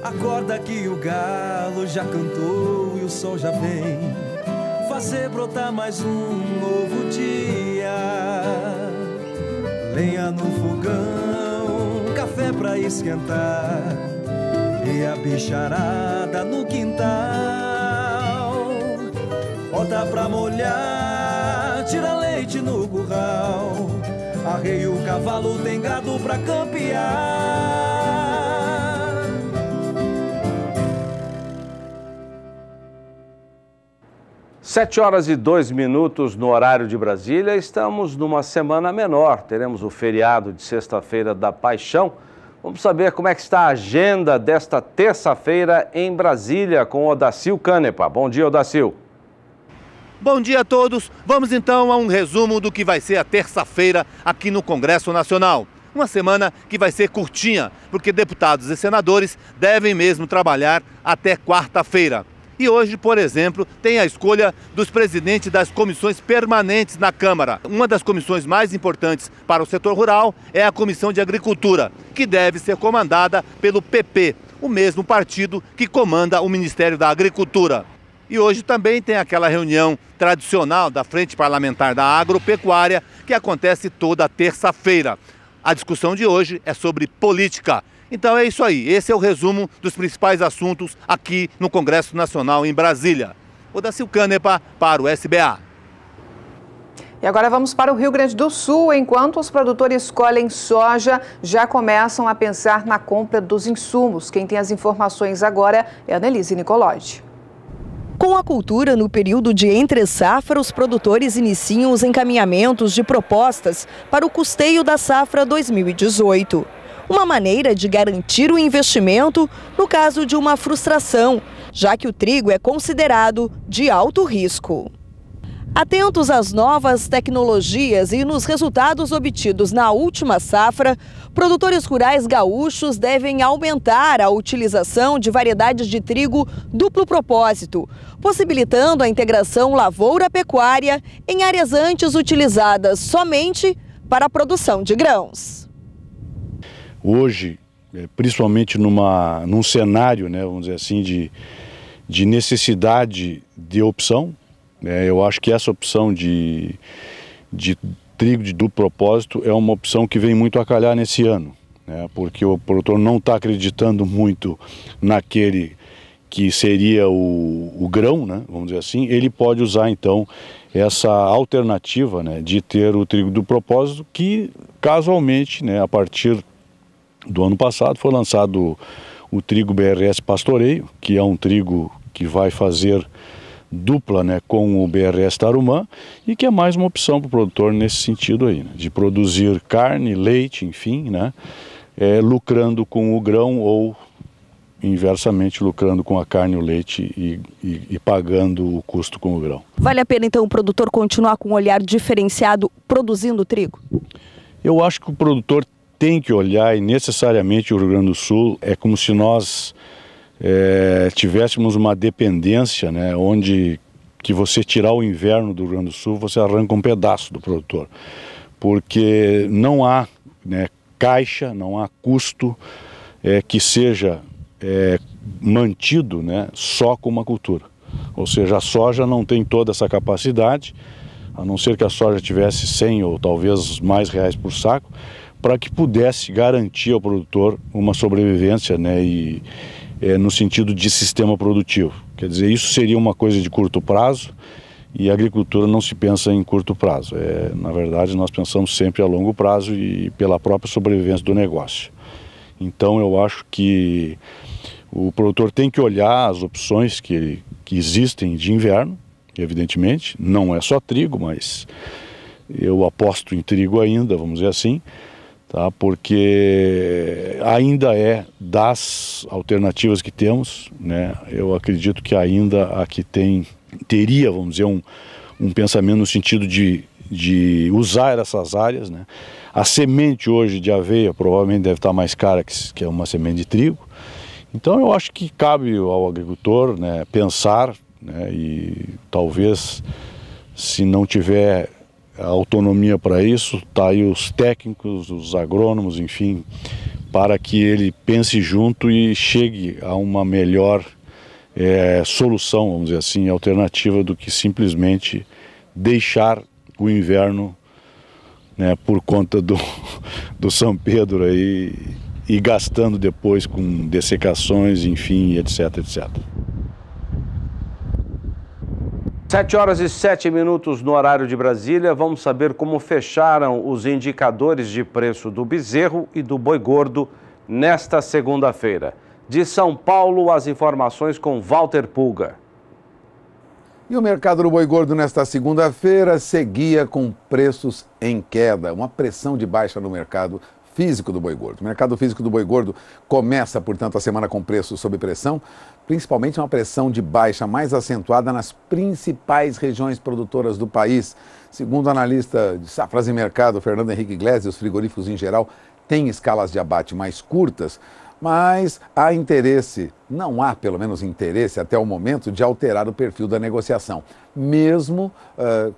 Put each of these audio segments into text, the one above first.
Acorda que o galo já cantou e o sol já vem fazer brotar mais um novo dia. Lenha no fogão, café pra esquentar e a bicharada no quintal. Bota pra molhar, tira leite no curral, arreia o cavalo, tem gado pra campear. 7h02 no horário de Brasília. Estamos numa semana menor. Teremos o feriado de sexta-feira da Paixão. Vamos saber como é que está a agenda desta terça-feira em Brasília com Odacil Canepa. Bom dia, Odacil. Bom dia a todos. Vamos então a um resumo do que vai ser a terça-feira aqui no Congresso Nacional. Uma semana que vai ser curtinha, porque deputados e senadores devem mesmo trabalhar até quarta-feira. E hoje, por exemplo, tem a escolha dos presidentes das comissões permanentes na Câmara. Uma das comissões mais importantes para o setor rural é a Comissão de Agricultura, que deve ser comandada pelo PP, o mesmo partido que comanda o Ministério da Agricultura. E hoje também tem aquela reunião tradicional da Frente Parlamentar da Agropecuária, que acontece toda terça-feira. A discussão de hoje é sobre política. Então é isso aí, esse é o resumo dos principais assuntos aqui no Congresso Nacional em Brasília. Odacil Canepa para o SBA. E agora vamos para o Rio Grande do Sul. Enquanto os produtores colhem soja, já começam a pensar na compra dos insumos. Quem tem as informações agora é a Annelise Nicolodi. Com a cultura no período de entre-safra, os produtores iniciam os encaminhamentos de propostas para o custeio da safra 2018. Uma maneira de garantir o investimento no caso de uma frustração, já que o trigo é considerado de alto risco. Atentos às novas tecnologias e nos resultados obtidos na última safra, produtores rurais gaúchos devem aumentar a utilização de variedades de trigo duplo propósito, possibilitando a integração lavoura-pecuária em áreas antes utilizadas somente para a produção de grãos. Hoje, principalmente num cenário, né, vamos dizer assim, de necessidade de opção, eu acho que essa opção de trigo de duplo propósito é uma opção que vem muito a calhar nesse ano, né, porque o produtor não está acreditando muito naquele que seria o grão, né, vamos dizer assim. Ele pode usar então essa alternativa, né, de ter o trigo do propósito, que casualmente, né, a partir do ano passado foi lançado o trigo BRS Pastoreio, que é um trigo que vai fazer dupla, né, com o BRS Tarumã, e que é mais uma opção para o produtor nesse sentido aí, né, de produzir carne, leite, enfim, né, lucrando com o grão ou inversamente lucrando com a carne e o leite e pagando o custo com o grão. Vale a pena então o produtor continuar com um olhar diferenciado produzindo trigo? Eu acho que o produtor tem que olhar, e necessariamente o Rio Grande do Sul é como se nós tivéssemos uma dependência, né, onde que você tirar o inverno do Rio Grande do Sul, você arranca um pedaço do produtor, porque não há, né, caixa, não há custo que seja mantido, né, só com uma cultura. Ou seja, a soja não tem toda essa capacidade, a não ser que a soja tivesse 100 ou talvez mais reais por saco, para que pudesse garantir ao produtor uma sobrevivência, né, no sentido de sistema produtivo. Quer dizer, isso seria uma coisa de curto prazo, e a agricultura não se pensa em curto prazo. Na verdade, nós pensamos sempre a longo prazo e pela própria sobrevivência do negócio. Então, eu acho que o produtor tem que olhar as opções que existem de inverno, evidentemente. Não é só trigo, mas eu aposto em trigo ainda, vamos dizer assim, tá? Porque ainda das alternativas que temos, né? Eu acredito que ainda aqui teria, vamos dizer, um pensamento no sentido de usar essas áreas, né? A semente hoje de aveia provavelmente deve estar mais cara que uma semente de trigo. Então eu acho que cabe ao agricultor, né, pensar, né, e talvez, se não tiver autonomia para isso, tá aí os técnicos, os agrônomos, enfim, para que ele pense junto e chegue a uma melhor solução, vamos dizer assim, alternativa do que simplesmente deixar o inverno, né, por conta do São Pedro aí, e gastando depois com dessecações, enfim, etc, etc. 7h07 no horário de Brasília. Vamos saber como fecharam os indicadores de preço do bezerro e do boi gordo nesta segunda-feira. De São Paulo, as informações com Walter Pulga. E o mercado do boi gordo nesta segunda-feira seguia com preços em queda, uma pressão de baixa no mercado físico do boi gordo. O mercado físico do boi gordo começa, portanto, a semana com preços sob pressão, principalmente uma pressão de baixa mais acentuada nas principais regiões produtoras do país. Segundo o analista de safras e mercado, Fernando Henrique Iglesias, os frigoríficos em geral têm escalas de abate mais curtas, mas há interesse, não há pelo menos interesse até o momento de alterar o perfil da negociação, mesmo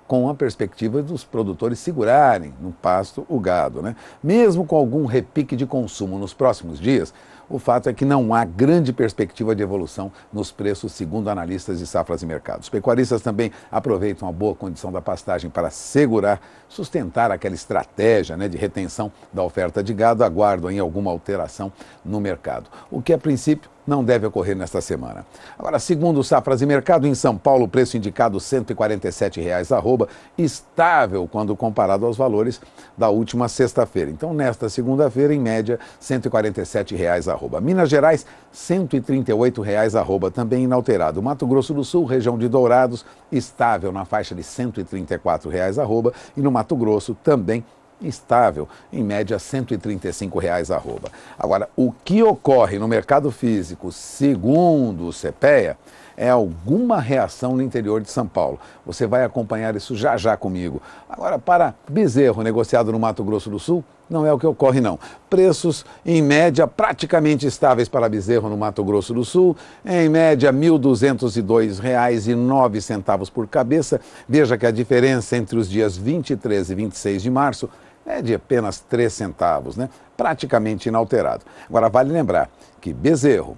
com a perspectiva dos produtores segurarem no pasto o gado, né? Mesmo com algum repique de consumo nos próximos dias, o fato é que não há grande perspectiva de evolução nos preços, segundo analistas de safras e mercados. Os pecuaristas também aproveitam a boa condição da pastagem para segurar, sustentar aquela estratégia, né, de retenção da oferta de gado, aguardam em alguma alteração no mercado, o que a princípio não deve ocorrer nesta semana. Agora, segundo safras e mercado, em São Paulo, o preço indicado R$ 147,00 arroba, estável quando comparado aos valores da última sexta-feira. Então, nesta segunda-feira, em média, R$ 147,00 arroba. Minas Gerais, R$ 138,00 arroba, também inalterado. Mato Grosso do Sul, região de Dourados, estável na faixa de R$ 134,00 arroba, e no Mato Grosso também estável, em média R$ 135,00 arroba. Agora, o que ocorre no mercado físico, segundo o CPEA, é alguma reação no interior de São Paulo. Você vai acompanhar isso já já comigo. Agora, para bezerro negociado no Mato Grosso do Sul, não é o que ocorre não. Preços, em média, praticamente estáveis para bezerro no Mato Grosso do Sul, em média R$ 1.202,09 por cabeça. Veja que a diferença entre os dias 23 e 26 de março é de apenas 3 centavos, né? Praticamente inalterado. Agora, vale lembrar que bezerro,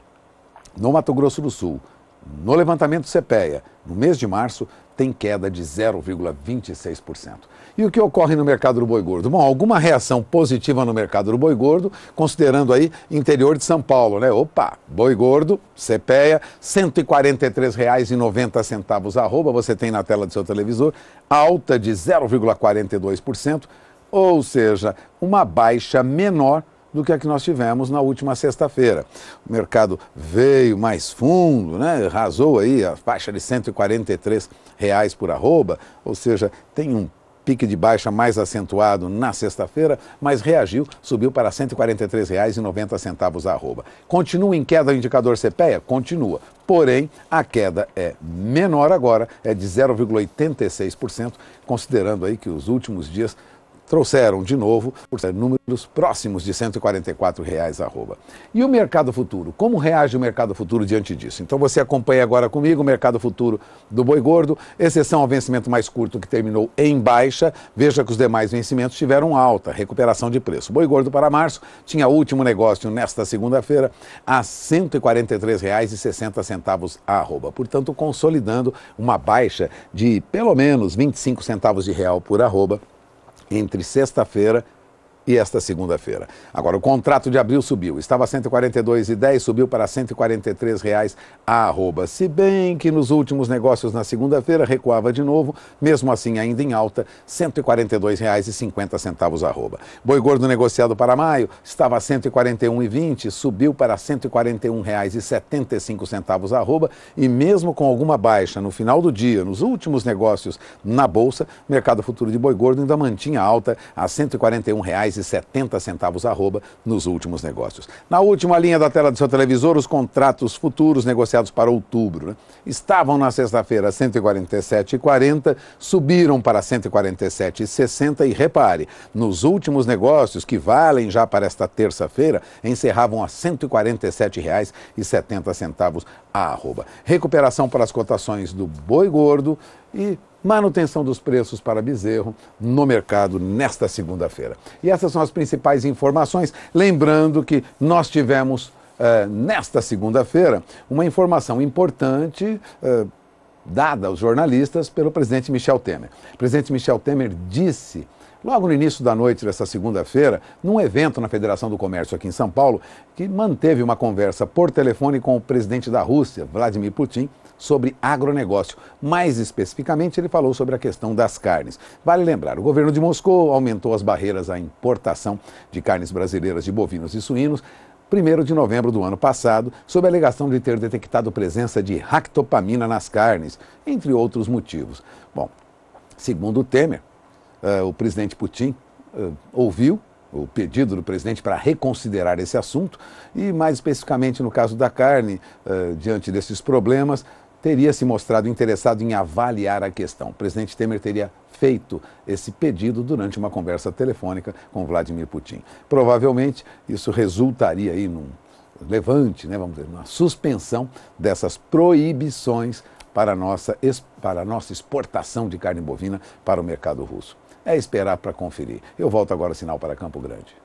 no Mato Grosso do Sul, no levantamento CPEA, no mês de março, tem queda de 0,26%. E o que ocorre no mercado do boi gordo? Bom, alguma reação positiva no mercado do boi gordo, considerando aí interior de São Paulo, né? Opa, boi gordo, CPEA, R$ 143,90 arroba, você tem na tela do seu televisor, alta de 0,42%, ou seja, uma baixa menor do que a que nós tivemos na última sexta-feira. O mercado veio mais fundo, né? Rasou aí a faixa de R$ 143,00 por arroba, ou seja, tem um pique de baixa mais acentuado na sexta-feira, mas reagiu, subiu para R$ 143,90 a arroba. Continua em queda o indicador CPEA? Continua. Porém, a queda é menor agora, é de 0,86%, considerando aí que os últimos dias trouxeram de novo números próximos de R$ 144,00 arroba. E o mercado futuro? Como reage o mercado futuro diante disso? Então você acompanha agora comigo o mercado futuro do boi gordo, exceção ao vencimento mais curto que terminou em baixa. Veja que os demais vencimentos tiveram alta, recuperação de preço. O boi gordo para março tinha último negócio nesta segunda-feira a R$ 143,60 a arroba. Portanto, consolidando uma baixa de pelo menos 25 centavos de real por arroba entre sexta-feira e esta segunda-feira. Agora, o contrato de abril subiu, estava a R$ 142,10, subiu para R$ 143,00 a arroba. Se bem que nos últimos negócios na segunda-feira recuava de novo, mesmo assim ainda em alta, R$ 142,50 a arroba. Boi gordo negociado para maio estava a R$ 141,20, subiu para R$ 141,75 a arroba, e mesmo com alguma baixa no final do dia, nos últimos negócios na Bolsa, o mercado futuro de boi gordo ainda mantinha alta a R$ 141,70 arroba nos últimos negócios. Na última linha da tela do seu televisor, os contratos futuros negociados para outubro, né? Estavam na sexta-feira a 147,40, subiram para 147,60 e repare, nos últimos negócios que valem já para esta terça-feira, encerravam a R$ 147,70 a arroba. Recuperação para as cotações do boi gordo e manutenção dos preços para bezerro no mercado nesta segunda-feira. E essas são as principais informações. Lembrando que nós tivemos, nesta segunda-feira, uma informação importante dada aos jornalistas pelo presidente Michel Temer. O presidente Michel Temer disse, logo no início da noite desta segunda-feira, num evento na Federação do Comércio aqui em São Paulo, que manteve uma conversa por telefone com o presidente da Rússia, Vladimir Putin, sobre agronegócio. Mais especificamente, ele falou sobre a questão das carnes. Vale lembrar, o governo de Moscou aumentou as barreiras à importação de carnes brasileiras de bovinos e suínos 1º de novembro do ano passado, sob a alegação de ter detectado presença de ractopamina nas carnes, entre outros motivos. Bom, segundo Temer, o presidente Putin ouviu o pedido do presidente para reconsiderar esse assunto e, mais especificamente no caso da carne, diante desses problemas, teria se mostrado interessado em avaliar a questão. O presidente Temer teria feito esse pedido durante uma conversa telefônica com Vladimir Putin. Provavelmente isso resultaria aí num levante, vamos dizer, uma suspensão dessas proibições para a nossa exportação de carne bovina para o mercado russo. É esperar para conferir. Eu volto agora ao sinal para Campo Grande.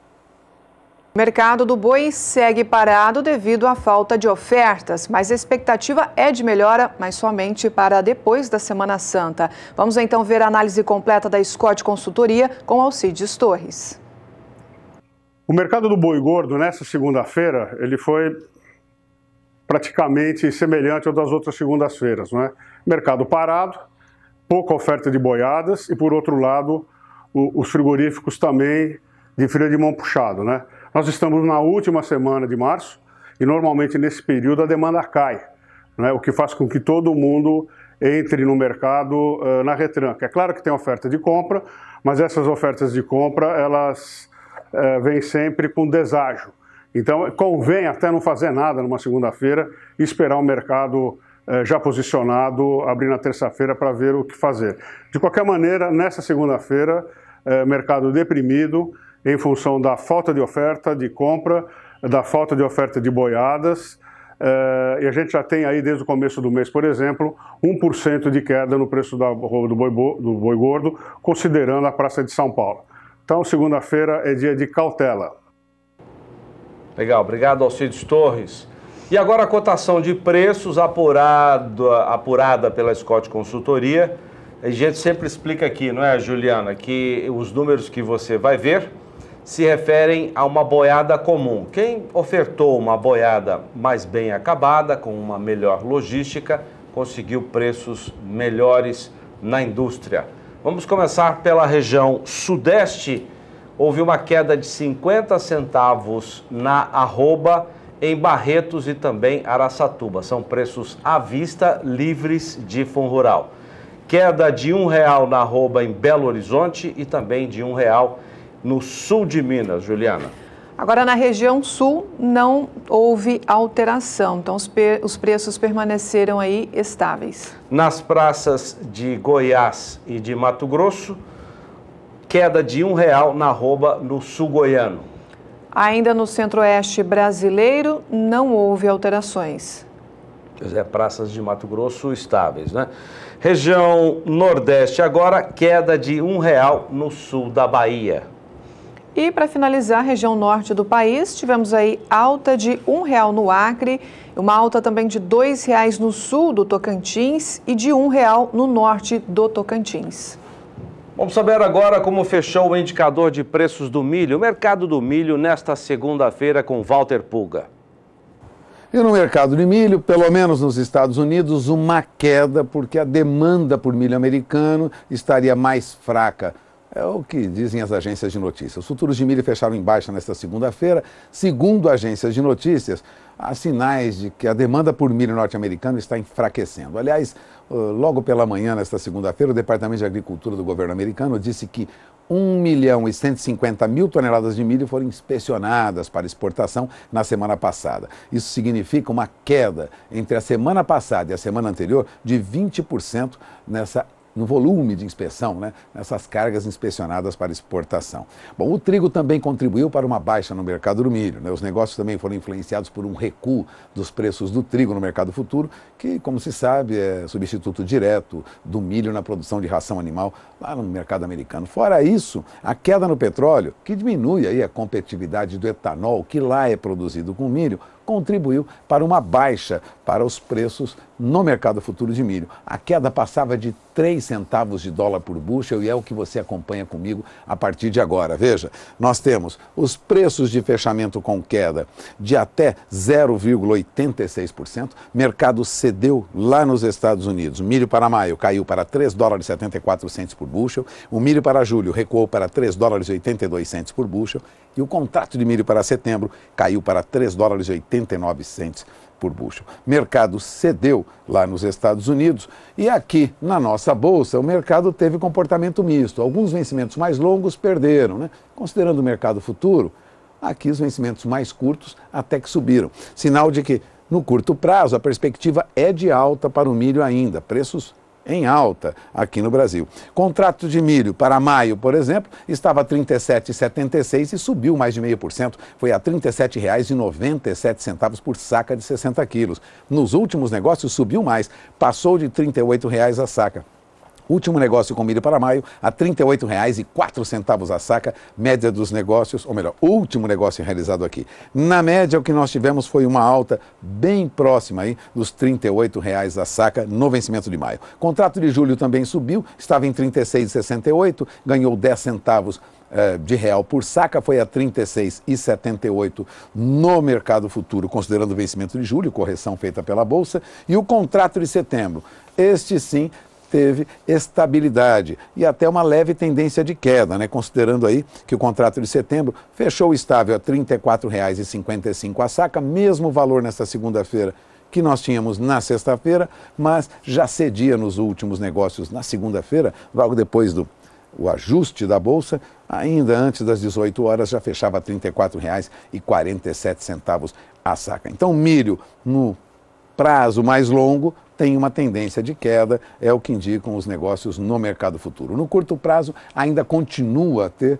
O mercado do boi segue parado devido à falta de ofertas, mas a expectativa é de melhora, mas somente para depois da Semana Santa. Vamos então ver a análise completa da Scott Consultoria com Alcides Torres. O mercado do boi gordo nessa segunda-feira, ele foi praticamente semelhante ao das outras segundas-feiras, não é? Mercado parado, pouca oferta de boiadas e, por outro lado, os frigoríficos também de freio de mão puxado, né? Nós estamos na última semana de março e normalmente nesse período a demanda cai, né? O que faz com que todo mundo entre no mercado na retranca. É claro que tem oferta de compra, mas essas ofertas de compra elas vêm sempre com deságio. Então convém até não fazer nada numa segunda-feira e esperar o mercado já posicionado, abrir na terça-feira para ver o que fazer. De qualquer maneira, nessa segunda-feira, mercado deprimido, em função da falta de oferta de compra, da falta de oferta de boiadas, e a gente já tem aí desde o começo do mês, por exemplo, 1% de queda no preço do boi gordo, considerando a Praça de São Paulo. Então, segunda-feira é dia de cautela. Legal, obrigado, Alcides Torres. E agora a cotação de preços apurada pela Scott Consultoria. A gente sempre explica aqui, não é, Juliana, que os números que você vai ver se referem a uma boiada comum. Quem ofertou uma boiada mais bem acabada, com uma melhor logística, conseguiu preços melhores na indústria. Vamos começar pela região sudeste. Houve uma queda de 50 centavos na arroba em Barretos e também Araçatuba. São preços à vista, livres de fundo rural. Queda de R$1 na arroba em Belo Horizonte e também de R$1 no sul de Minas, Juliana. Agora, na região sul, não houve alteração, então os preços permaneceram aí estáveis. Nas praças de Goiás e de Mato Grosso, queda de R$1 na arroba no sul goiano. Ainda no centro-oeste brasileiro, não houve alterações. Praças de Mato Grosso estáveis, né? Região nordeste agora, queda de R$1 no sul da Bahia. E para finalizar, região norte do país, tivemos aí alta de R$1 no Acre, uma alta também de R$2 no sul do Tocantins e de R$1 no norte do Tocantins. Vamos saber agora como fechou o indicador de preços do milho, o mercado do milho nesta segunda-feira com Walter Pulga. E no mercado de milho, pelo menos nos Estados Unidos, uma queda porque a demanda por milho americano estaria mais fraca. É o que dizem as agências de notícias. Os futuros de milho fecharam em baixa nesta segunda-feira. Segundo agências de notícias, há sinais de que a demanda por milho norte-americano está enfraquecendo. Aliás, logo pela manhã, nesta segunda-feira, o Departamento de Agricultura do governo americano disse que 1.150.000 toneladas de milho foram inspecionadas para exportação na semana passada. Isso significa uma queda entre a semana passada e a semana anterior de 20% no volume de inspeção, né, nessas cargas inspecionadas para exportação. Bom, o trigo também contribuiu para uma baixa no mercado do milho, né? Os negócios também foram influenciados por um recuo dos preços do trigo no mercado futuro, que, como se sabe, é substituto direto do milho na produção de ração animal lá no mercado americano. Fora isso, a queda no petróleo, que diminui aí a competitividade do etanol, que lá é produzido com milho, contribuiu para uma baixa para os preços no mercado futuro de milho. A queda passava de 3 centavos de dólar por bushel e é o que você acompanha comigo a partir de agora. Veja, nós temos os preços de fechamento com queda de até 0,86%. Mercado cedeu lá nos Estados Unidos. O milho para maio caiu para 3 dólares e 74 centos por bushel. O milho para julho recuou para 3 dólares e 82 centos por bushel. E o contrato de milho para setembro caiu para 3 dólares e 89 centos por bushel. Mercado cedeu lá nos Estados Unidos e aqui na nossa bolsa o mercado teve comportamento misto. Alguns vencimentos mais longos perderam, né? Considerando o mercado futuro, aqui os vencimentos mais curtos até que subiram. Sinal de que no curto prazo a perspectiva é de alta para o milho ainda, preços em alta aqui no Brasil. Contrato de milho para maio, por exemplo, estava a R$ 37,76 e subiu mais de 0,5%. Foi a R$ 37,97 por saca de 60 quilos. Nos últimos negócios subiu mais, passou de R$ 38,00 a saca. Último negócio com milho para maio, a R$ 38,04 a saca, média dos negócios, ou melhor, último negócio realizado aqui. Na média, o que nós tivemos foi uma alta bem próxima aí dos R$ 38,00 a saca no vencimento de maio. Contrato de julho também subiu, estava em R$ 36,68, ganhou 10 centavos de real por saca, foi a R$ 36,78 no mercado futuro, considerando o vencimento de julho, correção feita pela Bolsa. E o contrato de setembro, este sim, teve estabilidade e até uma leve tendência de queda, né? Considerando aí que o contrato de setembro fechou estável a R$ 34,55 a saca, mesmo valor nesta segunda-feira que nós tínhamos na sexta-feira, mas já cedia nos últimos negócios na segunda-feira, logo depois do ajuste da Bolsa, ainda antes das 18 horas já fechava R$ 34,47 a saca. Então milho no prazo mais longo tem uma tendência de queda, é o que indicam os negócios no mercado futuro. No curto prazo, ainda continua a ter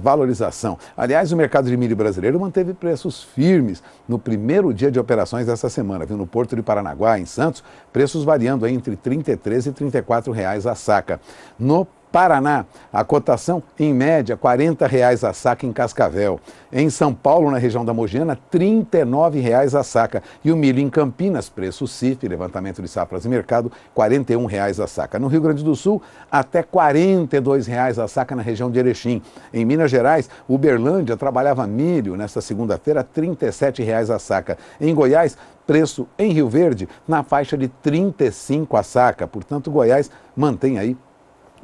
valorização. Aliás, o mercado de milho brasileiro manteve preços firmes no primeiro dia de operações dessa semana. Viu? No Porto de Paranaguá, em Santos, preços variando aí entre R$ 33 e R$ 34,00 a saca. No Paraná, a cotação, em média, R$ 40,00 a saca em Cascavel. Em São Paulo, na região da Mogiana, R$ 39,00 a saca. E o milho em Campinas, preço CIF, levantamento de safras e mercado, R$ 41,00 a saca. No Rio Grande do Sul, até R$ 42,00 a saca na região de Erechim. Em Minas Gerais, Uberlândia trabalhava milho nesta segunda-feira, R$ 37,00 a saca. Em Goiás, preço em Rio Verde, na faixa de R$ 35,00 a saca. Portanto, Goiás mantém aí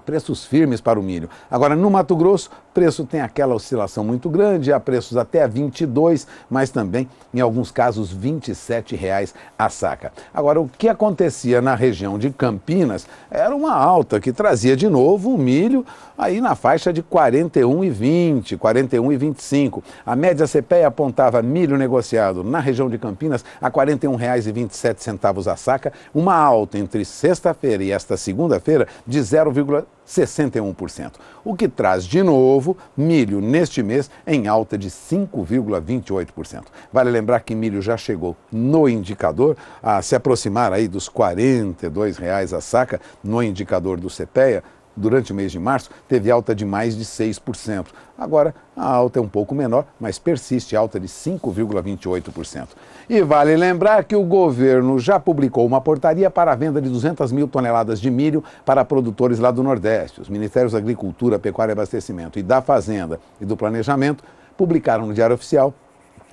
preços firmes para o milho. Agora, no Mato Grosso, preço tem aquela oscilação muito grande, há preços até a 22, mas também, em alguns casos, R$ 27,00 a saca. Agora, o que acontecia na região de Campinas era uma alta que trazia de novo o milho aí na faixa de R$ 41,20, R$ 41,25. A média CPEA apontava milho negociado na região de Campinas a R$ 41,27 a saca, uma alta entre sexta-feira e esta segunda-feira de 0,61%. O que traz de novo milho neste mês em alta de 5,28%. Vale lembrar que milho já chegou no indicador a se aproximar aí dos R$ 42,00 a saca no indicador do CPEA. Durante o mês de março, teve alta de mais de 6%. Agora, a alta é um pouco menor, mas persiste alta de 5,28%. E vale lembrar que o governo já publicou uma portaria para a venda de 200 mil toneladas de milho para produtores lá do Nordeste. Os Ministérios da Agricultura, Pecuária e Abastecimento e da Fazenda e do Planejamento publicaram no Diário Oficial,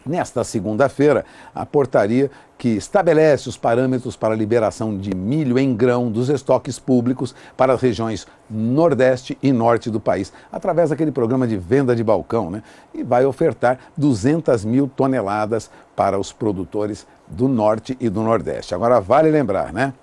nesta segunda-feira, a portaria que estabelece os parâmetros para a liberação de milho em grão dos estoques públicos para as regiões Nordeste e Norte do país, através daquele programa de venda de balcão, né? E vai ofertar 200 mil toneladas para os produtores do Norte e do Nordeste. Agora, vale lembrar, né?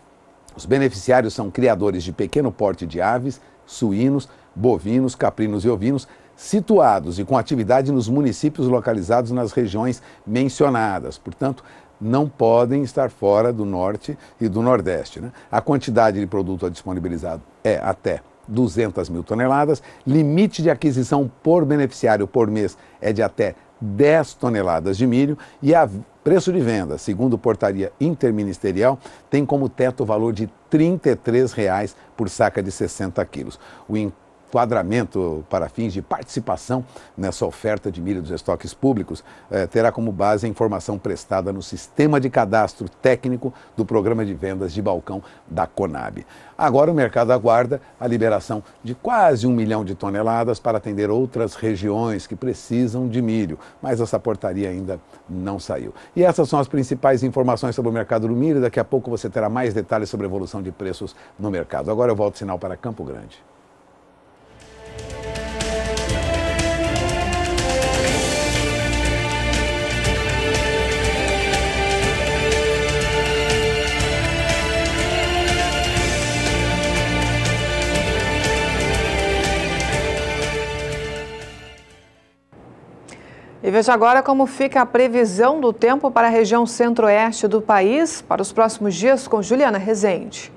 Os beneficiários são criadores de pequeno porte de aves, suínos, bovinos, caprinos e ovinos, situados e com atividade nos municípios localizados nas regiões mencionadas. Portanto, não podem estar fora do Norte e do Nordeste, né? A quantidade de produto disponibilizado é até 200 mil toneladas, limite de aquisição por beneficiário por mês é de até 10 toneladas de milho e a preço de venda, segundo portaria interministerial, tem como teto o valor de R$ 33,00 por saca de 60 quilos. O enquadramento para fins de participação nessa oferta de milho dos estoques públicos terá como base a informação prestada no Sistema de Cadastro Técnico do Programa de Vendas de Balcão da Conab. Agora o mercado aguarda a liberação de quase 1 milhão de toneladas para atender outras regiões que precisam de milho, mas essa portaria ainda não saiu. E essas são as principais informações sobre o mercado do milho. Daqui a pouco você terá mais detalhes sobre a evolução de preços no mercado. Agora eu volto o sinal para Campo Grande. E veja agora como fica a previsão do tempo para a região centro-oeste do país para os próximos dias com Juliana Rezende.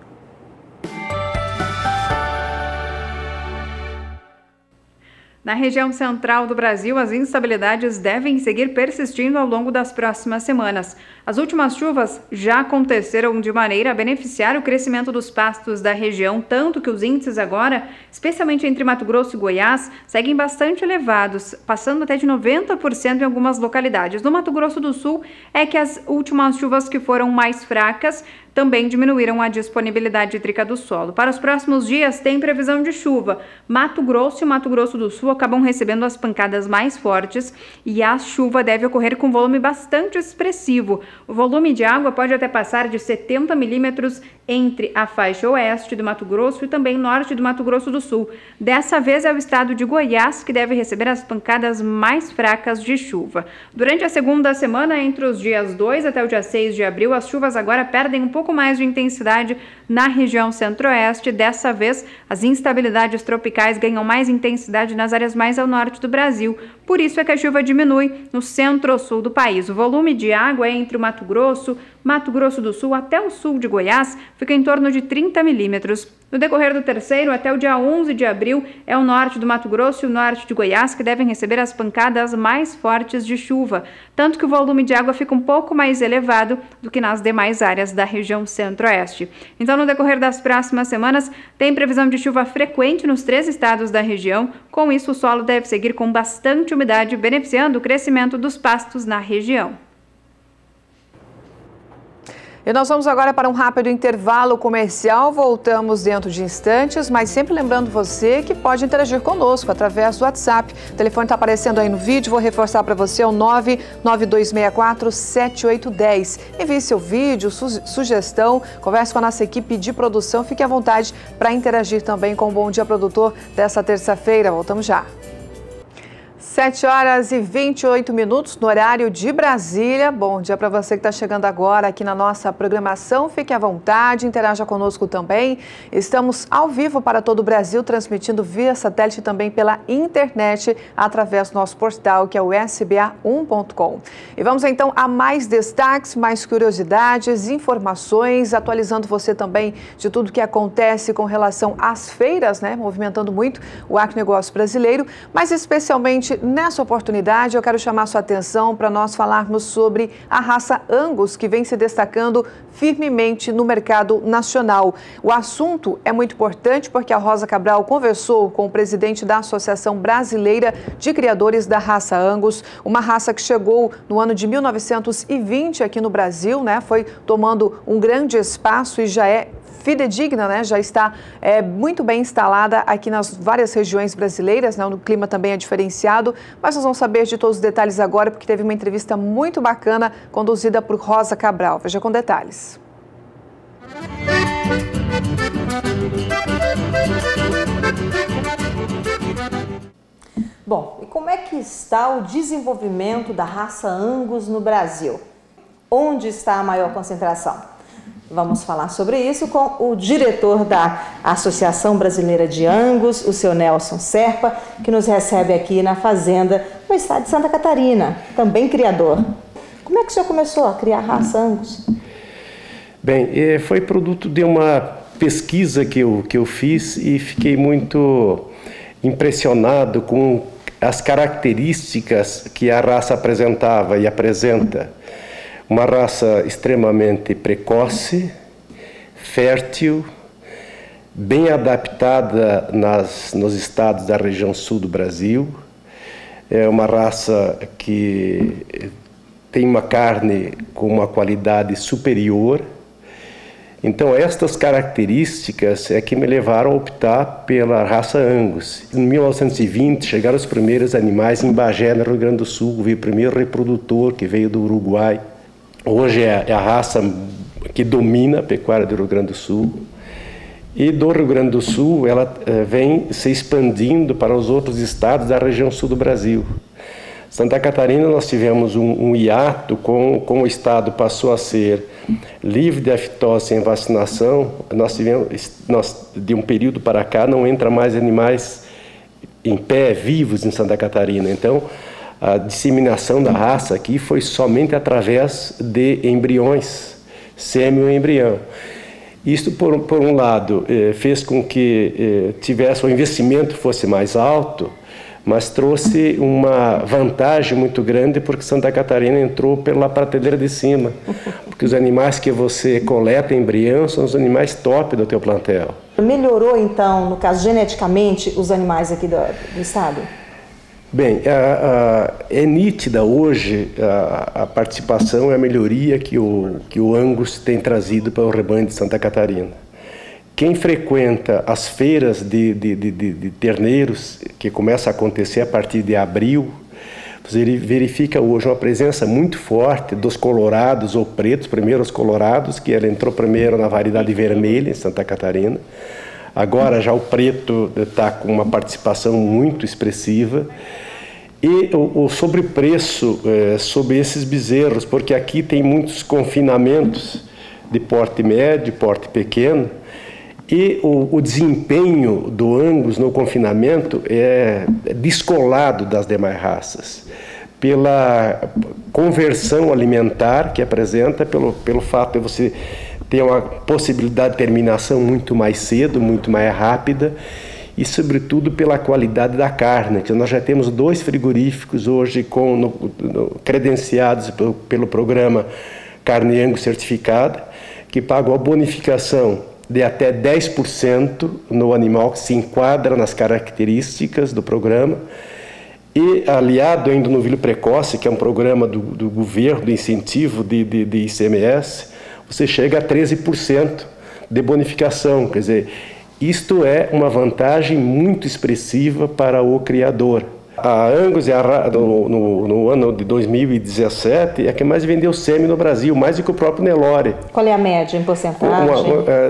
Na região central do Brasil, as instabilidades devem seguir persistindo ao longo das próximas semanas. As últimas chuvas já aconteceram de maneira a beneficiar o crescimento dos pastos da região, tanto que os índices agora, especialmente entre Mato Grosso e Goiás, seguem bastante elevados, passando até de 90% em algumas localidades. No Mato Grosso do Sul é que as últimas chuvas que foram mais fracas também diminuíram a disponibilidade hídrica do solo. Para os próximos dias, tem previsão de chuva. Mato Grosso e Mato Grosso do Sul acabam recebendo as pancadas mais fortes e a chuva deve ocorrer com volume bastante expressivo. O volume de água pode até passar de 70 milímetros entre a faixa oeste do Mato Grosso e também norte do Mato Grosso do Sul. Dessa vez é o estado de Goiás que deve receber as pancadas mais fracas de chuva. Durante a segunda semana, entre os dias 2 até o dia 6 de abril, as chuvas agora perdem um pouco mais de intensidade na região centro-oeste. Dessa vez, as instabilidades tropicais ganham mais intensidade nas áreas mais ao norte do Brasil. Por isso é que a chuva diminui no centro-sul do país. O volume de água entre o Mato Grosso do Sul até o sul de Goiás fica em torno de 30 milímetros. No decorrer do terceiro até o dia 11 de abril, é o norte do Mato Grosso e o norte de Goiás que devem receber as pancadas mais fortes de chuva, tanto que o volume de água fica um pouco mais elevado do que nas demais áreas da região centro-oeste. Então, no decorrer das próximas semanas, tem previsão de chuva frequente nos 3 estados da região. Com isso, o solo deve seguir com bastante umidade, beneficiando o crescimento dos pastos na região. E nós vamos agora para um rápido intervalo comercial, voltamos dentro de instantes, mas sempre lembrando você que pode interagir conosco através do WhatsApp. O telefone está aparecendo aí no vídeo, vou reforçar para você, é o 99264-7810. Envie seu vídeo, sugestão, converse com a nossa equipe de produção, fique à vontade para interagir também com o Bom Dia Produtor dessa terça-feira. Voltamos já. 7h28 no horário de Brasília. Bom dia para você que está chegando agora aqui na nossa programação. Fique à vontade, interaja conosco também. Estamos ao vivo para todo o Brasil, transmitindo via satélite também pela internet, através do nosso portal, que é o sba1.com. E vamos então a mais destaques, mais curiosidades, informações, atualizando você também de tudo que acontece com relação às feiras, né? Movimentando muito o agronegócio brasileiro, mas especialmente nessa oportunidade, eu quero chamar sua atenção para nós falarmos sobre a raça Angus, que vem se destacando firmemente no mercado nacional. O assunto é muito importante porque a Rosa Cabral conversou com o presidente da Associação Brasileira de Criadores da Raça Angus, uma raça que chegou no ano de 1920 aqui no Brasil, né? Foi tomando um grande espaço e já é fidedigna, né? Já está muito bem instalada aqui nas várias regiões brasileiras, né? O clima também é diferenciado, mas nós vamos saber de todos os detalhes agora, porque teve uma entrevista muito bacana conduzida por Rosa Cabral. Veja com detalhes. Bom, e como é que está o desenvolvimento da raça Angus no Brasil? Onde está a maior concentração? Vamos falar sobre isso com o diretor da Associação Brasileira de Angus, o seu Nelson Serpa, que nos recebe aqui na fazenda, no estado de Santa Catarina, também criador. Como é que o senhor começou a criar raça Angus? Bem, foi produto de uma pesquisa que eu fiz e fiquei muito impressionado com as características que a raça apresentava e apresenta. Uma raça extremamente precoce, fértil, bem adaptada nos estados da região sul do Brasil. É uma raça que tem uma carne com uma qualidade superior. Então, estas características é que me levaram a optar pela raça Angus. Em 1920, chegaram os primeiros animais em Bagé, no Rio Grande do Sul. Veio o primeiro reprodutor, que veio do Uruguai. Hoje é a raça que domina a pecuária do Rio Grande do Sul. E do Rio Grande do Sul, ela vem se expandindo para os outros estados da região sul do Brasil. Santa Catarina, nós tivemos um hiato com o estado passou a ser livre de aftosa sem vacinação. De um período para cá, não entra mais animais em pé, vivos em Santa Catarina. Então, a disseminação da raça aqui foi somente através de embriões, sêmio e embrião. Isto, por um lado, fez com que o investimento fosse mais alto, mas trouxe uma vantagem muito grande porque Santa Catarina entrou pela prateleira de cima, porque os animais que você coleta embrião são os animais top do teu plantel. Melhorou, então, no caso, geneticamente, os animais aqui do estado? Bem, é nítida hoje a participação e a melhoria que o Angus tem trazido para o rebanho de Santa Catarina. Quem frequenta as feiras de terneiros, que começa a acontecer a partir de abril, você verifica hoje uma presença muito forte dos colorados ou pretos, primeiro os colorados, que ela entrou primeiro na variedade vermelha em Santa Catarina. Agora já o preto está com uma participação muito expressiva. E o sobrepreço sobre esses bezerros, porque aqui tem muitos confinamentos de porte médio, porte pequeno, e o desempenho do Angus no confinamento é descolado das demais raças, pela conversão alimentar que apresenta, pelo fato de você ter uma possibilidade de terminação muito mais cedo, muito mais rápida, e sobretudo pela qualidade da carne, que nós já temos 2 frigoríficos hoje credenciados pelo programa Carne Angus Certificada, que pagam a bonificação de até 10% no animal que se enquadra nas características do programa, e aliado ainda no novilho precoce, que é um programa do governo, do incentivo de ICMS, você chega a 13% de bonificação. Quer dizer, isto é uma vantagem muito expressiva para o criador. A Angus, no ano de 2017, é a que mais vendeu sêmen no Brasil, mais do que o próprio Nelore. Qual é a média em porcentagem?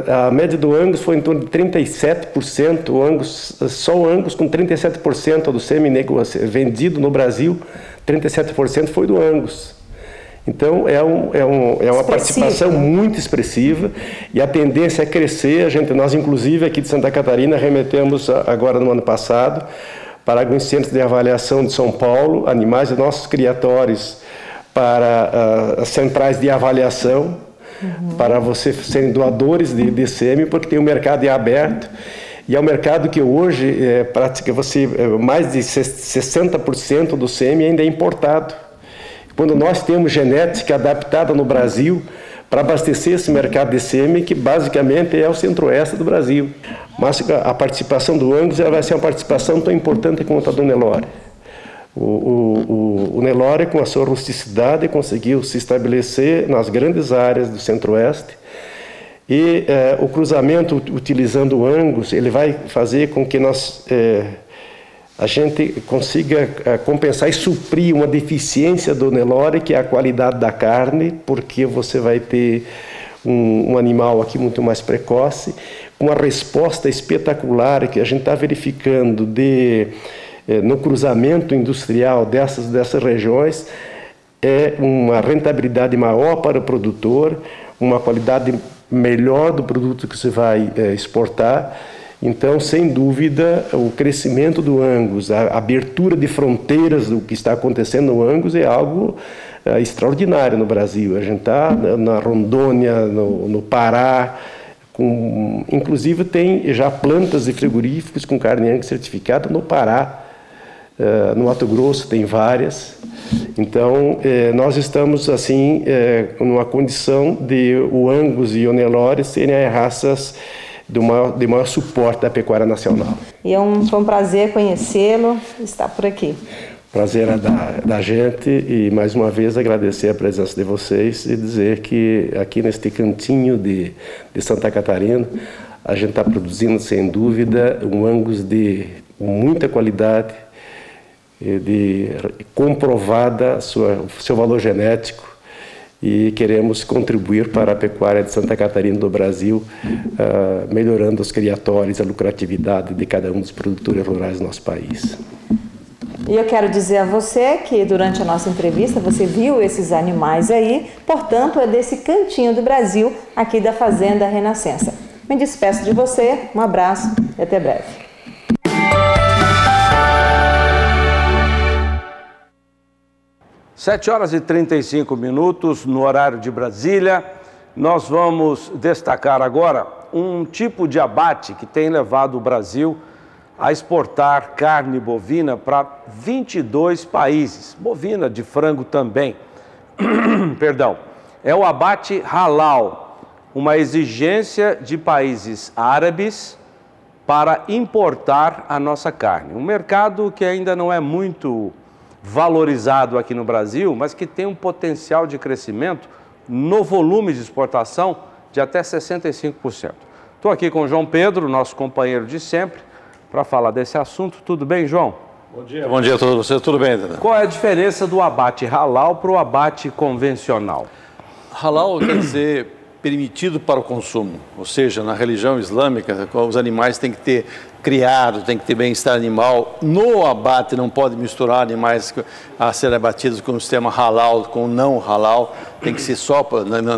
A média do Angus foi em torno de 37%. Só o Angus, com 37% do sêmen vendido no Brasil, 37% foi do Angus. Então, é uma participação muito expressiva e a tendência é crescer. Nós, inclusive, aqui de Santa Catarina, remetemos agora no ano passado para alguns centros de avaliação de São Paulo, animais de nossos criatórios para as centrais de avaliação, para vocês serem doadores de sêmen, porque tem um mercado aberto, e é um mercado que hoje, mais de 60% do sêmen ainda é importado. Quando nós temos genética adaptada no Brasil para abastecer esse mercado de sêmen, que basicamente é o centro-oeste do Brasil. Mas a participação do Angus vai ser uma participação tão importante quanto a do Nelore. O Nelore, com a sua rusticidade, conseguiu se estabelecer nas grandes áreas do centro-oeste, e o cruzamento utilizando o Angus, ele vai fazer com que a gente consiga compensar e suprir uma deficiência do Nelore, que é a qualidade da carne, porque você vai ter um animal aqui muito mais precoce, com uma resposta espetacular que a gente está verificando no cruzamento industrial dessas regiões, é uma rentabilidade maior para o produtor, uma qualidade melhor do produto que você vai exportar. Então, sem dúvida, o crescimento do Angus, a abertura de fronteiras do que está acontecendo no Angus é algo extraordinário no Brasil. A gente está na Rondônia, no Pará, inclusive tem já plantas de frigoríficos com carne Angus certificada no Pará, no Mato Grosso tem várias. Então, nós estamos assim numa condição de o Angus e o Nelore serem raças de maior suporte da pecuária nacional. E foi um prazer conhecê-lo, estar por aqui. Prazer é da gente e, mais uma vez, agradecer a presença de vocês e dizer que aqui neste cantinho de Santa Catarina, a gente está produzindo, sem dúvida, um Angus de muita qualidade, de comprovada seu valor genético, e queremos contribuir para a pecuária de Santa Catarina do Brasil, melhorando os criatórios, a lucratividade de cada um dos produtores rurais do nosso país. E eu quero dizer a você que durante a nossa entrevista você viu esses animais aí, portanto é desse cantinho do Brasil, aqui da Fazenda Renascença. Me despeço de você, um abraço e até breve. Sete horas e 35 minutos no horário de Brasília. Nós vamos destacar agora um tipo de abate que tem levado o Brasil a exportar carne bovina para 22 países. Bovina de frango também. Perdão. É o abate halal, uma exigência de países árabes para importar a nossa carne. Um mercado que ainda não é muito valorizado aqui no Brasil, mas que tem um potencial de crescimento no volume de exportação de até 65%. Estou aqui com o João Pedro, nosso companheiro de sempre, para falar desse assunto. Tudo bem, João? Bom dia a todos vocês. Tudo bem, Dana? Qual é a diferença do abate halal para o abate convencional? Halal quer dizer permitido para o consumo, ou seja, na religião islâmica, os animais têm que ter criado, tem que ter bem-estar animal. No abate não pode misturar animais a serem abatidos com o sistema halal, com o não halal. Tem que ser só,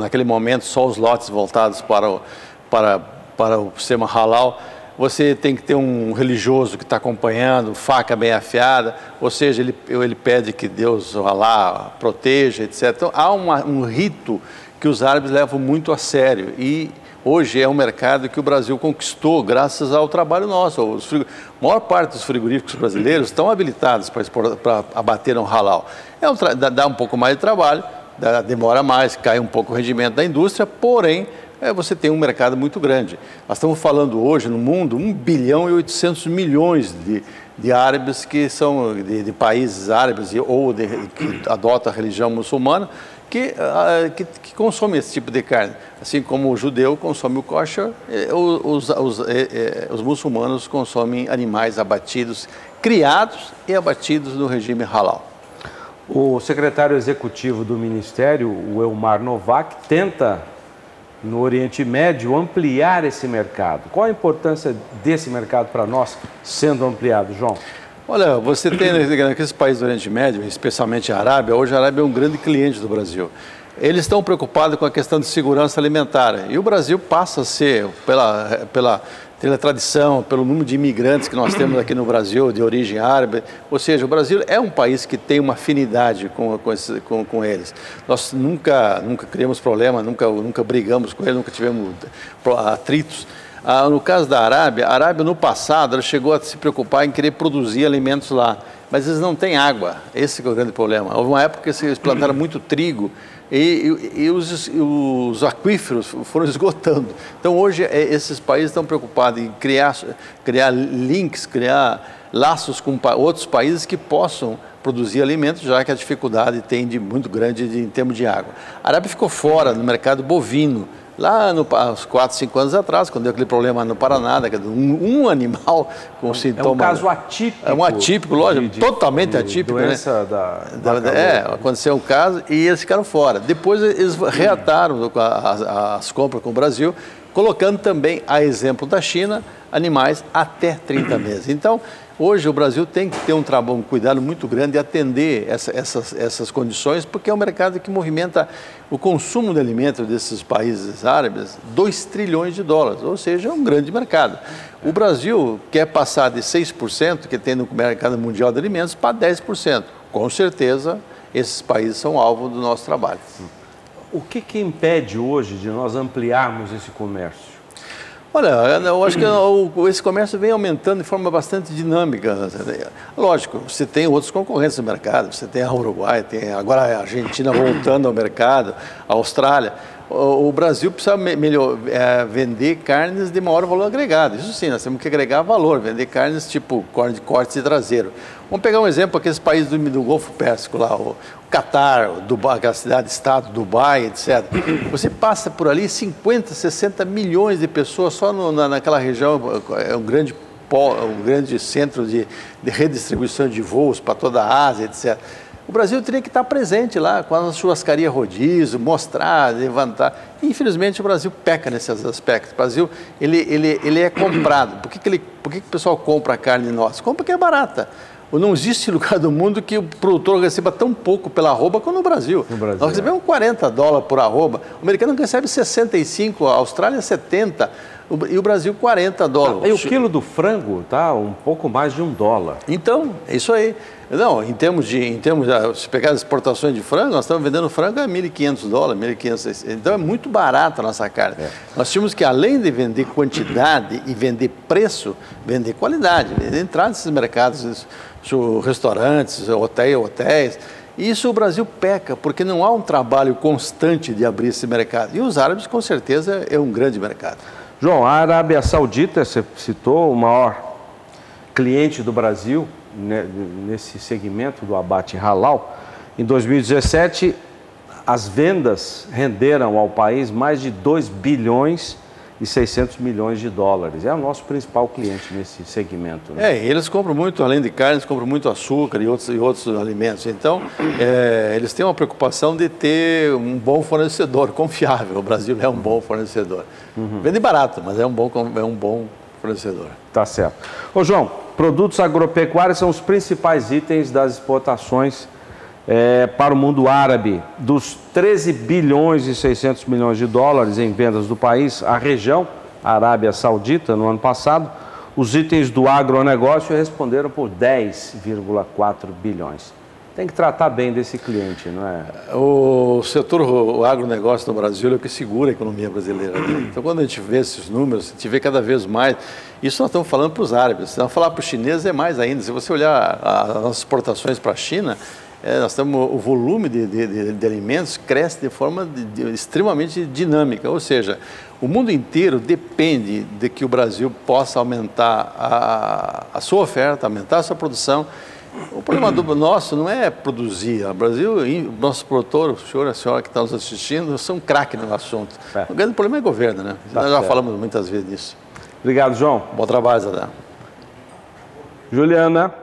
naquele momento, só os lotes voltados para o sistema halal. Você tem que ter um religioso que está acompanhando, faca bem afiada, ou seja, ele pede que Deus, Allah, proteja, etc. Então, há um rito que os árabes levam muito a sério e hoje é um mercado que o Brasil conquistou graças ao trabalho nosso. A maior parte dos frigoríficos brasileiros estão habilitados para abater no halal. Dá um pouco mais de trabalho, demora mais, cai um pouco o rendimento da indústria, porém, você tem um mercado muito grande. Nós estamos falando hoje no mundo 1 bilhão e 800 milhões de árabes que são de países árabes ou que adotam a religião muçulmana, que consome esse tipo de carne. Assim como o judeu consome o kosher, os muçulmanos consomem animais abatidos, criados e abatidos no regime halal. O secretário executivo do Ministério, o Elmar Novak, tenta, no Oriente Médio, ampliar esse mercado. Qual a importância desse mercado para nós sendo ampliado, João? Olha, você tem naqueles países do Oriente Médio, especialmente a Arábia, hoje a Arábia é um grande cliente do Brasil. Eles estão preocupados com a questão de segurança alimentar. E o Brasil passa a ser, pela tradição, pelo número de imigrantes que nós temos aqui no Brasil, de origem árabe. Ou seja, o Brasil é um país que tem uma afinidade com eles. Nós nunca criamos problema, nunca brigamos com eles, nunca tivemos atritos. No caso da Arábia, a Arábia no passado ela chegou a se preocupar em querer produzir alimentos lá, mas eles não têm água, esse que é o grande problema. Houve uma época que eles plantaram muito trigo e os aquíferos foram esgotando. Então hoje esses países estão preocupados em criar links, criar laços com outros países que possam produzir alimentos, já que a dificuldade tem muito grande em termos de água. A Arábia ficou fora no mercado bovino. Lá, uns 4, 5 anos atrás, quando deu aquele problema no Paraná, um animal com sintoma... É um caso atípico. É um atípico, lógico, totalmente atípico. Doença, né? Aconteceu um caso e eles ficaram fora. Depois eles reataram as compras com o Brasil, colocando também, a exemplo da China, animais até 30 meses. Então, Hoje o Brasil tem que ter um cuidado muito grande de atender essas condições, porque é um mercado que movimenta o consumo de alimentos desses países árabes 2 trilhões de dólares, ou seja, é um grande mercado. O Brasil quer passar de 6% que tem no mercado mundial de alimentos para 10%. Com certeza, esses países são alvo do nosso trabalho. O que impede hoje de nós ampliarmos esse comércio? Olha, eu acho que esse comércio vem aumentando de forma bastante dinâmica. Lógico, você tem outros concorrentes no mercado, você tem a Uruguai, tem agora a Argentina voltando ao mercado, a Austrália. O Brasil precisa vender carnes de maior valor agregado. Isso sim, nós temos que agregar valor, vender carnes tipo corte de traseiro. Vamos pegar um exemplo, aqueles países do Golfo Pérsico lá, o Catar, Dubai, aquela cidade-estado, Dubai, etc. Você passa por ali 50, 60 milhões de pessoas só naquela região, é um grande centro de redistribuição de voos para toda a Ásia, etc. O Brasil teria que estar presente lá, com a churrascaria rodízio, mostrar, levantar. Infelizmente, o Brasil peca nesses aspectos. O Brasil, ele é comprado. Por que o pessoal compra a carne nossa? Compra porque é barata. Não existe lugar do mundo que o produtor receba tão pouco pela arroba como no Brasil. Nós recebemos $40 por arroba, o americano recebe 65, a Austrália 70 e o Brasil $40. E o quilo do frango está um pouco mais de $1. Então, é isso aí. Não, em termos se pegar as exportações de frango, nós estamos vendendo frango a $1.500, 1.500. Então é muito barato a nossa carne. Nós tínhamos que, além de vender quantidade e vender preço, vender qualidade, entrar nesses mercados, restaurantes, hotéis. Isso o Brasil peca, porque não há um trabalho constante de abrir esse mercado. E os árabes, com certeza, é um grande mercado. João, a Arábia Saudita, você citou, o maior cliente do Brasil, né, nesse segmento do abate halal. Em 2017, as vendas renderam ao país mais de 2 bilhões e 600 milhões de dólares. É o nosso principal cliente nesse segmento. Né? Eles compram muito, além de carne, eles compram muito açúcar e outros alimentos. Então, eles têm uma preocupação de ter um bom fornecedor, confiável. O Brasil é um bom fornecedor. Vende barato, mas é um bom fornecedor. Tá certo. Ô João, produtos agropecuários são os principais itens das exportações para o mundo árabe. Dos 13 bilhões e 600 milhões de dólares em vendas do país, a região, a Arábia Saudita, no ano passado, os itens do agronegócio responderam por 10,4 bilhões. Tem que tratar bem desse cliente, não é? O setor agronegócio no Brasil é o que segura a economia brasileira. Né? Então, quando a gente vê esses números, a gente vê cada vez mais. Isso nós estamos falando para os árabes. Se nós falar para os chineses, é mais ainda. Se você olhar as exportações para a China, nós temos, o volume de alimentos cresce de forma extremamente dinâmica. Ou seja, o mundo inteiro depende de que o Brasil possa aumentar a sua oferta, aumentar a sua produção. O problema nosso não é produzir. O Brasil, nosso produtor, o senhor e a senhora que estão nos assistindo, são craque no assunto. O grande problema é o governo, né? Nós já falamos muitas vezes disso. Obrigado, João. Bom trabalho, Zadá. Juliana.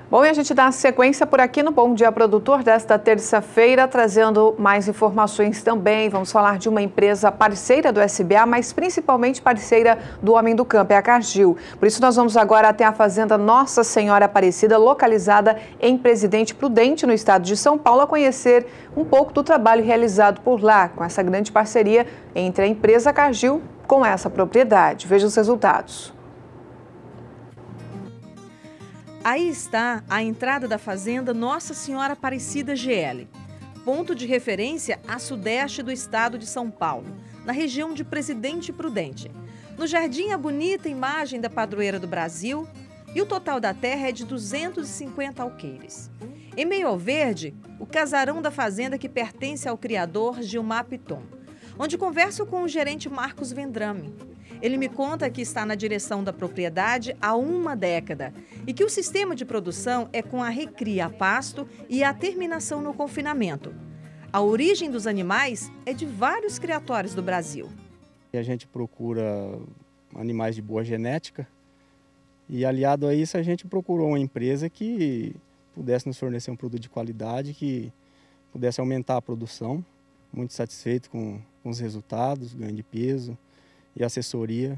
Bom, e a gente dá sequência por aqui no Bom Dia Produtor desta terça-feira, trazendo mais informações também. Vamos falar de uma empresa parceira do SBA, mas principalmente parceira do Homem do Campo, é a Cargill. Por isso nós vamos agora até a Fazenda Nossa Senhora Aparecida, localizada em Presidente Prudente, no estado de São Paulo, a conhecer um pouco do trabalho realizado por lá, com essa grande parceria entre a empresa Cargill com essa propriedade. Veja os resultados. Aí está a entrada da fazenda Nossa Senhora Aparecida GL, ponto de referência a sudeste do estado de São Paulo, na região de Presidente Prudente. No jardim, a bonita imagem da padroeira do Brasil e o total da terra é de 250 alqueires. Em meio ao verde, o casarão da fazenda que pertence ao criador Gilmar Piton, onde converso com o gerente Marcos Vendrame. Ele me conta que está na direção da propriedade há uma década e que o sistema de produção é com a recria a pasto e a terminação no confinamento. A origem dos animais é de vários criatórios do Brasil. A gente procura animais de boa genética e, aliado a isso, a gente procurou uma empresa que pudesse nos fornecer um produto de qualidade, que pudesse aumentar a produção. Muito satisfeito com os resultados, ganho de peso e assessoria.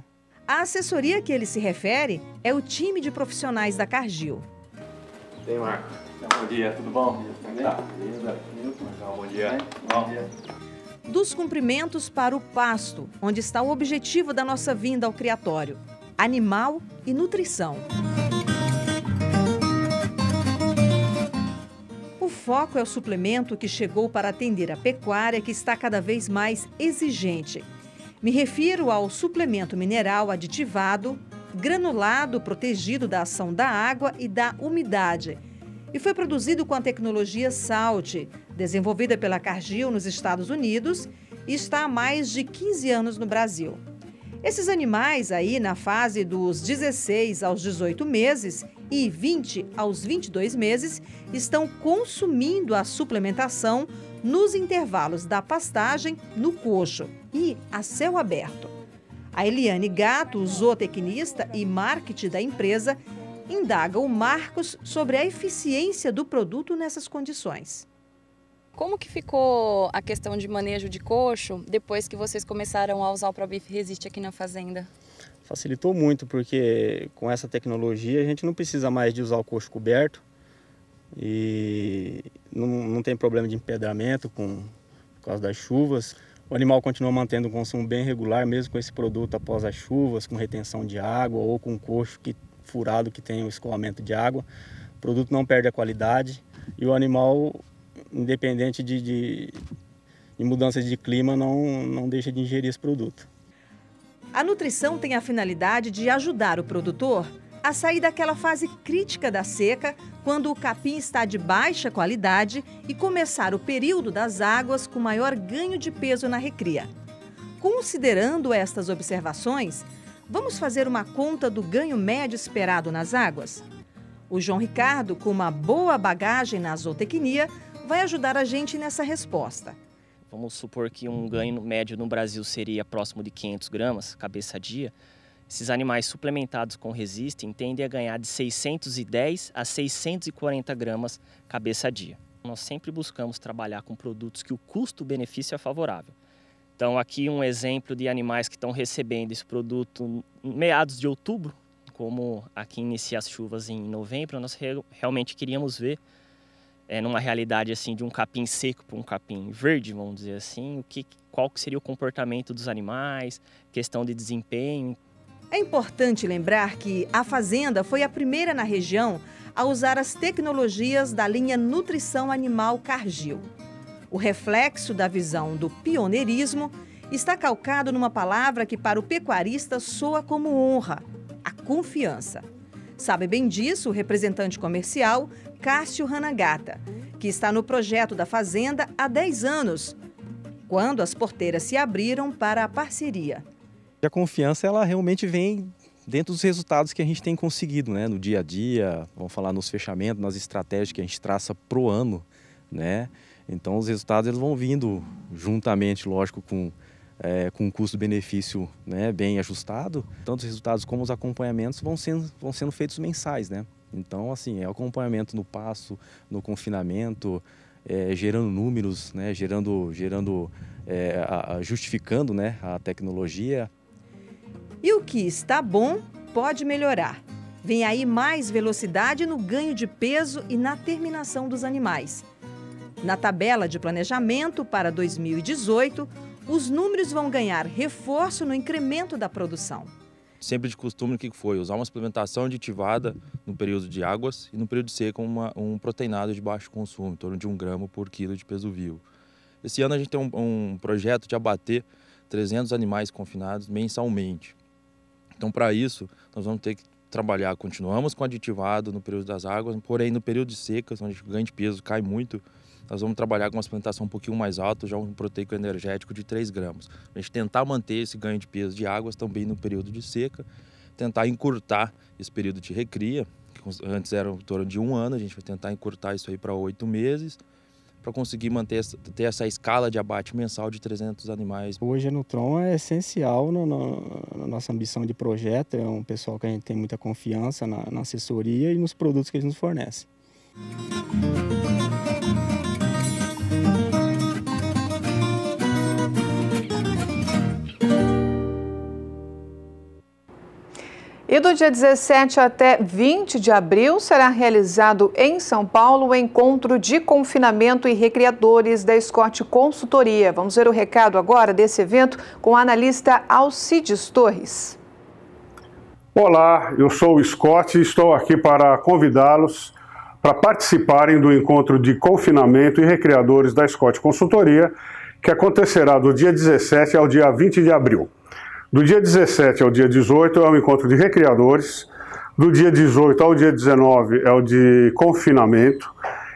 A assessoria que ele se refere é o time de profissionais da Cargill. E aí, Marco? Bom dia, tudo bom? Tá. Bom dia. Bom dia. Dos cumprimentos para o pasto, onde está o objetivo da nossa vinda ao criatório: animal e nutrição. O foco é o suplemento que chegou para atender a pecuária, que está cada vez mais exigente. Me refiro ao suplemento mineral aditivado, granulado, protegido da ação da água e da umidade. E foi produzido com a tecnologia Salt, desenvolvida pela Cargill nos Estados Unidos e está há mais de 15 anos no Brasil. Esses animais aí na fase dos 16 aos 18 meses e 20 aos 22 meses estão consumindo a suplementação nos intervalos da pastagem no coxo e a céu aberto. A Eliane Gato, zootecnista e marketing da empresa, indaga o Marcos sobre a eficiência do produto nessas condições. Como que ficou a questão de manejo de coxo depois que vocês começaram a usar o ProBeef Resist aqui na fazenda? Facilitou muito, porque com essa tecnologia a gente não precisa mais de usar o coxo coberto e não tem problema de empedramento por causa das chuvas. O animal continua mantendo um consumo bem regular, mesmo com esse produto após as chuvas, com retenção de água ou com coxo furado que tem o escoamento de água. O produto não perde a qualidade e o animal, independente de mudanças de clima, não deixa de ingerir esse produto. A nutrição tem a finalidade de ajudar o produtor a sair daquela fase crítica da seca, quando o capim está de baixa qualidade, e começar o período das águas com maior ganho de peso na recria. Considerando estas observações, vamos fazer uma conta do ganho médio esperado nas águas? O João Ricardo, com uma boa bagagem na zootecnia, vai ajudar a gente nessa resposta. Vamos supor que um ganho médio no Brasil seria próximo de 500 gramas, cabeça dia. Esses animais suplementados com Resistem tendem a ganhar de 610 a 640 gramas cabeça dia. Nós sempre buscamos trabalhar com produtos que o custo-benefício é favorável. Então aqui um exemplo de animais que estão recebendo esse produto em meados de outubro, como aqui inicia as chuvas em novembro, nós realmente queríamos ver numa realidade assim de um capim seco para um capim verde, vamos dizer assim, qual que seria o comportamento dos animais, questão de desempenho. É importante lembrar que a fazenda foi a primeira na região a usar as tecnologias da linha Nutrição Animal Cargill. O reflexo da visão do pioneirismo está calcado numa palavra que para o pecuarista soa como honra: a confiança. Sabe bem disso o representante comercial Cássio Hanagata, que está no projeto da fazenda há 10 anos, quando as porteiras se abriram para a parceria. A confiança, ela realmente vem dentro dos resultados que a gente tem conseguido, né? No dia a dia, vamos falar nos fechamentos, nas estratégias que a gente traça pro ano, né? Então os resultados eles vão vindo juntamente, lógico, com um custo-benefício, né, bem ajustado. Tanto os resultados como os acompanhamentos vão sendo feitos mensais, né? Então, assim, é o acompanhamento no pasto, no confinamento, gerando números, né? Justificando, né, a tecnologia. E o que está bom pode melhorar. Vem aí mais velocidade no ganho de peso e na terminação dos animais. Na tabela de planejamento para 2018, os números vão ganhar reforço no incremento da produção. Sempre de costume, o que foi? Usar uma suplementação aditivada no período de águas e no período de seca um proteinado de baixo consumo, em torno de 1 grama por quilo de peso vivo. Esse ano a gente tem um projeto de abater 300 animais confinados mensalmente. Então, para isso, nós vamos ter que trabalhar, continuamos com aditivado no período das águas, porém no período de secas, onde o ganho de peso cai muito, nós vamos trabalhar com uma suplementação um pouquinho mais alta, já um proteico energético de 3 gramas. A gente tentar manter esse ganho de peso de águas também no período de seca, tentar encurtar esse período de recria, que antes era em torno de 1 ano, a gente vai tentar encurtar isso aí para 8 meses, para conseguir ter essa escala de abate mensal de 300 animais. Hoje a Nutron é essencial na nossa ambição de projeto, é um pessoal que a gente tem muita confiança na assessoria e nos produtos que eles nos fornecem. E do dia 17 até 20 de abril será realizado em São Paulo o encontro de confinamento e recreadores da Scott Consultoria. Vamos ver o recado agora desse evento com o analista Alcides Torres. Olá, eu sou o Scott e estou aqui para convidá-los para participarem do encontro de confinamento e recreadores da Scott Consultoria, que acontecerá do dia 17 ao dia 20 de abril. Do dia 17 ao dia 18 é o encontro de recreadores, do dia 18 ao dia 19 é o de confinamento,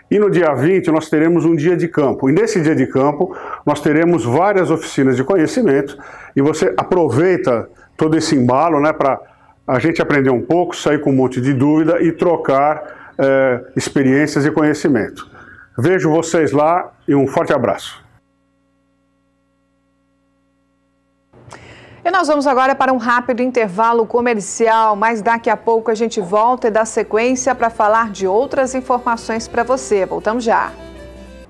e no dia 20 nós teremos um dia de campo. E nesse dia de campo nós teremos várias oficinas de conhecimento, e você aproveita todo esse embalo, né, para a gente aprender um pouco, sair com um monte de dúvida e trocar experiências e conhecimento. Vejo vocês lá e um forte abraço. E nós vamos agora para um rápido intervalo comercial, mas daqui a pouco a gente volta e dá sequência para falar de outras informações para você. Voltamos já.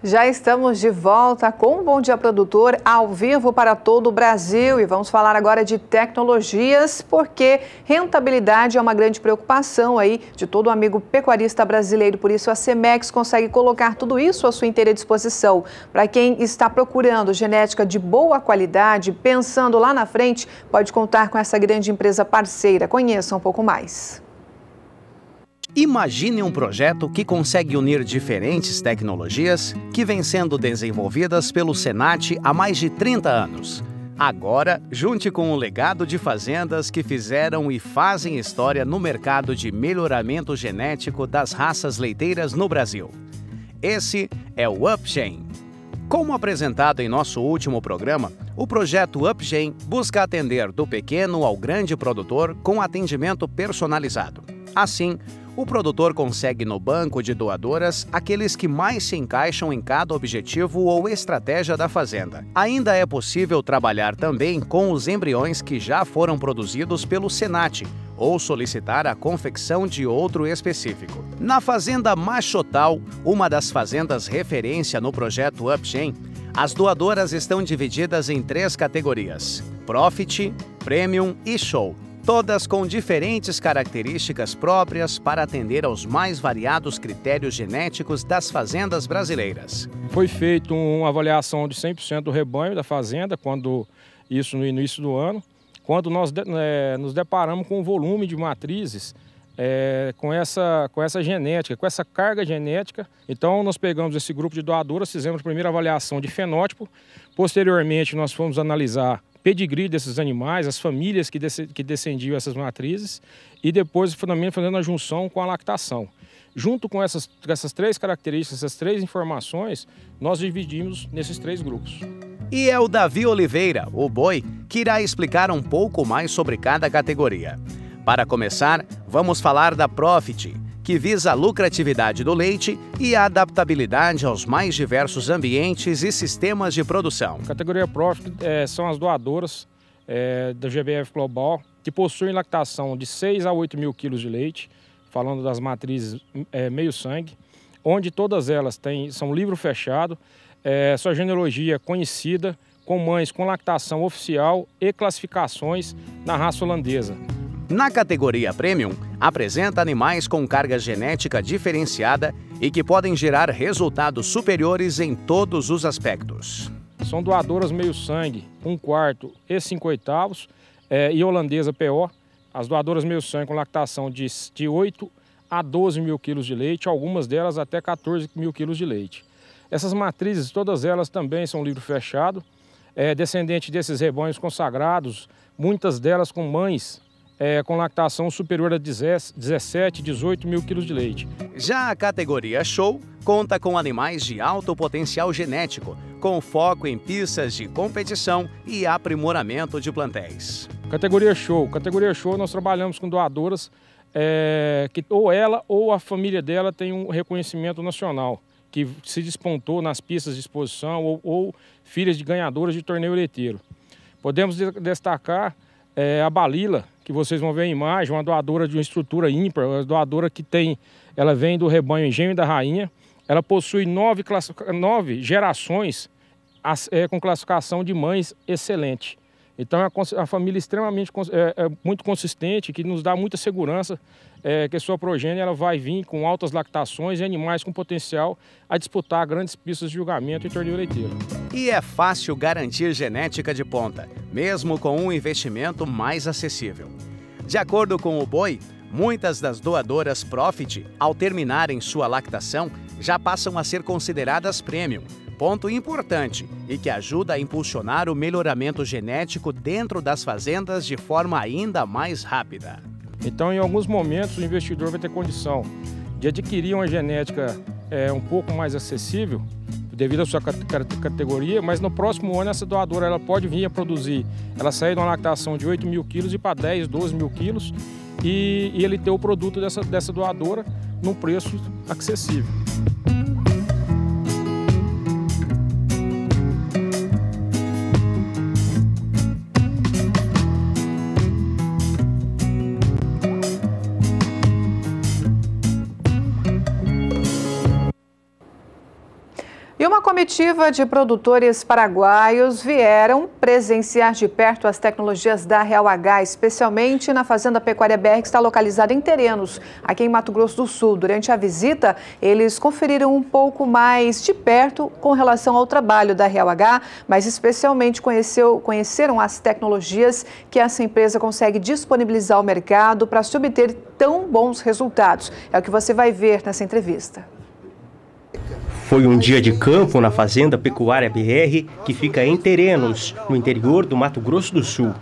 Já estamos de volta com o Bom Dia Produtor ao vivo para todo o Brasil e vamos falar agora de tecnologias, porque rentabilidade é uma grande preocupação aí de todo amigo pecuarista brasileiro. Por isso a Cemex consegue colocar tudo isso à sua inteira disposição. Para quem está procurando genética de boa qualidade, pensando lá na frente, pode contar com essa grande empresa parceira. Conheça um pouco mais. Imagine um projeto que consegue unir diferentes tecnologias que vêm sendo desenvolvidas pelo Senat há mais de 30 anos. Agora, junte com o legado de fazendas que fizeram e fazem história no mercado de melhoramento genético das raças leiteiras no Brasil. Esse é o UpGen. Como apresentado em nosso último programa, o projeto UpGen busca atender do pequeno ao grande produtor com atendimento personalizado. Assim, o produtor consegue no banco de doadoras aqueles que mais se encaixam em cada objetivo ou estratégia da fazenda. Ainda é possível trabalhar também com os embriões que já foram produzidos pelo Senat ou solicitar a confecção de outro específico. Na Fazenda Machotal, uma das fazendas referência no projeto UpGen, as doadoras estão divididas em 3 categorias: Profit, Premium e Show. Todas com diferentes características próprias para atender aos mais variados critérios genéticos das fazendas brasileiras. Foi feita uma avaliação de 100% do rebanho da fazenda, isso no início do ano, quando nós nos deparamos com o volume de matrizes com essa genética, com essa carga genética. Então nós pegamos esse grupo de doadoras, fizemos a primeira avaliação de fenótipo, posteriormente nós fomos analisar pedigree desses animais, as famílias que descendiam essas matrizes e depois fazendo a junção com a lactação. Junto com essas 3 características, essas 3 informações, nós dividimos nesses 3 grupos. E é o Davi Oliveira, o boi, que irá explicar um pouco mais sobre cada categoria. Para começar, vamos falar da Profit, que visa a lucratividade do leite e a adaptabilidade aos mais diversos ambientes e sistemas de produção. A categoria Profit são as doadoras da GBF Global, que possuem lactação de 6 a 8 mil quilos de leite, falando das matrizes meio sangue, onde todas elas são livro fechado, sua genealogia conhecida, com mães com lactação oficial e classificações na raça holandesa. Na categoria Premium, apresenta animais com carga genética diferenciada e que podem gerar resultados superiores em todos os aspectos. São doadoras meio sangue, 1/4 e 5/8 e holandesa PO. As doadoras meio sangue com lactação de 8 a 12 mil quilos de leite, algumas delas até 14 mil quilos de leite. Essas matrizes, todas elas também são livro fechado, descendente desses rebanhos consagrados, muitas delas com mães com lactação superior a 17, 18 mil quilos de leite. Já a categoria Show conta com animais de alto potencial genético, com foco em pistas de competição e aprimoramento de plantéis. Categoria Show nós trabalhamos com doadoras que ou ela ou a família dela tem um reconhecimento nacional, que se despontou nas pistas de exposição ou filhas de ganhadoras de torneio leiteiro. Podemos destacar a Balila, que vocês vão ver a imagem, uma doadora de uma estrutura ímpar, uma doadora ela vem do rebanho Engenho da Rainha, ela possui 9 gerações com classificação de mães excelente. Então é uma família extremamente muito consistente, que nos dá muita segurança que a sua progênie ela vai vir com altas lactações e animais com potencial a disputar grandes pistas de julgamento em torneio leiteiro. E é fácil garantir genética de ponta, mesmo com um investimento mais acessível. De acordo com o boi, muitas das doadoras Profit, ao terminarem sua lactação, já passam a ser consideradas premium. Ponto importante e que ajuda a impulsionar o melhoramento genético dentro das fazendas de forma ainda mais rápida. Então, em alguns momentos, o investidor vai ter condição de adquirir uma genética um pouco mais acessível, devido à sua categoria, mas no próximo ano essa doadora ela pode vir a produzir, ela sair de uma lactação de 8 mil quilos e para 10, 12 mil quilos e ele ter o produto dessa doadora num preço acessível. E uma comitiva de produtores paraguaios vieram presenciar de perto as tecnologias da Real H, especialmente na Fazenda Pecuária BR, que está localizada em Terenos, aqui em Mato Grosso do Sul. Durante a visita, eles conferiram um pouco mais de perto com relação ao trabalho da Real H, mas especialmente conheceram as tecnologias que essa empresa consegue disponibilizar ao mercado para se obter tão bons resultados. É o que você vai ver nessa entrevista. Foi um dia de campo na Fazenda Pecuária BR, que fica em Terenos, no interior do Mato Grosso do Sul.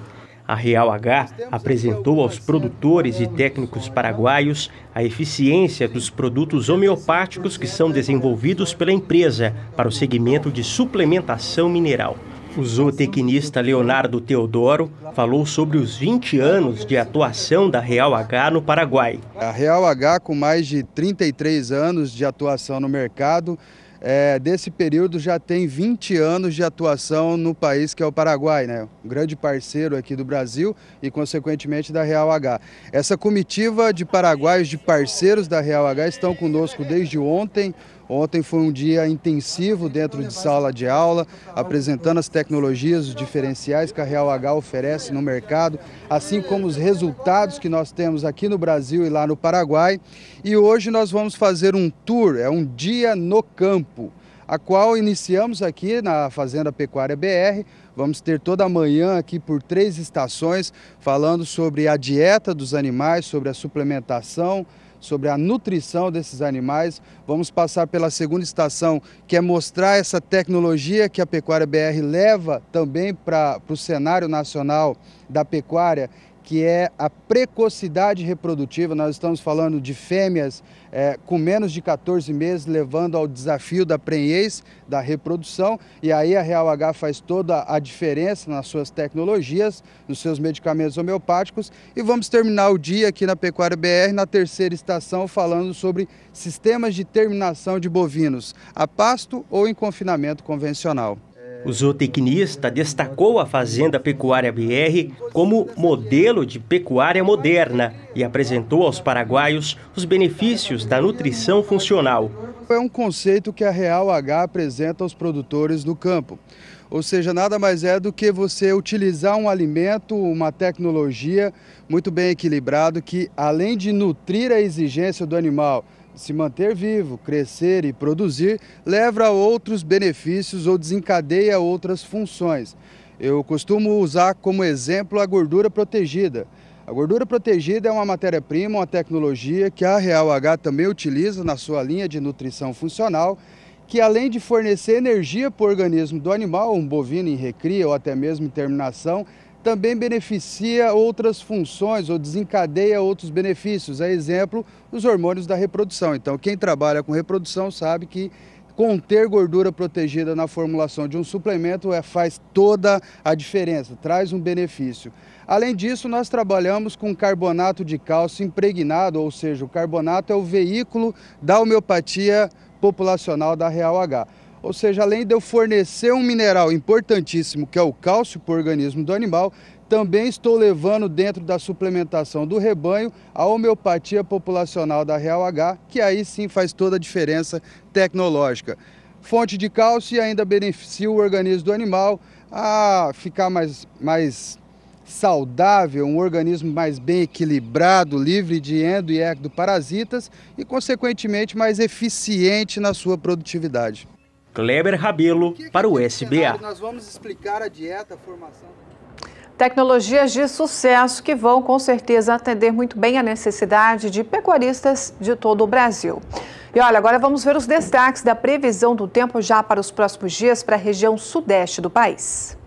A Real H apresentou aos produtores e técnicos paraguaios a eficiência dos produtos homeopáticos que são desenvolvidos pela empresa para o segmento de suplementação mineral. O zootecnista Leonardo Teodoro falou sobre os 20 anos de atuação da Real H no Paraguai. A Real H, com mais de 33 anos de atuação no mercado, desse período já tem 20 anos de atuação no país que é o Paraguai, né? Um grande parceiro aqui do Brasil e, consequentemente, da Real H. Essa comitiva de paraguaios, de parceiros da Real H, estão conosco desde ontem. Ontem foi um dia intensivo dentro de sala de aula, apresentando as tecnologias, os diferenciais que a Real H oferece no mercado, assim como os resultados que nós temos aqui no Brasil e lá no Paraguai. E hoje nós vamos fazer um tour, um dia no campo, a qual iniciamos aqui na Fazenda Pecuária BR. Vamos ter toda a manhã aqui por 3 estações, falando sobre a dieta dos animais, sobre a suplementação, sobre a nutrição desses animais. Vamos passar pela segunda estação, que é mostrar essa tecnologia que a Pecuária BR leva também para o cenário nacional da pecuária, que é a precocidade reprodutiva. Nós estamos falando de fêmeas com menos de 14 meses, levando ao desafio da prenhez, da reprodução, e aí a Real H faz toda a diferença nas suas tecnologias, nos seus medicamentos homeopáticos, e vamos terminar o dia aqui na Pecuária BR, na terceira estação, falando sobre sistemas de terminação de bovinos, a pasto ou em confinamento convencional. O zootecnista destacou a Fazenda Pecuária BR como modelo de pecuária moderna e apresentou aos paraguaios os benefícios da nutrição funcional. É um conceito que a Real H apresenta aos produtores do campo. Ou seja, nada mais é do que você utilizar um alimento, uma tecnologia muito bem equilibrado que, além de nutrir a exigência do animal, se manter vivo, crescer e produzir, leva a outros benefícios ou desencadeia outras funções. Eu costumo usar como exemplo a gordura protegida. A gordura protegida é uma matéria-prima, uma tecnologia que a Real H também utiliza na sua linha de nutrição funcional, que além de fornecer energia para o organismo do animal, um bovino em recria ou até mesmo em terminação, também beneficia outras funções ou desencadeia outros benefícios. A exemplo, os hormônios da reprodução. Então, quem trabalha com reprodução sabe que conter gordura protegida na formulação de um suplemento faz toda a diferença, traz um benefício. Além disso, nós trabalhamos com carbonato de cálcio impregnado, ou seja, o carbonato é o veículo da homeopatia populacional da Real H. Ou seja, além de eu fornecer um mineral importantíssimo, que é o cálcio para o organismo do animal, também estou levando dentro da suplementação do rebanho a homeopatia populacional da Real H, que aí sim faz toda a diferença tecnológica. Fonte de cálcio e ainda beneficia o organismo do animal, a ficar mais saudável, um organismo mais bem equilibrado, livre de endo e ectoparasitas e, consequentemente, mais eficiente na sua produtividade. Kleber Rabelo para o SBA. Nós vamos explicar a dieta, a formação. Tecnologias de sucesso que vão, com certeza, atender muito bem a necessidade de pecuaristas de todo o Brasil. E olha, agora vamos ver os destaques da previsão do tempo já para os próximos dias para a região sudeste do país.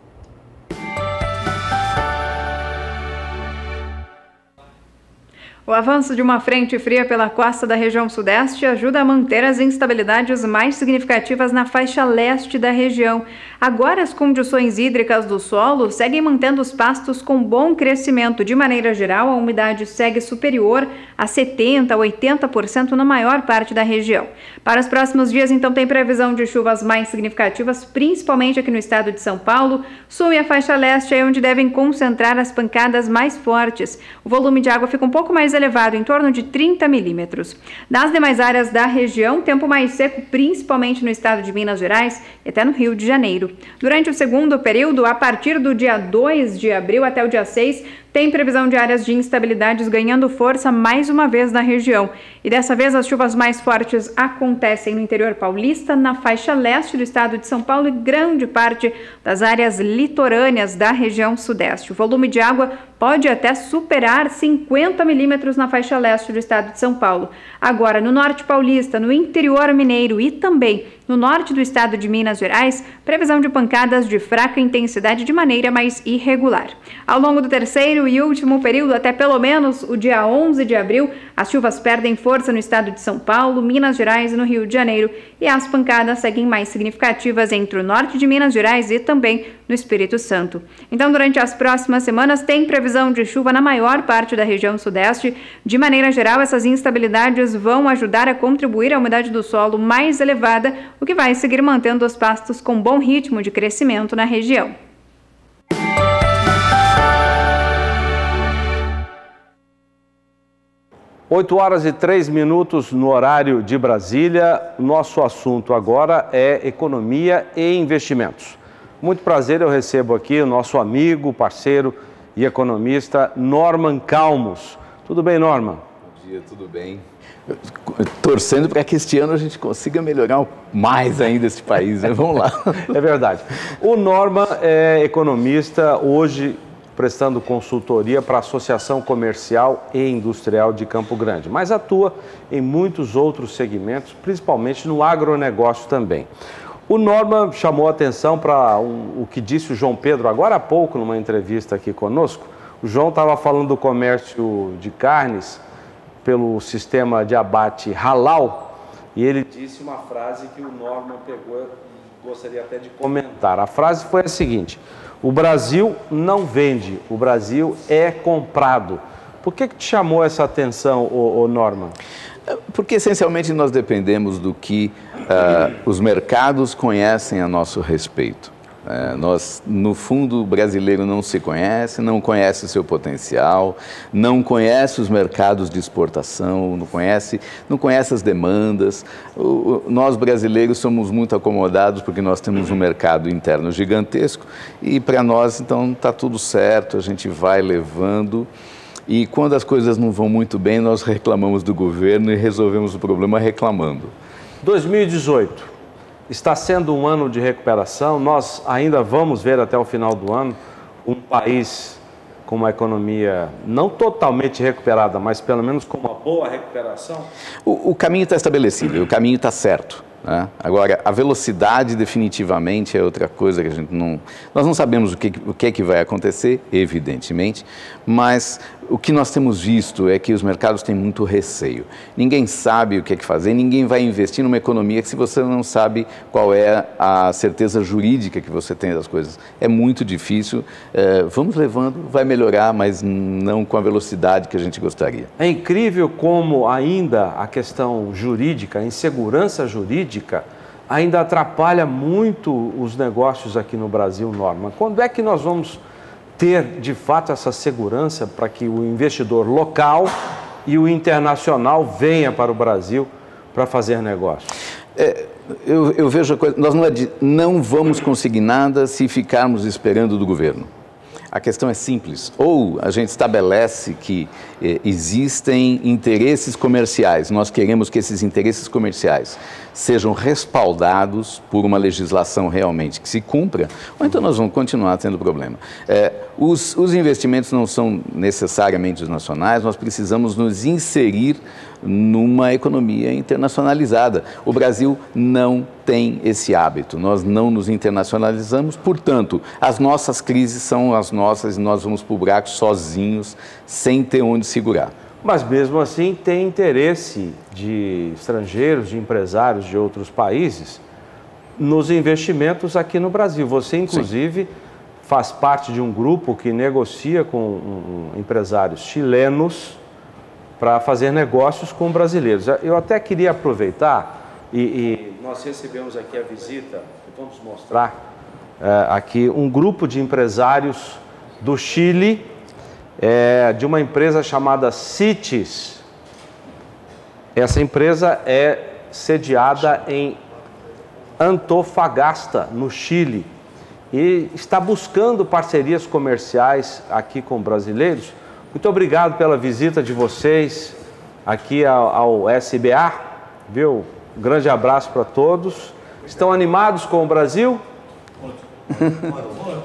O avanço de uma frente fria pela costa da região sudeste ajuda a manter as instabilidades mais significativas na faixa leste da região. Agora, as condições hídricas do solo seguem mantendo os pastos com bom crescimento. De maneira geral, a umidade segue superior a 70% a 80% na maior parte da região. Para os próximos dias, então, tem previsão de chuvas mais significativas, principalmente aqui no estado de São Paulo. Sul e a faixa leste é onde devem concentrar as pancadas mais fortes. O volume de água fica um pouco mais elevado, em torno de 30 milímetros. Nas demais áreas da região, tempo mais seco, principalmente no estado de Minas Gerais e até no Rio de Janeiro. Durante o segundo período, a partir do dia 2 de abril até o dia 6, tem previsão de áreas de instabilidades ganhando força mais uma vez na região. E dessa vez as chuvas mais fortes acontecem no interior paulista, na faixa leste do estado de São Paulo e grande parte das áreas litorâneas da região sudeste. O volume de água pode até superar 50 milímetros na faixa leste do estado de São Paulo. Agora, no norte paulista, no interior mineiro e também no norte do estado de Minas Gerais, previsão de pancadas de fraca intensidade de maneira mais irregular. Ao longo do terceiro e último período, até pelo menos o dia 11 de abril, as chuvas perdem força no estado de São Paulo, Minas Gerais e no Rio de Janeiro, e as pancadas seguem mais significativas entre o norte de Minas Gerais e também no Espírito Santo. Então, durante as próximas semanas, tem previsão de chuva na maior parte da região sudeste. De maneira geral, essas instabilidades vão ajudar a contribuir à umidade do solo mais elevada, o que vai seguir mantendo os pastos com bom ritmo de crescimento na região. Oito horas e 3 minutos no horário de Brasília. Nosso assunto agora é economia e investimentos. Muito prazer, eu recebo aqui o nosso amigo, parceiro e economista Norman Calmos. Tudo bem, Norman? Bom dia, tudo bem. Torcendo para que este ano a gente consiga melhorar mais ainda esse país, né? Vamos lá. É verdade. O Norman é economista, hoje prestando consultoria para a Associação Comercial e Industrial de Campo Grande, mas atua em muitos outros segmentos, principalmente no agronegócio também. O Norman chamou a atenção para o que disse o João Pedro agora há pouco, numa entrevista aqui conosco. O João estava falando do comércio de carnes pelo sistema de abate halal, e ele disse uma frase que o Norman pegou e gostaria até de comentar. A frase foi a seguinte: o Brasil não vende, o Brasil é comprado. Por que te chamou essa atenção, Norman? Porque essencialmente nós dependemos do que os mercados conhecem a nosso respeito. Nós, no fundo, o brasileiro não se conhece, não conhece o seu potencial, não conhece os mercados de exportação, não conhece as demandas. Nós, brasileiros, somos muito acomodados porque nós temos um mercado interno gigantesco e, para nós, então, está tudo certo, a gente vai levando. E quando as coisas não vão muito bem, nós reclamamos do governo e resolvemos o problema reclamando. 2018 está sendo um ano de recuperação. Nós ainda vamos ver até o final do ano um país com uma economia não totalmente recuperada, mas pelo menos com uma boa recuperação? O caminho está estabelecido, o caminho está certo. Né? Agora, a velocidade definitivamente é outra coisa que a gente não... Nós não sabemos o que vai acontecer, evidentemente, mas o que nós temos visto é que os mercados têm muito receio. Ninguém sabe o que fazer, ninguém vai investir numa economia que se você não sabe qual é a certeza jurídica que você tem das coisas. É muito difícil, vamos levando, vai melhorar, mas não com a velocidade que a gente gostaria. É incrível como ainda a questão jurídica, a insegurança jurídica, ainda atrapalha muito os negócios aqui no Brasil, Norman. Quando é que nós vamos ter, de fato, essa segurança para que o investidor local e o internacional venha para o Brasil para fazer negócio? eu vejo a coisa, nós não vamos conseguir nada se ficarmos esperando do governo. A questão é simples, ou a gente estabelece que existem interesses comerciais, nós queremos que esses interesses comerciais sejam respaldados por uma legislação realmente que se cumpra, ou então nós vamos continuar tendo problema. Os investimentos não são necessariamente os nacionais, nós precisamos nos inserir numa economia internacionalizada. O Brasil não tem esse hábito, nós não nos internacionalizamos, portanto, as nossas crises são as nossas e nós vamos para o buraco sozinhos, sem ter onde segurar. Mas mesmo assim tem interesse de estrangeiros, de empresários de outros países nos investimentos aqui no Brasil. Você, inclusive, faz parte de um grupo que negocia com empresários chilenos para fazer negócios com brasileiros. Eu até queria aproveitar e nós recebemos aqui a visita, vamos mostrar aqui um grupo de empresários do Chile, de uma empresa chamada CITES. Essa empresa é sediada em Antofagasta, no Chile, e está buscando parcerias comerciais aqui com brasileiros. Muito obrigado pela visita de vocês aqui ao SBA, viu? Um grande abraço para todos. Estão animados com o Brasil?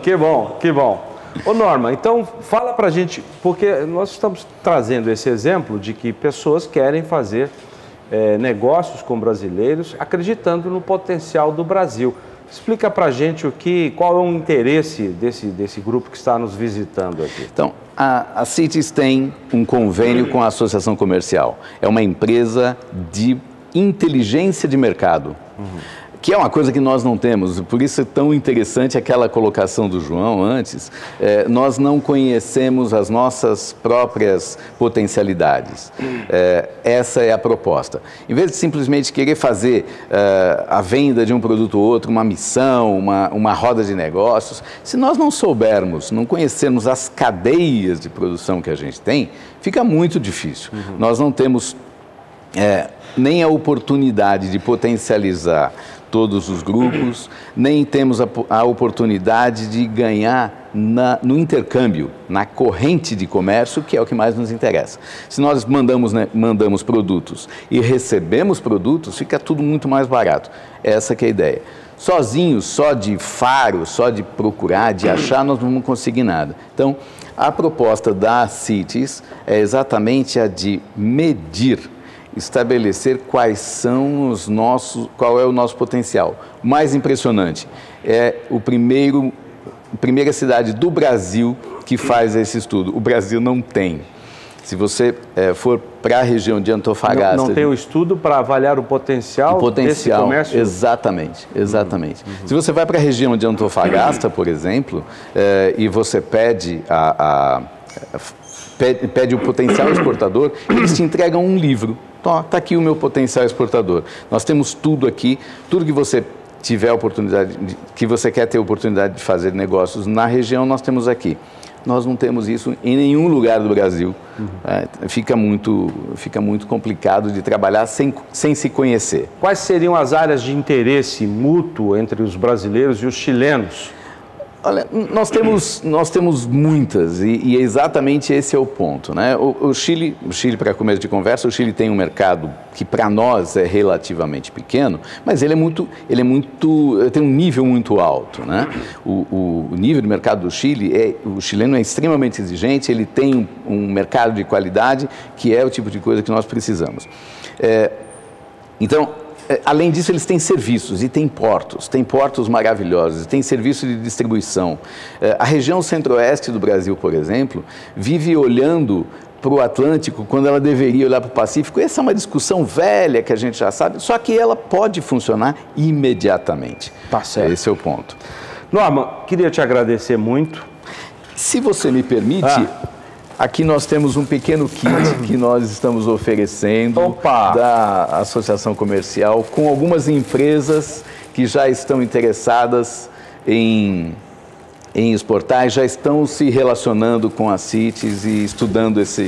Que bom, que bom. Ô Norma, então fala pra gente, porque nós estamos trazendo esse exemplo de que pessoas querem fazer negócios com brasileiros acreditando no potencial do Brasil. Explica pra gente qual é o interesse desse grupo que está nos visitando aqui. Então, a CITES tem um convênio com a Associação Comercial. É uma empresa de inteligência de mercado. Que é uma coisa que nós não temos, por isso é tão interessante aquela colocação do João antes. Nós não conhecemos as nossas próprias potencialidades. Essa é a proposta. Em vez de simplesmente querer fazer a venda de um produto ou outro, uma missão, uma roda de negócios, se nós não soubermos, não conhecermos as cadeias de produção que a gente tem, fica muito difícil. Nós não temos nem a oportunidade de potencializar todos os grupos, nem temos a oportunidade de ganhar no intercâmbio, na corrente de comércio, que é o que mais nos interessa. Se nós mandamos produtos e recebemos produtos, fica tudo muito mais barato. Essa que é a ideia. Sozinhos, só de faro, só de procurar, de achar, nós não vamos conseguir nada. Então, a proposta da CITES é exatamente a de medir, estabelecer qual é o nosso potencial. O mais impressionante é a primeira cidade do Brasil que faz esse estudo. O Brasil não tem. Se você for para a região de Antofagasta... Não tem o estudo para avaliar o potencial desse comércio? Exatamente. Se você vai para a região de Antofagasta, por exemplo, e você pede o potencial exportador, eles te entregam um livro. Está aqui o meu potencial exportador. Nós temos tudo aqui, tudo que você tiver oportunidade, que você quer ter oportunidade de fazer negócios na região, nós temos aqui. Nós não temos isso em nenhum lugar do Brasil. Fica muito complicado de trabalhar sem se conhecer. Quais seriam as áreas de interesse mútuo entre os brasileiros e os chilenos? Olha, nós temos muitas e exatamente esse é o ponto, né? O Chile, para começo de conversa, o Chile tem um mercado que para nós é relativamente pequeno, mas ele tem um nível muito alto, né? O nível do mercado do Chile, o chileno é extremamente exigente, ele tem um mercado de qualidade que é o tipo de coisa que nós precisamos. Então, além disso, eles têm serviços e têm portos maravilhosos, tem serviço de distribuição. A região centro-oeste do Brasil, por exemplo, vive olhando para o Atlântico quando ela deveria olhar para o Pacífico. Essa é uma discussão velha que a gente já sabe, só que ela pode funcionar imediatamente. Tá certo. Esse é o ponto. Norma, queria te agradecer muito. Se você me permite... Aqui nós temos um pequeno kit que nós estamos oferecendo da Associação Comercial com algumas empresas que já estão interessadas em exportar, já estão se relacionando com a CITES e estudando essa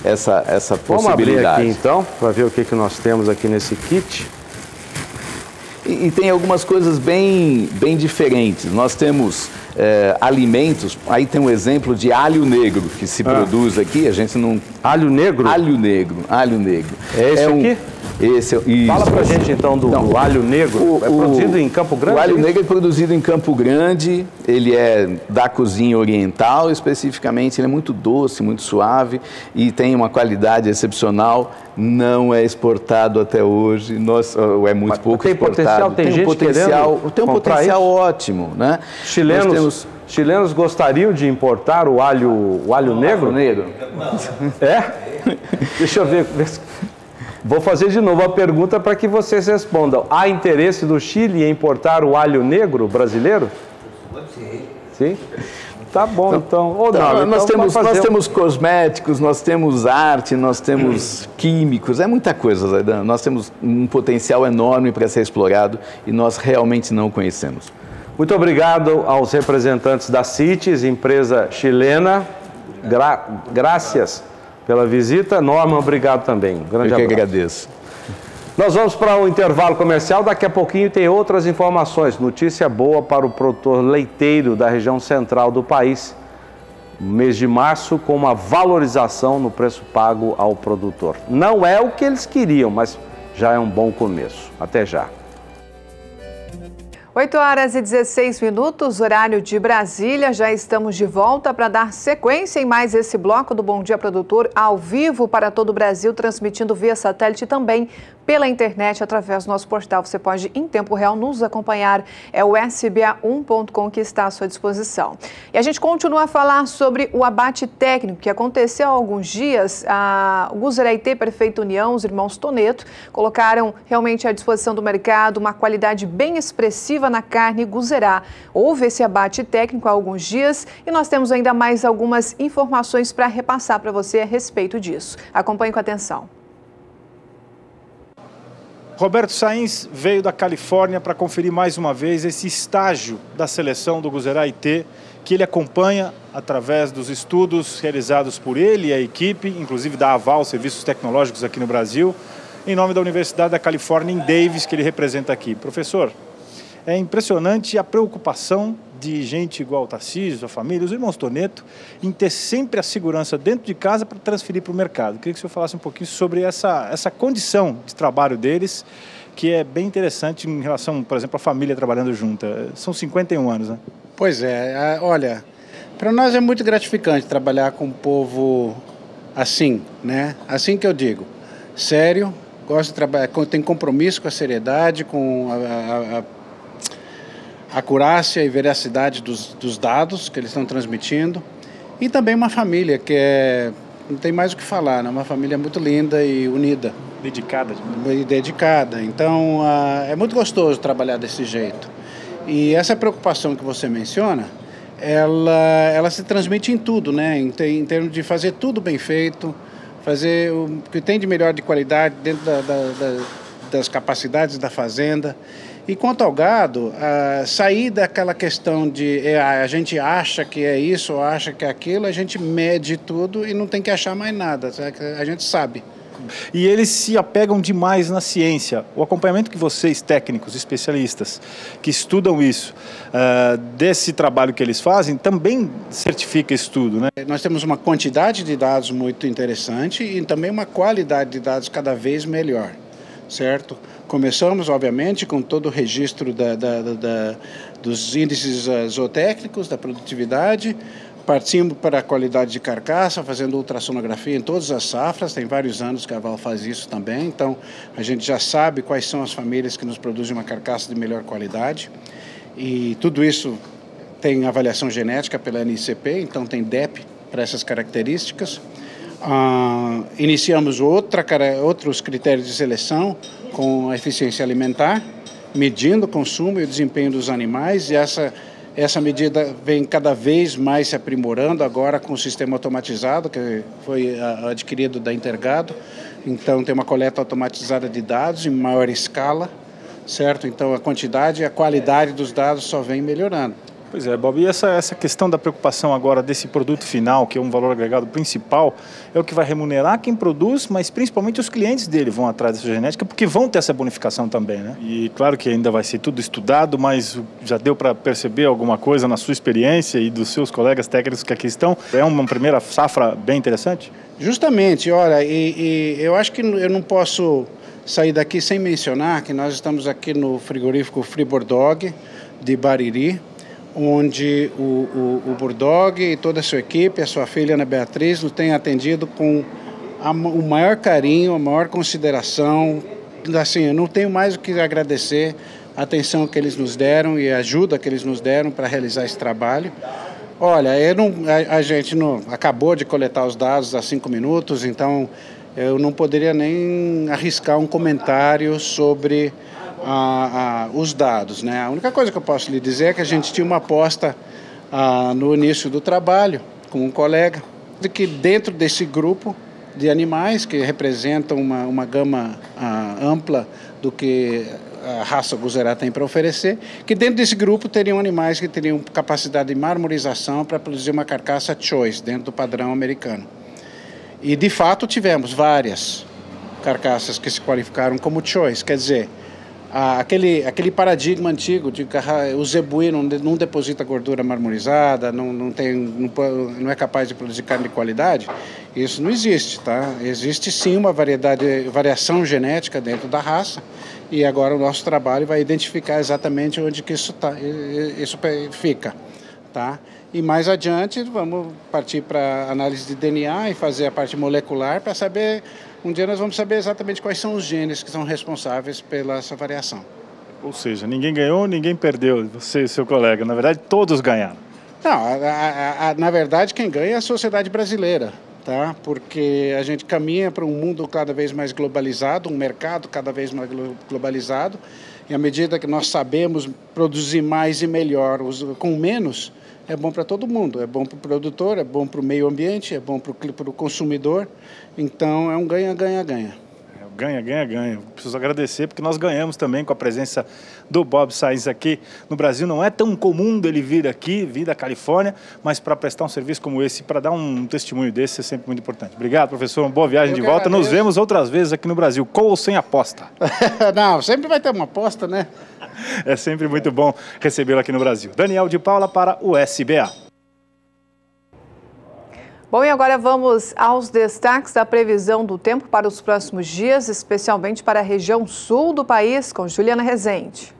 possibilidade. Vamos abrir aqui então, para ver o que nós temos aqui nesse kit. E tem algumas coisas bem diferentes. Nós temos alimentos, aí tem um exemplo de alho negro que se produz aqui, a gente não... Alho negro? Alho negro. É esse aqui? Esse, isso. Fala pra gente então do alho negro. É produzido em Campo Grande? O alho negro é produzido em Campo Grande, ele é da cozinha oriental, especificamente, ele é muito doce, muito suave e tem uma qualidade excepcional, não é exportado até hoje, é muito pouco tem exportado. Tem gente tem um potencial ótimo, né? Chilenos gostariam de importar o alho negro? É? Deixa eu ver. Vou fazer de novo a pergunta para que vocês respondam. Há interesse do Chile em importar o alho negro brasileiro? Sim. Tá bom, então. Nós temos cosméticos, nós temos arte, nós temos químicos, é muita coisa, Zaidan. Nós temos um potencial enorme para ser explorado e nós realmente não conhecemos. Muito obrigado aos representantes da CITES, empresa chilena. Graças pela visita. Norma, obrigado também. Grande abraço. Eu que agradeço. Nós vamos para o intervalo comercial. Daqui a pouquinho tem outras informações. Notícia boa para o produtor leiteiro da região central do país. Mês de março, com uma valorização no preço pago ao produtor. Não é o que eles queriam, mas já é um bom começo. Até já. 8h16, horário de Brasília. Já estamos de volta para dar sequência em mais esse bloco do Bom Dia Produtor, ao vivo para todo o Brasil, transmitindo via satélite e também pela internet, através do nosso portal. Você pode, em tempo real, nos acompanhar. É o sba1.com que está à sua disposição. E a gente continua a falar sobre o abate técnico que aconteceu há alguns dias. O Guzeraité, Prefeito União, os irmãos Toneto, colocaram realmente à disposição do mercado uma qualidade bem expressiva na carne Guzerá. Houve esse abate técnico há alguns dias e nós temos ainda mais algumas informações para repassar para você a respeito disso. Acompanhe com atenção. Roberto Sainz veio da Califórnia para conferir mais uma vez esse estágio da seleção do Guzeraité, que ele acompanha através dos estudos realizados por ele e a equipe, inclusive da Aval Serviços Tecnológicos aqui no Brasil, em nome da Universidade da Califórnia em Davis, que ele representa aqui. Professor, é impressionante a preocupação de gente igual o Tarcísio, a família, os irmãos Toneto, em ter sempre a segurança dentro de casa para transferir para o mercado. Queria que o senhor falasse um pouquinho sobre essa condição de trabalho deles, que é bem interessante em relação, por exemplo, à família trabalhando junta. São 51 anos, né? Pois é, olha, para nós é muito gratificante trabalhar com um povo assim, né? Assim que eu digo, sério, gosto de trabalhar, tem compromisso com a seriedade, com a acurácia e veracidade dos dados que eles estão transmitindo, e também uma família que não tem mais o que falar, né? Uma família muito linda e unida. Dedicada. E dedicada. Então, é muito gostoso trabalhar desse jeito. E essa preocupação que você menciona, ela se transmite em tudo, né? Em termos de fazer tudo bem feito, fazer o que tem de melhor de qualidade dentro das capacidades da fazenda. E quanto ao gado, sair daquela questão de a gente acha que é isso ou acha que é aquilo, a gente mede tudo e não tem que achar mais nada, a gente sabe. E eles se apegam demais na ciência. O acompanhamento que vocês, técnicos, especialistas, que estudam isso, desse trabalho que eles fazem, também certifica isso tudo, né? Nós temos uma quantidade de dados muito interessante e também uma qualidade de dados cada vez melhor, certo? Começamos, obviamente, com todo o registro dos índices zootécnicos, da produtividade, partimos para a qualidade de carcaça, fazendo ultrassonografia em todas as safras, tem vários anos que a Aval faz isso também, então a gente já sabe quais são as famílias que nos produzem uma carcaça de melhor qualidade, e tudo isso tem avaliação genética pela NICP, então tem DEP para essas características. Iniciamos outros critérios de seleção com a eficiência alimentar, medindo o consumo e o desempenho dos animais, e essa medida vem cada vez mais se aprimorando agora com o sistema automatizado que foi adquirido da Intergado. Então tem uma coleta automatizada de dados em maior escala, certo? Então a quantidade e a qualidade dos dados só vem melhorando. Pois é, Bob, e essa questão da preocupação agora desse produto final, que é um valor agregado principal, é o que vai remunerar quem produz, mas principalmente os clientes dele vão atrás dessa genética, porque vão ter essa bonificação também, né? E claro que ainda vai ser tudo estudado, mas já deu para perceber alguma coisa na sua experiência e dos seus colegas técnicos que aqui estão? É uma primeira safra bem interessante? Justamente, olha, e eu acho que eu não posso sair daqui sem mencionar que nós estamos aqui no frigorífico Fribourg Dog de Bariri, onde o Burdog e toda a sua equipe, a sua filha Ana Beatriz, nos tem atendido com o maior carinho, a maior consideração. Assim, eu não tenho mais o que agradecer a atenção que eles nos deram e a ajuda que eles nos deram para realizar esse trabalho. Olha, a gente acabou de coletar os dados há 5 minutos, então eu não poderia nem arriscar um comentário sobre os dados, né? A única coisa que eu posso lhe dizer é que a gente tinha uma aposta no início do trabalho com um colega, de que dentro desse grupo de animais que representam uma gama ampla do que a raça Guzerá tem para oferecer, que dentro desse grupo teriam animais que teriam capacidade de marmorização para produzir uma carcaça choice dentro do padrão americano. E de fato tivemos várias carcaças que se qualificaram como choice, quer dizer, aquele paradigma antigo de que o zebuí não deposita gordura marmorizada, não é capaz de produzir carne de qualidade, isso não existe, tá? Existe sim uma variação genética dentro da raça, e agora o nosso trabalho vai identificar exatamente onde que isso fica, tá? E mais adiante vamos partir para análise de DNA e fazer a parte molecular para saber. Um dia nós vamos saber exatamente quais são os genes que são responsáveis pela essa variação. Ou seja, ninguém ganhou, ninguém perdeu, você e seu colega. Na verdade, todos ganharam. Não, na verdade, quem ganha é a sociedade brasileira, tá? Porque a gente caminha para um mundo cada vez mais globalizado, um mercado cada vez mais globalizado, e à medida que nós sabemos produzir mais e melhor com menos, é bom para todo mundo, é bom para o produtor, é bom para o meio ambiente, é bom para o consumidor, então é um ganha-ganha-ganha. Ganha. Preciso agradecer porque nós ganhamos também com a presença do Bob Sainz aqui no Brasil. Não é tão comum dele vir da Califórnia, mas para prestar um serviço como esse, para dar um testemunho desse, é sempre muito importante. Obrigado, professor. Uma boa viagem de volta. Agradeço. Nos vemos outras vezes aqui no Brasil, com ou sem aposta. Não, sempre vai ter uma aposta, né? É sempre muito bom recebê-lo aqui no Brasil. Daniel de Paula para o SBA. Bom, e agora vamos aos destaques da previsão do tempo para os próximos dias, especialmente para a região sul do país, com Juliana Rezende.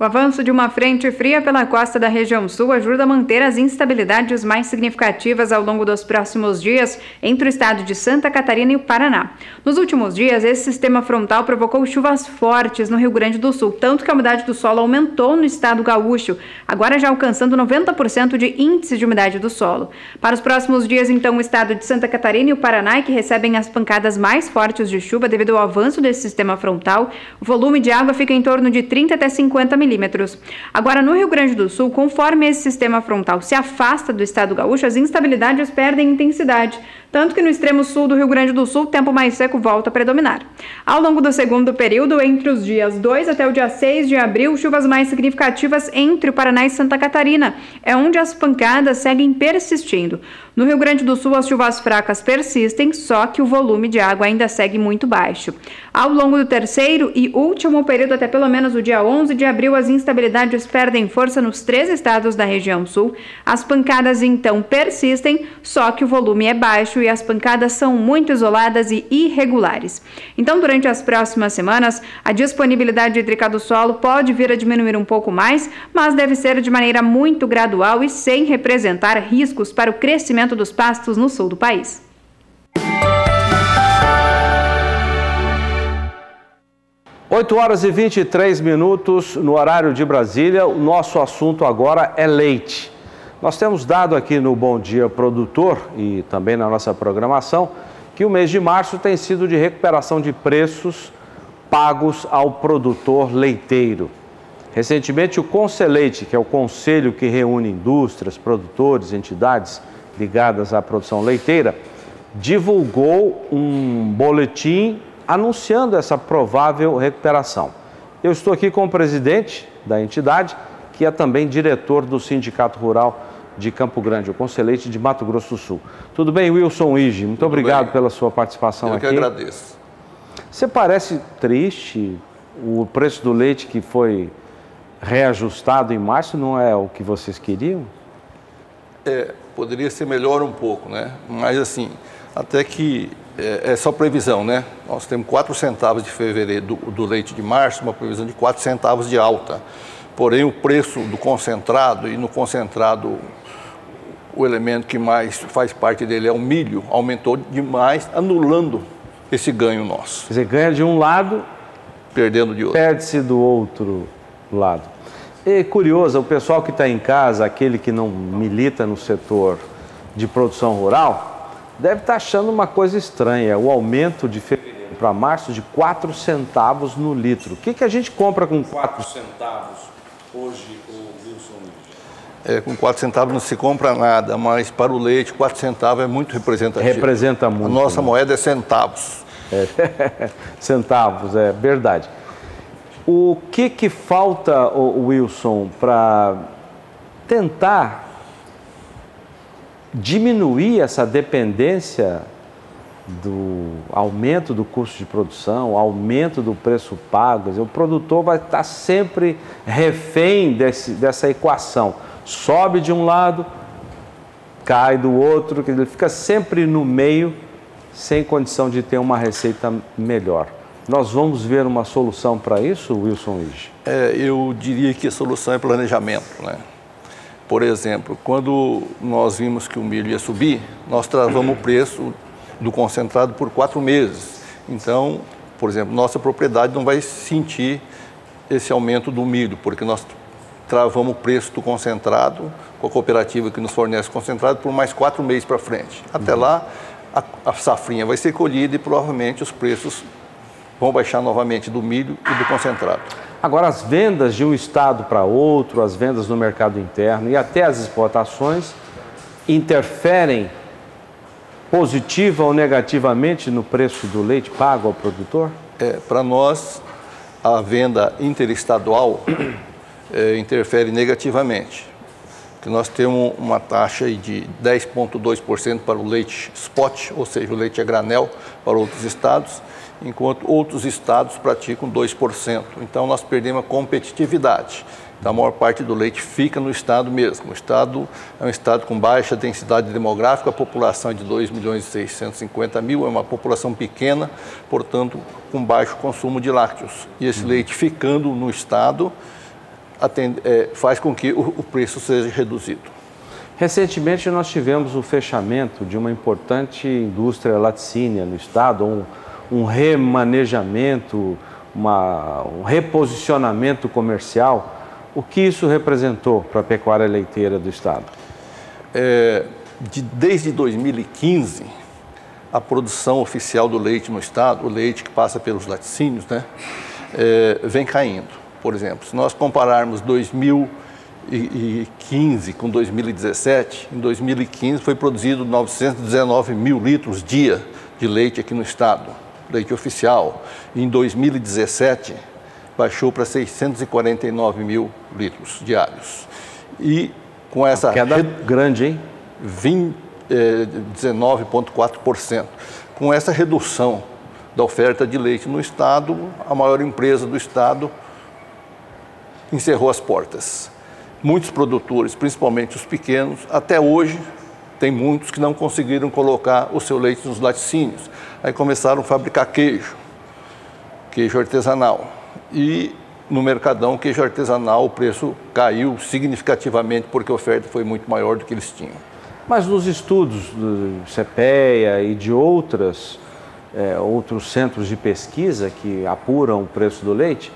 O avanço de uma frente fria pela costa da região sul ajuda a manter as instabilidades mais significativas ao longo dos próximos dias entre o estado de Santa Catarina e o Paraná. Nos últimos dias, esse sistema frontal provocou chuvas fortes no Rio Grande do Sul, tanto que a umidade do solo aumentou no estado gaúcho, agora já alcançando 90% de índice de umidade do solo. Para os próximos dias, então, o estado de Santa Catarina e o Paraná, que recebem as pancadas mais fortes de chuva devido ao avanço desse sistema frontal, o volume de água fica em torno de 30 até 50 milímetros. Agora, no Rio Grande do Sul, conforme esse sistema frontal se afasta do estado gaúcho, as instabilidades perdem intensidade, tanto que no extremo sul do Rio Grande do Sul, o tempo mais seco volta a predominar. Ao longo do segundo período, entre os dias 2 até o dia 6 de abril, chuvas mais significativas entre o Paraná e Santa Catarina, é onde as pancadas seguem persistindo. No Rio Grande do Sul, as chuvas fracas persistem, só que o volume de água ainda segue muito baixo. Ao longo do terceiro e último período, até pelo menos o dia 11 de abril, as instabilidades perdem força nos 3 estados da região sul. As pancadas, então, persistem, só que o volume é baixo e as pancadas são muito isoladas e irregulares. Então, durante as próximas semanas, a disponibilidade hídrica do solo pode vir a diminuir um pouco mais, mas deve ser de maneira muito gradual e sem representar riscos para o crescimento dos pastos no sul do país. Oito horas e 23 minutos no horário de Brasília. O nosso assunto agora é leite. Nós temos dado aqui no Bom Dia Produtor e também na nossa programação que o mês de março tem sido de recuperação de preços pagos ao produtor leiteiro. Recentemente, o Conceleite, que é o conselho que reúne indústrias, produtores, entidades ligadas à produção leiteira, divulgou um boletim anunciando essa provável recuperação. Eu estou aqui com o presidente da entidade, que é também diretor do Sindicato Rural de Campo Grande, o Conselheiro de Mato Grosso do Sul. Tudo bem, Wilson Ige? Muito obrigado pela sua participação aqui. Eu que agradeço. Você parece triste, o preço do leite que foi reajustado em março não é o que vocês queriam? Poderia ser melhor um pouco, né? Mas assim, até que é só previsão, né? Nós temos 4 centavos de fevereiro do leite de março, uma previsão de 4 centavos de alta. Porém, o preço do concentrado, e no concentrado o elemento que mais faz parte dele é o milho, aumentou demais, anulando esse ganho nosso. Você ganha de um lado, perdendo de outro. Perde-se do outro lado. É curioso, o pessoal que está em casa, aquele que não milita no setor de produção rural, deve estar achando uma coisa estranha, o aumento de fevereiro para março de 4 centavos no litro. O que a gente compra com 4 centavos hoje, Wilson? Com 4 centavos não se compra nada, mas para o leite 4 centavos é muito representativo. Representa muito. A nossa moeda é centavos. Centavos, é verdade. O que falta, Wilson, para tentar diminuir essa dependência do aumento do custo de produção, aumento do preço pago? O produtor vai estar sempre refém dessa equação. Sobe de um lado, cai do outro, ele fica sempre no meio, sem condição de ter uma receita melhor. Nós vamos ver uma solução para isso, Wilson Ige? Eu diria que a solução é planejamento, né? Por exemplo, quando nós vimos que o milho ia subir, nós travamos o preço do concentrado por 4 meses. Então, por exemplo, nossa propriedade não vai sentir esse aumento do milho, porque nós travamos o preço do concentrado com a cooperativa que nos fornece concentrado por mais 4 meses para frente. Até lá, a safrinha vai ser colhida e provavelmente os preços vão baixar novamente do milho e do concentrado. Agora, as vendas de um estado para outro, as vendas no mercado interno e até as exportações interferem positiva ou negativamente no preço do leite pago ao produtor? Para nós, a venda interestadual interfere negativamente. Porque nós temos uma taxa de 10,2% para o leite spot, ou seja, o leite a granel para outros estados, enquanto outros estados praticam 2%. Então, nós perdemos a competitividade. Então, a maior parte do leite fica no estado mesmo. O estado é um estado com baixa densidade demográfica, a população é de 2.650.000, é uma população pequena, portanto, com baixo consumo de lácteos. E esse leite ficando no estado faz com que o preço seja reduzido. Recentemente, nós tivemos o fechamento de uma importante indústria laticínia no estado, um remanejamento, um reposicionamento comercial. O que isso representou para a pecuária leiteira do estado? Desde 2015, a produção oficial do leite no estado, o leite que passa pelos laticínios, né, vem caindo. Por exemplo, se nós compararmos 2015 com 2017, em 2015 foi produzido 919 mil litros dia de leite aqui no estado, leite oficial. Em 2017, baixou para 649 mil litros diários. E com essa queda grande, hein? 19,4%. Com essa redução da oferta de leite no estado, a maior empresa do estado encerrou as portas. Muitos produtores, principalmente os pequenos, até hoje, tem muitos que não conseguiram colocar o seu leite nos laticínios. Aí começaram a fabricar queijo artesanal. E no Mercadão, queijo artesanal, o preço caiu significativamente porque a oferta foi muito maior do que eles tinham. Mas nos estudos do CPEA e de outros centros de pesquisa que apuram o preço do leite,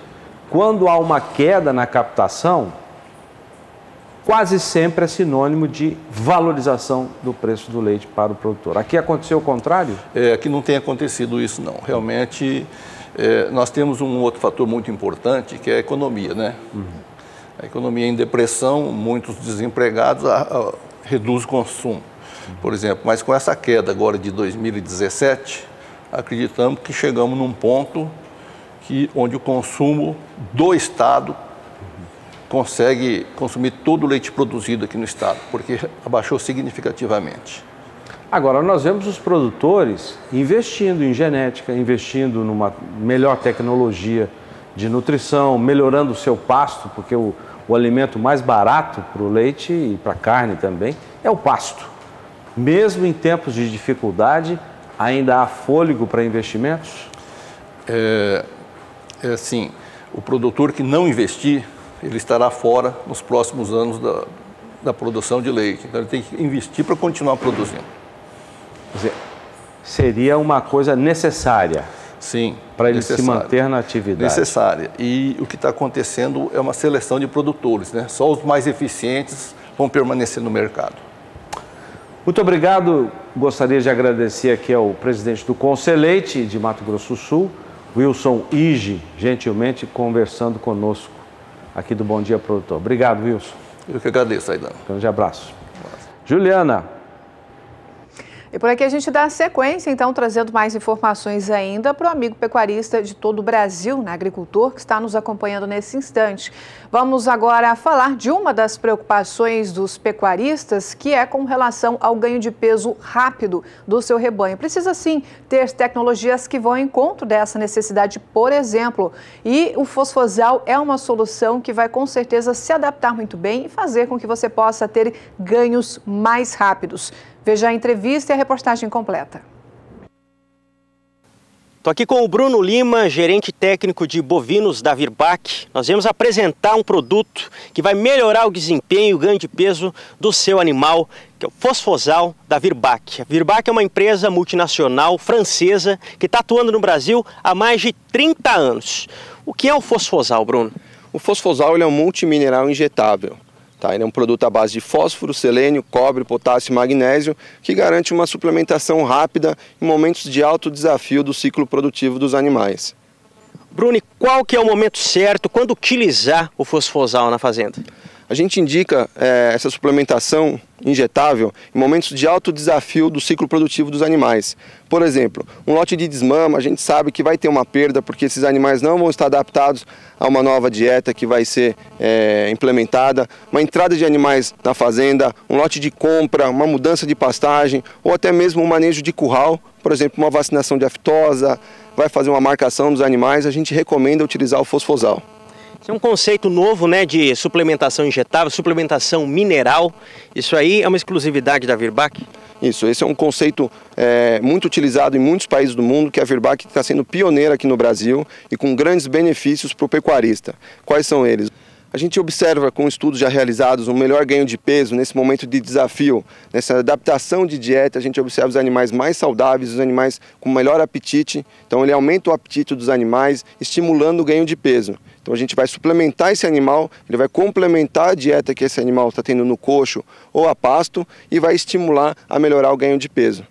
quando há uma queda na captação, quase sempre é sinônimo de valorização do preço do leite para o produtor. Aqui aconteceu o contrário? Aqui não tem acontecido isso, não. Realmente, nós temos um outro fator muito importante, que é a economia, né? A economia em depressão, muitos desempregados reduz o consumo, por exemplo. Mas com essa queda agora de 2017, acreditamos que chegamos num ponto onde o consumo do Estado consegue consumir todo o leite produzido aqui no Estado, porque abaixou significativamente. Agora, nós vemos os produtores investindo em genética, investindo numa melhor tecnologia de nutrição, melhorando o seu pasto, porque o alimento mais barato para o leite e para a carne também é o pasto. Mesmo em tempos de dificuldade, ainda há fôlego para investimentos? Assim, o produtor que não investir, ele estará fora nos próximos anos da produção de leite. Então, ele tem que investir para continuar produzindo. Quer dizer, seria uma coisa necessária. Sim, para ele se manter na atividade. Necessária. E o que está acontecendo é uma seleção de produtores, né? Só os mais eficientes vão permanecer no mercado. Muito obrigado. Gostaria de agradecer aqui ao presidente do Conselheite de Mato Grosso do Sul, Wilson Ige, gentilmente conversando conosco aqui do Bom Dia Produtor. Obrigado, Wilson. Eu que agradeço, Aidan. Grande abraço. Juliana. E por aqui a gente dá sequência, então, trazendo mais informações ainda para o amigo pecuarista de todo o Brasil, agricultor, que está nos acompanhando nesse instante. Vamos agora falar de uma das preocupações dos pecuaristas, que é com relação ao ganho de peso rápido do seu rebanho. Precisa, sim, ter tecnologias que vão ao encontro dessa necessidade, por exemplo. E o fosfosal é uma solução que vai, com certeza, se adaptar muito bem e fazer com que você possa ter ganhos mais rápidos. Veja a entrevista e a reportagem completa. Estou aqui com o Bruno Lima, gerente técnico de bovinos da Virbac. Nós vamos apresentar um produto que vai melhorar o desempenho e o ganho de peso do seu animal, que é o fosfosal da Virbac. A Virbac é uma empresa multinacional francesa que está atuando no Brasil há mais de 30 anos. O que é o fosfosal, Bruno? O fosfosal ele é um multimineral injetável. Ele é um produto à base de fósforo, selênio, cobre, potássio e magnésio, que garante uma suplementação rápida em momentos de alto desafio do ciclo produtivo dos animais. Bruno, qual que é o momento certo, quando utilizar o fosfosal na fazenda? A gente indica essa suplementação injetável em momentos de alto desafio do ciclo produtivo dos animais. Por exemplo, um lote de desmama, a gente sabe que vai ter uma perda porque esses animais não vão estar adaptados a uma nova dieta que vai ser implementada, uma entrada de animais na fazenda, um lote de compra, uma mudança de pastagem ou até mesmo um manejo de curral, por exemplo, uma vacinação de aftosa, vai fazer uma marcação dos animais, a gente recomenda utilizar o fosfosal. Isso é um conceito novo, de suplementação injetável, suplementação mineral. Isso aí é uma exclusividade da Virbac? Isso, esse é um conceito muito utilizado em muitos países do mundo, que a Virbac está sendo pioneira aqui no Brasil e com grandes benefícios para o pecuarista. Quais são eles? A gente observa com estudos já realizados um melhor ganho de peso nesse momento de desafio, nessa adaptação de dieta. A gente observa os animais mais saudáveis, os animais com melhor apetite. Então ele aumenta o apetite dos animais, estimulando o ganho de peso. Então a gente vai suplementar esse animal, ele vai complementar a dieta que esse animal está tendo no coxo ou a pasto e vai estimular a melhorar o ganho de peso.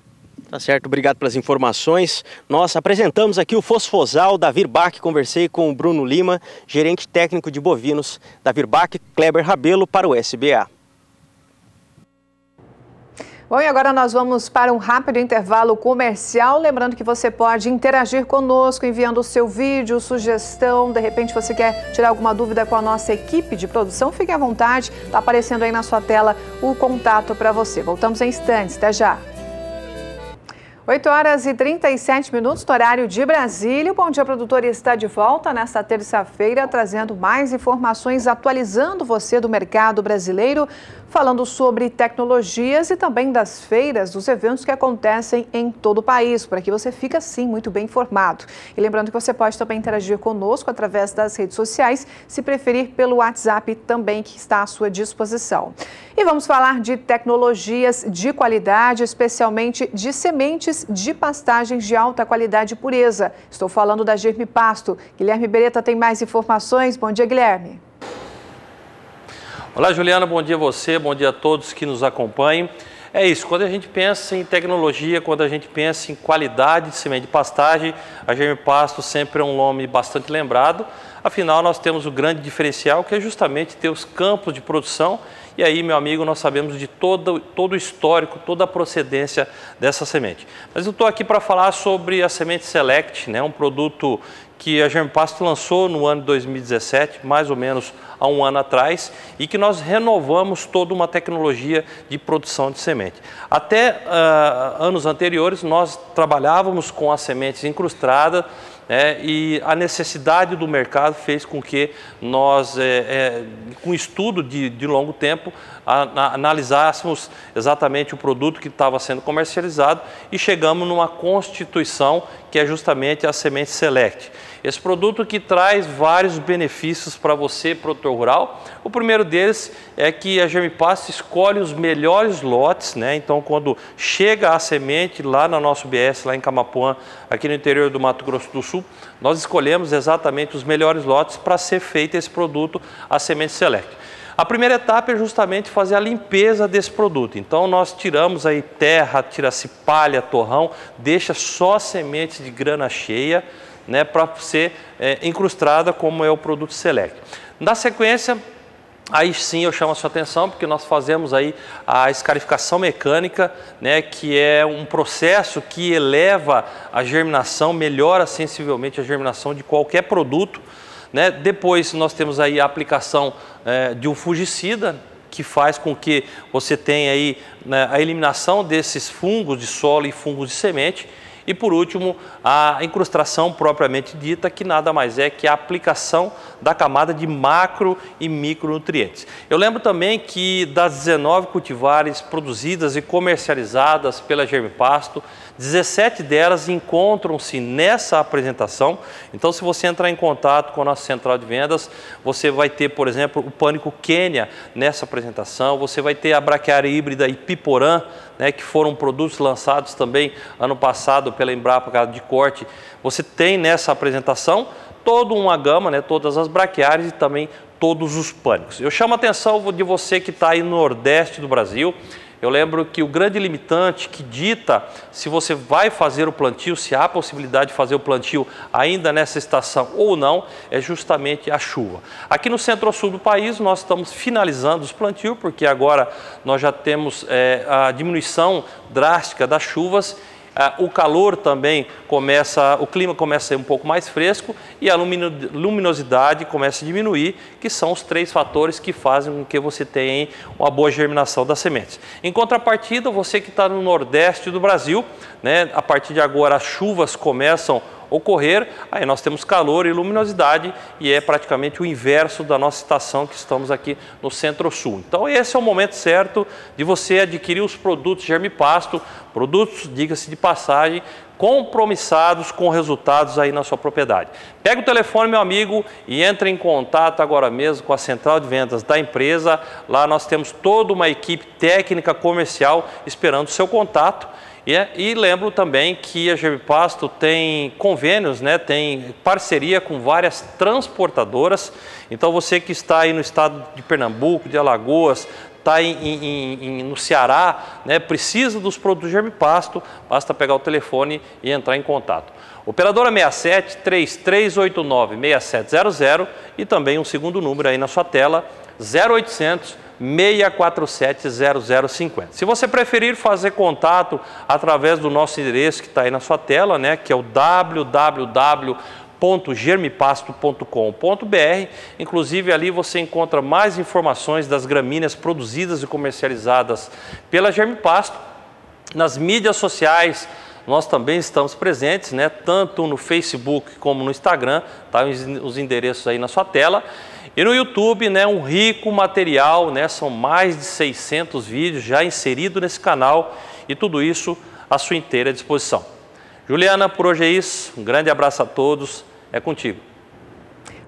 Tá certo, obrigado pelas informações. Nós apresentamos aqui o fosfosal da Virbac, conversei com o Bruno Lima, gerente técnico de bovinos da Virbac, Kleber Rabelo para o SBA. Bom, e agora nós vamos para um rápido intervalo comercial. Lembrando que você pode interagir conosco enviando o seu vídeo, sugestão. De repente você quer tirar alguma dúvida com a nossa equipe de produção, fique à vontade. Está aparecendo aí na sua tela o contato para você. Voltamos em instantes. Até já. 8h37, no horário de Brasília. O Bom Dia Produtor está de volta nesta terça-feira, trazendo mais informações, atualizando você do mercado brasileiro, falando sobre tecnologias e também das feiras, dos eventos que acontecem em todo o país. Por aqui você fica, sim, muito bem informado. E lembrando que você pode também interagir conosco através das redes sociais, se preferir pelo WhatsApp também, que está à sua disposição. E vamos falar de tecnologias de qualidade, especialmente de sementes de pastagens de alta qualidade e pureza. Estou falando da Germipasto. Guilherme Beretta tem mais informações. Bom dia, Guilherme. Olá, Juliana, bom dia a você, bom dia a todos que nos acompanham. É isso, quando a gente pensa em tecnologia, quando a gente pensa em qualidade de semente de pastagem, a Germipasto sempre é um nome bastante lembrado. Afinal, nós temos o grande diferencial, que é justamente ter os campos de produção. E aí, meu amigo, nós sabemos de todo o histórico, toda a procedência dessa semente. Mas eu estou aqui para falar sobre a semente Select, né, um produto que a Germipasto lançou no ano de 2017, mais ou menos há um ano atrás, e que nós renovamos toda uma tecnologia de produção de semente. Até anos anteriores, nós trabalhávamos com as sementes incrustadas, e a necessidade do mercado fez com que nós, com estudo de longo tempo, analisássemos exatamente o produto que estava sendo comercializado e chegamos numa constituição que é justamente a semente Select. Esse produto que traz vários benefícios para você, produtor rural. O primeiro deles é que a Germipasto escolhe os melhores lotes, né? Então, quando chega a semente lá na nossa UBS, lá em Camapuã, aqui no interior do Mato Grosso do Sul, nós escolhemos exatamente os melhores lotes para ser feito esse produto, a semente Select. A primeira etapa é justamente fazer a limpeza desse produto. Então, nós tiramos aí terra, tira-se palha, torrão, deixa só sementes de grana cheia, né, para ser incrustada, como é o produto Select. Na sequência, aí sim eu chamo a sua atenção, porque nós fazemos aí a escarificação mecânica, né, que é um processo que eleva a germinação, melhora sensivelmente a germinação de qualquer produto, né? Depois nós temos aí a aplicação de um fungicida, que faz com que você tenha aí, né, a eliminação desses fungos de solo e fungos de semente. E por último, a incrustação propriamente dita, que nada mais é que a aplicação da camada de macro e micronutrientes. Eu lembro também que das 19 cultivares produzidas e comercializadas pela Germipasto, 17 delas encontram-se nessa apresentação. Então, se você entrar em contato com a nossa central de vendas, você vai ter, por exemplo, o Pânico Quênia nessa apresentação, você vai ter a Braquiária híbrida e Piporã, né, que foram produtos lançados também ano passado pela Embrapa de corte. Você tem nessa apresentação toda uma gama, né, todas as braquiárias e também todos os pânicos. Eu chamo a atenção de você que está aí no Nordeste do Brasil. Eu lembro que o grande limitante que dita se você vai fazer o plantio, se há a possibilidade de fazer o plantio ainda nessa estação ou não, é justamente a chuva. Aqui no centro-sul do país nós estamos finalizando os plantios, porque agora nós já temos a diminuição drástica das chuvas. O calor também o clima começa a ser um pouco mais fresco e a luminosidade começa a diminuir, que são os 3 fatores que fazem com que você tenha uma boa germinação das sementes. Em contrapartida, você que está no Nordeste do Brasil, né, a partir de agora as chuvas começam a ocorrer, aí nós temos calor e luminosidade e é praticamente o inverso da nossa estação que estamos aqui no Centro-Sul. Então esse é o momento certo de você adquirir os produtos Germipasto, produtos, diga-se de passagem, compromissados com resultados aí na sua propriedade. Pega o telefone, meu amigo, e entre em contato agora mesmo com a central de vendas da empresa. Lá nós temos toda uma equipe técnica comercial esperando o seu contato. E lembro também que a Germipasto tem convênios, né, tem parceria com várias transportadoras. Então você que está aí no estado de Pernambuco, de Alagoas, está no Ceará, né, precisa dos produtos Germipasto, basta pegar o telefone e entrar em contato. Operadora 67 3389 6700 e também um segundo número aí na sua tela, 0800 647 0050. Se você preferir fazer contato através do nosso endereço que está aí na sua tela, né, que é o www.germipasto.com.br. Inclusive ali você encontra mais informações das gramíneas produzidas e comercializadas pela Germipasto. Nas mídias sociais nós também estamos presentes, né, tanto no Facebook como no Instagram, tá os endereços aí na sua tela. E no YouTube, né, um rico material, né, são mais de 600 vídeos já inseridos nesse canal e tudo isso à sua inteira disposição. Juliana, por hoje é isso. Um grande abraço a todos. É contigo.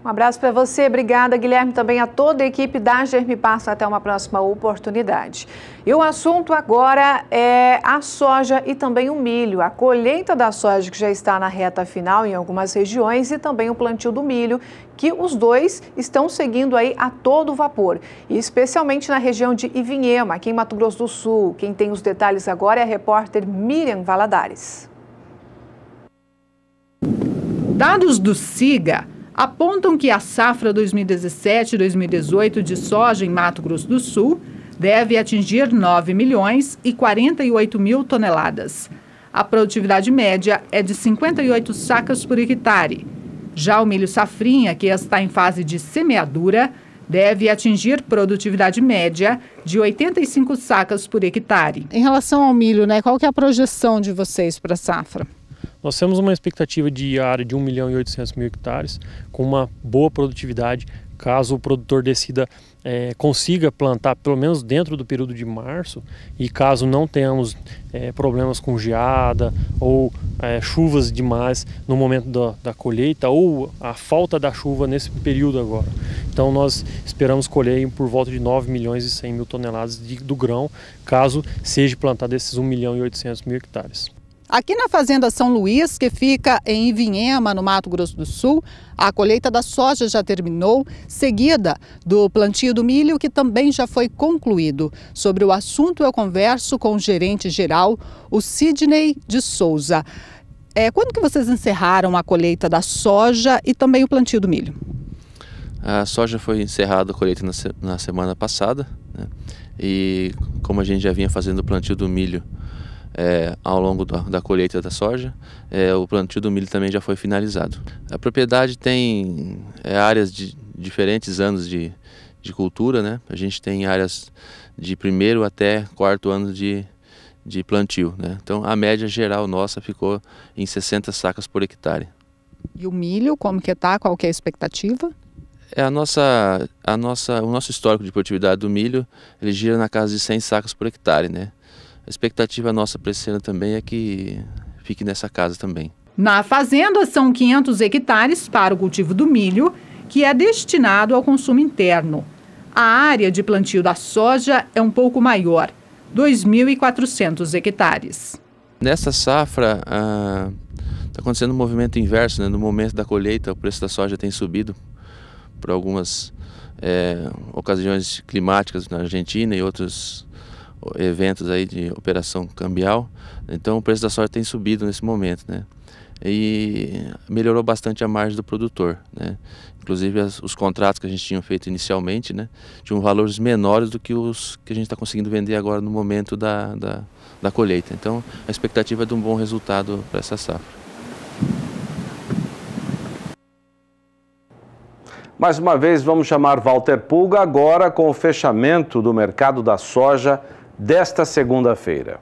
Um abraço para você, obrigada, Guilherme, também a toda a equipe da Germipasto. Até uma próxima oportunidade. E o assunto agora é a soja e também o milho. A colheita da soja que já está na reta final em algumas regiões e também o plantio do milho, que os dois estão seguindo aí a todo vapor. E especialmente na região de Ivinhema, aqui em Mato Grosso do Sul. Quem tem os detalhes agora é a repórter Miriam Valadares. Dados do SIGA apontam que a safra 2017-2018 de soja em Mato Grosso do Sul deve atingir 9 milhões e 48 mil toneladas. A produtividade média é de 58 sacas por hectare. Já o milho safrinha, que está em fase de semeadura, deve atingir produtividade média de 85 sacas por hectare. Em relação ao milho, qual que é a projeção de vocês para a safra? Nós temos uma expectativa de área de 1.800.000 hectares, com uma boa produtividade, caso o produtor decida consiga plantar pelo menos dentro do período de março, e caso não tenhamos problemas com geada ou chuvas demais no momento da colheita, ou a falta da chuva nesse período agora. Então nós esperamos colher por volta de 9 milhões e 100 mil toneladas do grão, caso seja plantado esses 1.800.000 hectares. Aqui na Fazenda São Luís, que fica em Ivinhema, no Mato Grosso do Sul, a colheita da soja já terminou, seguida do plantio do milho, que também já foi concluído. Sobre o assunto, eu converso com o gerente geral, o Sidney de Souza. Quando que vocês encerraram a colheita da soja e também o plantio do milho? A soja foi encerrada a colheita na semana passada, né? E como a gente já vinha fazendo o plantio do milho ao longo da colheita da soja, o plantio do milho também já foi finalizado. A propriedade tem áreas de diferentes anos de cultura, né? A gente tem áreas de 1º até 4º ano de plantio, né? Então a média geral nossa ficou em 60 sacas por hectare. E o milho, como que está? Qual que é a expectativa? O nosso histórico de produtividade do milho, ele gira na casa de 100 sacas por hectare, né? A expectativa nossa para esse ano também é que fique nessa casa também. Na fazenda são 500 hectares para o cultivo do milho, que é destinado ao consumo interno. A área de plantio da soja é um pouco maior, 2.400 hectares. Nessa safra está acontecendo um movimento inverso, né? No momento da colheita o preço da soja tem subido por algumas ocasiões climáticas na Argentina e outros eventos aí de operação cambial. Então o preço da soja tem subido nesse momento, né? E melhorou bastante a margem do produtor, né? Inclusive os contratos que a gente tinha feito inicialmente, né, tinham valores menores do que os que a gente está conseguindo vender agora no momento da colheita. Então a expectativa é de um bom resultado para essa safra. Mais uma vez vamos chamar Walter Pulga agora com o fechamento do mercado da soja desta segunda-feira.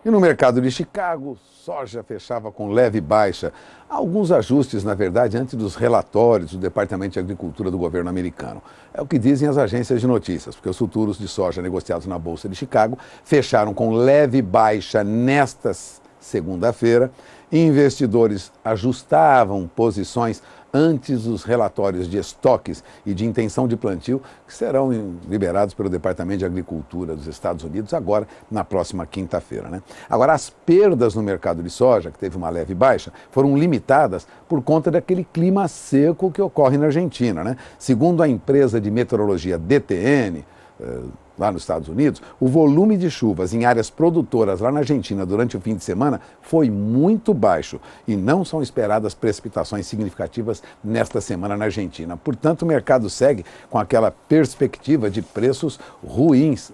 E no mercado de Chicago, soja fechava com leve baixa. Alguns ajustes, na verdade, antes dos relatórios do Departamento de Agricultura do governo americano. É o que dizem as agências de notícias, porque os futuros de soja negociados na Bolsa de Chicago fecharam com leve baixa nesta segunda-feira. Investidores ajustavam posições antes dos relatórios de estoques e de intenção de plantio que serão liberados pelo Departamento de Agricultura dos Estados Unidos agora na próxima quinta-feira, né? Agora, as perdas no mercado de soja, que teve uma leve baixa, foram limitadas por conta daquele clima seco que ocorre na Argentina, né? Segundo a empresa de meteorologia DTN, lá nos Estados Unidos, o volume de chuvas em áreas produtoras lá na Argentina durante o fim de semana foi muito baixo e não são esperadas precipitações significativas nesta semana na Argentina. Portanto, o mercado segue com aquela perspectiva de preços ruins,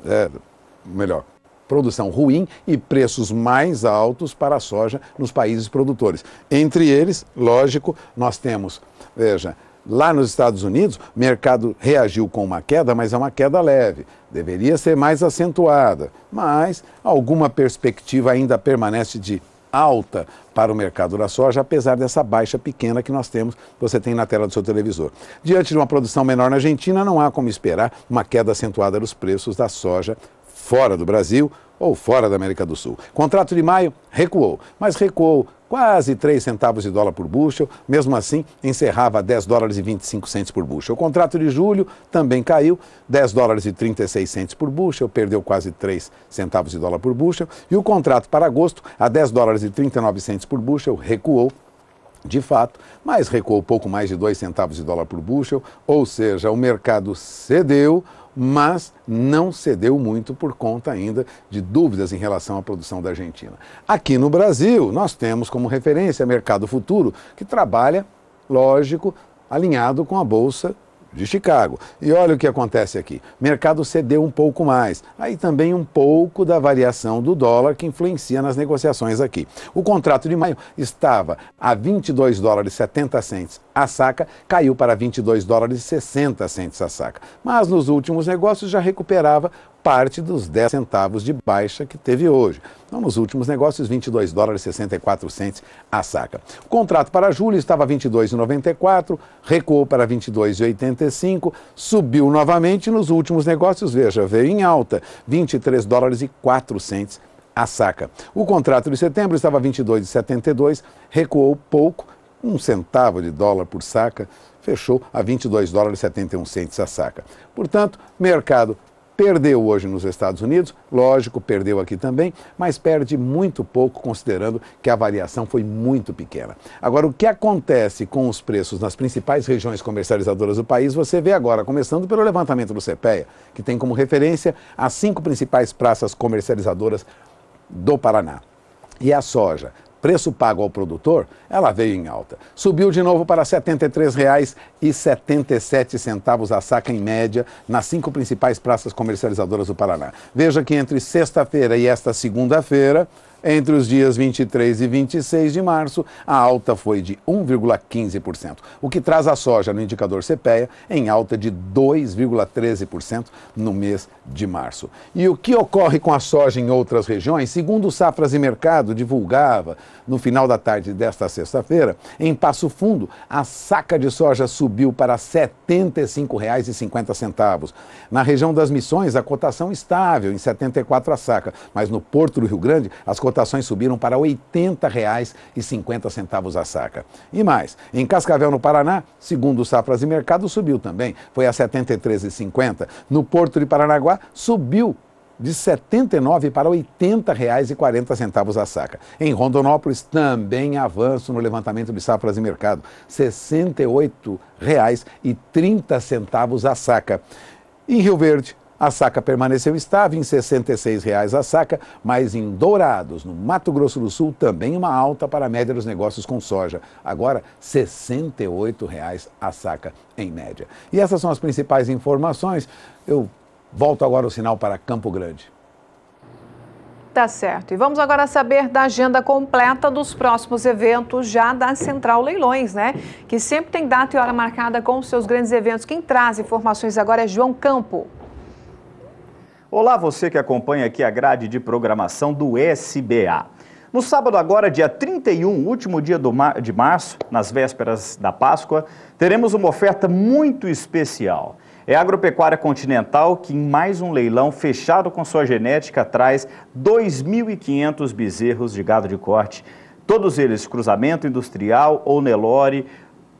produção ruim e preços mais altos para a soja nos países produtores. Entre eles, lógico, nós temos, veja, lá nos Estados Unidos, o mercado reagiu com uma queda, mas é uma queda leve. Deveria ser mais acentuada, mas alguma perspectiva ainda permanece de alta para o mercado da soja, apesar dessa baixa pequena que nós temos, você tem na tela do seu televisor. Diante de uma produção menor na Argentina, não há como esperar uma queda acentuada dos preços da soja fora do Brasil ou fora da América do Sul. Contrato de maio recuou, mas recuou quase 3 centavos de dólar por bushel, mesmo assim encerrava a 10 dólares e 25 centes por bushel. O contrato de julho também caiu, 10 dólares e 36 centes por bushel, perdeu quase 3 centavos de dólar por bushel, e o contrato para agosto, a 10 dólares e 39 centes por bushel, recuou, de fato, mas recuou pouco mais de 2 centavos de dólar por bushel, ou seja, o mercado cedeu, mas não cedeu muito por conta ainda de dúvidas em relação à produção da Argentina. Aqui no Brasil, nós temos como referência Mercado Futuro, que trabalha lógico, alinhado com a Bolsa de Chicago. E olha o que acontece aqui. O mercado cedeu um pouco mais. Aí também um pouco da variação do dólar que influencia nas negociações aqui. O contrato de maio estava a 22 dólares e 70 centes a saca, caiu para 22 dólares e 60 centes a saca. Mas nos últimos negócios já recuperava parte dos 10 centavos de baixa que teve hoje. Então, nos últimos negócios, 22 dólares e 64 centes a saca. O contrato para julho estava 22,94, recuou para 22,85, subiu novamente nos últimos negócios, veja, veio em alta, 23 dólares e 4 centes a saca. O contrato de setembro estava 22,72, recuou pouco, 1 centavo de dólar por saca, fechou a 22 dólares e 71 centes a saca. Portanto, mercado perdeu hoje nos Estados Unidos, lógico, perdeu aqui também, mas perde muito pouco considerando que a variação foi muito pequena. Agora, o que acontece com os preços nas principais regiões comercializadoras do país, você vê agora, começando pelo levantamento do CPEA, que tem como referência as 5 principais praças comercializadoras do Paraná. E a soja, preço pago ao produtor, ela veio em alta. Subiu de novo para R$ 73,77 a saca em média nas 5 principais praças comercializadoras do Paraná. Veja que entre sexta-feira e esta segunda-feira, entre os dias 23 e 26 de março, a alta foi de 1,15%, o que traz a soja no indicador CPEA em alta de 2,13% no mês de março. E o que ocorre com a soja em outras regiões? Segundo o Safras e Mercado divulgava no final da tarde desta sexta-feira, em Passo Fundo, a saca de soja subiu para R$ 75,50. Na região das Missões, a cotação estável em R$ 74 a saca, mas no Porto do Rio Grande, as cotações subiram para R$ 80,50 a saca. E mais, em Cascavel, no Paraná, segundo o Safras e Mercado, subiu também, foi a R$ 73,50. No Porto de Paranaguá, subiu de R$ 79 para R$ 80,40 a saca. Em Rondonópolis, também avanço no levantamento de Safras e Mercado, R$ 68,30 a saca. Em Rio Verde, a saca permaneceu estável em R$ 66,00 a saca, mas em Dourados, no Mato Grosso do Sul, também uma alta para a média dos negócios com soja. Agora, R$ 68,00 a saca em média. E essas são as principais informações. Eu volto agora o sinal para Campo Grande. Tá certo. E vamos agora saber da agenda completa dos próximos eventos já da Central Leilões, né? Que sempre tem data e hora marcada com os seus grandes eventos. Quem traz informações agora é João Campo. Olá, você que acompanha aqui a grade de programação do SBA. No sábado agora, dia 31, último dia de março, nas vésperas da Páscoa, teremos uma oferta muito especial. É a Agropecuária Continental que, em mais um leilão fechado com sua genética, traz 2.500 bezerros de gado de corte. Todos eles cruzamento industrial ou Nelore,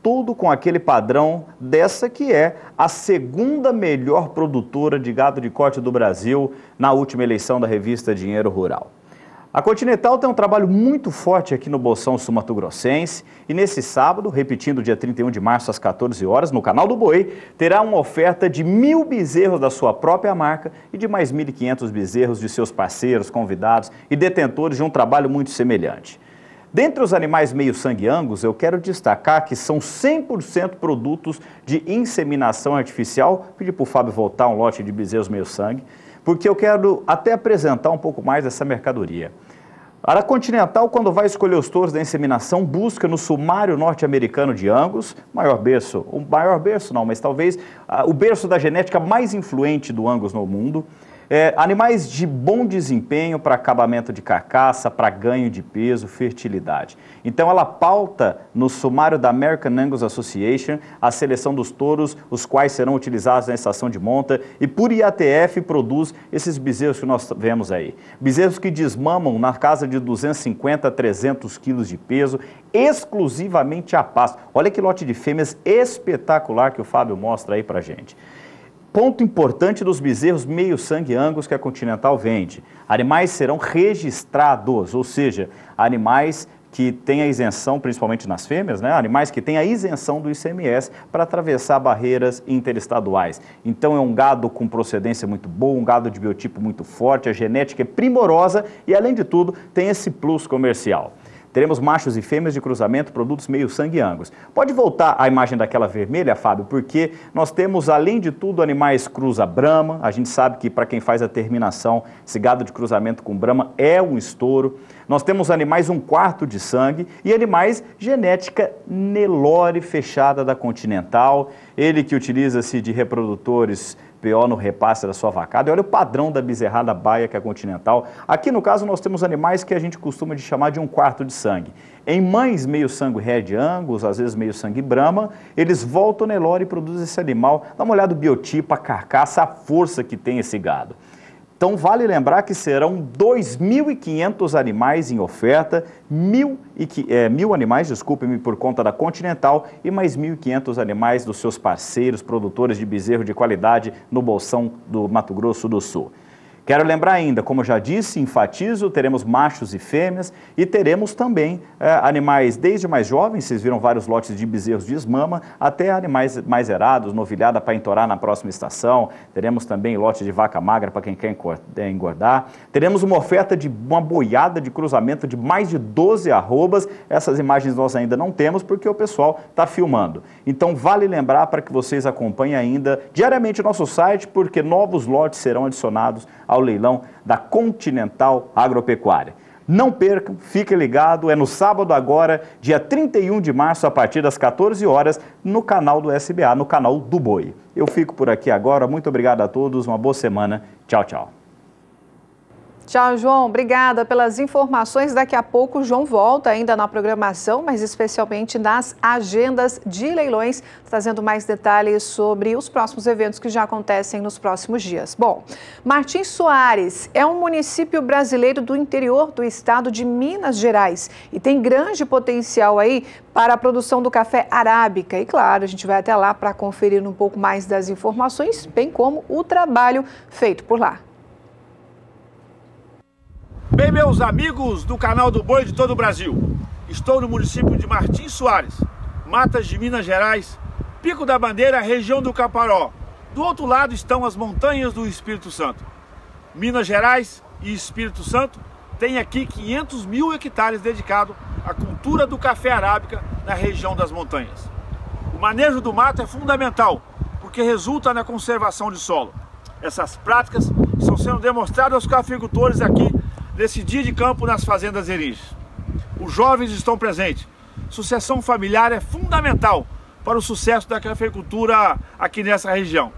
tudo com aquele padrão dessa que é a segunda melhor produtora de gado de corte do Brasil na última eleição da revista Dinheiro Rural. A Continental tem um trabalho muito forte aqui no Bolsão Sul-Mato-Grossense e nesse sábado, repetindo dia 31 de março às 14 horas, no canal do Boi, terá uma oferta de 1.000 bezerros da sua própria marca e de mais 1.500 bezerros de seus parceiros, convidados e detentores de um trabalho muito semelhante. Dentre os animais meio-sangue Angus, eu quero destacar que são 100% produtos de inseminação artificial. Pedi para o Fábio voltar um lote de bezerros meio-sangue, porque eu quero até apresentar um pouco mais dessa mercadoria. A Continental, quando vai escolher os touros da inseminação, busca no sumário norte-americano de Angus, maior berço não, mas talvez o berço da genética mais influente do Angus no mundo. Animais de bom desempenho para acabamento de carcaça, para ganho de peso, fertilidade. Então ela pauta no sumário da American Angus Association a seleção dos touros, os quais serão utilizados na estação de monta, e por IATF produz esses bezerros que nós vemos aí. Bezerros que desmamam na casa de 250 a 300 quilos de peso, exclusivamente a pasto. Olha que lote de fêmeas espetacular que o Fábio mostra aí pra gente. Ponto importante dos bezerros meio-sangue Angus que a Continental vende. Animais serão registrados, ou seja, animais que têm a isenção, principalmente nas fêmeas, né? Animais que têm a isenção do ICMS para atravessar barreiras interestaduais. Então é um gado com procedência muito boa, um gado de biotipo muito forte, a genética é primorosa e, além de tudo, tem esse plus comercial. Teremos machos e fêmeas de cruzamento, produtos meio sangue angus. Pode voltar a imagem daquela vermelha, Fábio, porque nós temos, além de tudo, animais cruza Brahma. A gente sabe que para quem faz a terminação, esse gado de cruzamento com Brahma é um estouro. Nós temos animais 1/4 de sangue e animais genética Nelore fechada da Continental. Ele que utiliza-se de reprodutores PO no repasse da sua vacada. E olha o padrão da bezerrada baia, que é a Continental. Aqui, no caso, nós temos animais que a gente costuma chamar de 1/4 de sangue. Em mães meio sangue Red Angus, às vezes meio sangue Brahma, eles voltam Nelore e produzem esse animal. Dá uma olhada no biotipo, a carcaça, a força que tem esse gado. Então, vale lembrar que serão 2.500 animais em oferta, 1.000 animais, desculpe-me, por conta da Continental e mais 1.500 animais dos seus parceiros, produtores de bezerro de qualidade no Bolsão do Mato Grosso do Sul. Quero lembrar ainda, como eu já disse, enfatizo, teremos machos e fêmeas e teremos também animais desde mais jovens, vocês viram vários lotes de bezerros de esmama, até animais mais erados, novilhada para entorar na próxima estação. Teremos também lote de vaca magra para quem quer engordar. Teremos uma oferta de uma boiada de cruzamento de mais de 12 arrobas. Essas imagens nós ainda não temos porque o pessoal está filmando. Então vale lembrar para que vocês acompanhem ainda diariamente o nosso site, porque novos lotes serão adicionados ao leilão da Continental Agropecuária. Não percam, fique ligado, é no sábado agora, dia 31 de março, a partir das 14 horas, no canal do SBA, no canal do Boi. Eu fico por aqui agora, muito obrigado a todos, uma boa semana, tchau, tchau. Tchau, João. Obrigada pelas informações. Daqui a pouco o João volta ainda na programação, mas especialmente nas agendas de leilões, trazendo mais detalhes sobre os próximos eventos que já acontecem nos próximos dias. Bom, Martins Soares é um município brasileiro do interior do estado de Minas Gerais e tem grande potencial aí para a produção do café arábica. E claro, a gente vai até lá para conferir um pouco mais das informações, bem como o trabalho feito por lá. Bem, meus amigos do canal do Boi de todo o Brasil, estou no município de Martins Soares, Matas de Minas Gerais, Pico da Bandeira, região do Caparó. Do outro lado estão as montanhas do Espírito Santo. Minas Gerais e Espírito Santo têm aqui 500 mil hectares dedicados à cultura do café arábica na região das montanhas. O manejo do mato é fundamental, porque resulta na conservação de solo. Essas práticas estão sendo demonstradas aos cafeicultores aqui nesse dia de campo nas fazendas Eringes. Os jovens estão presentes. Sucessão familiar é fundamental para o sucesso da cafeicultura aqui nessa região.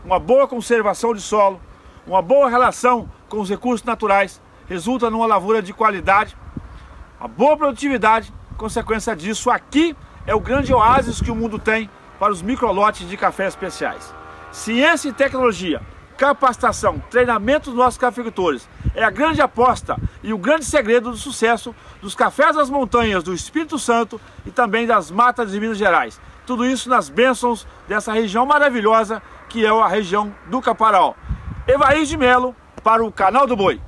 Uma boa conservação de solo, uma boa relação com os recursos naturais, resulta numa lavoura de qualidade, a boa produtividade. Consequência disso, aqui é o grande oásis que o mundo tem para os microlotes de café especiais. Ciência e tecnologia, capacitação, treinamento dos nossos cafeicultores é a grande aposta e o grande segredo do sucesso dos cafés das montanhas do Espírito Santo e também das matas de Minas Gerais. Tudo isso nas bênçãos dessa região maravilhosa que é a região do Caparaó. Evair de Melo para o Canal do Boi.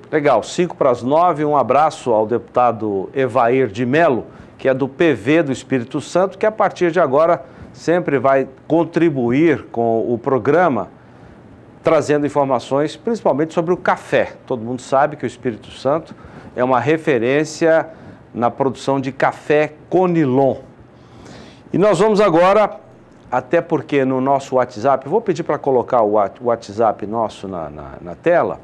Legal, 8:55, um abraço ao deputado Evair de Melo, que é do PV do Espírito Santo, que a partir de agora sempre vai contribuir com o programa, trazendo informações principalmente sobre o café. Todo mundo sabe que o Espírito Santo é uma referência na produção de café Conilon. E nós vamos agora, até porque no nosso WhatsApp, vou pedir para colocar o WhatsApp nosso na tela,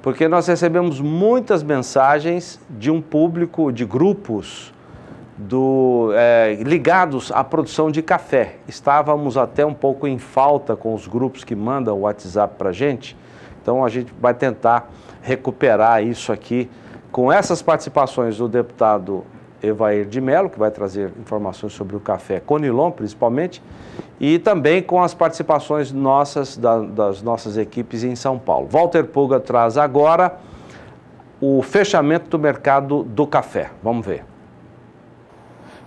porque nós recebemos muitas mensagens de um público, de grupos ligados à produção de café. Estávamos até um pouco em falta com os grupos que mandam o WhatsApp para a gente, então a gente vai tentar recuperar isso aqui com essas participações do deputado Evair de Melo, que vai trazer informações sobre o café Conilon, principalmente, e também com as participações nossas, das nossas equipes em São Paulo. Walter Pulga traz agora o fechamento do mercado do café. Vamos ver.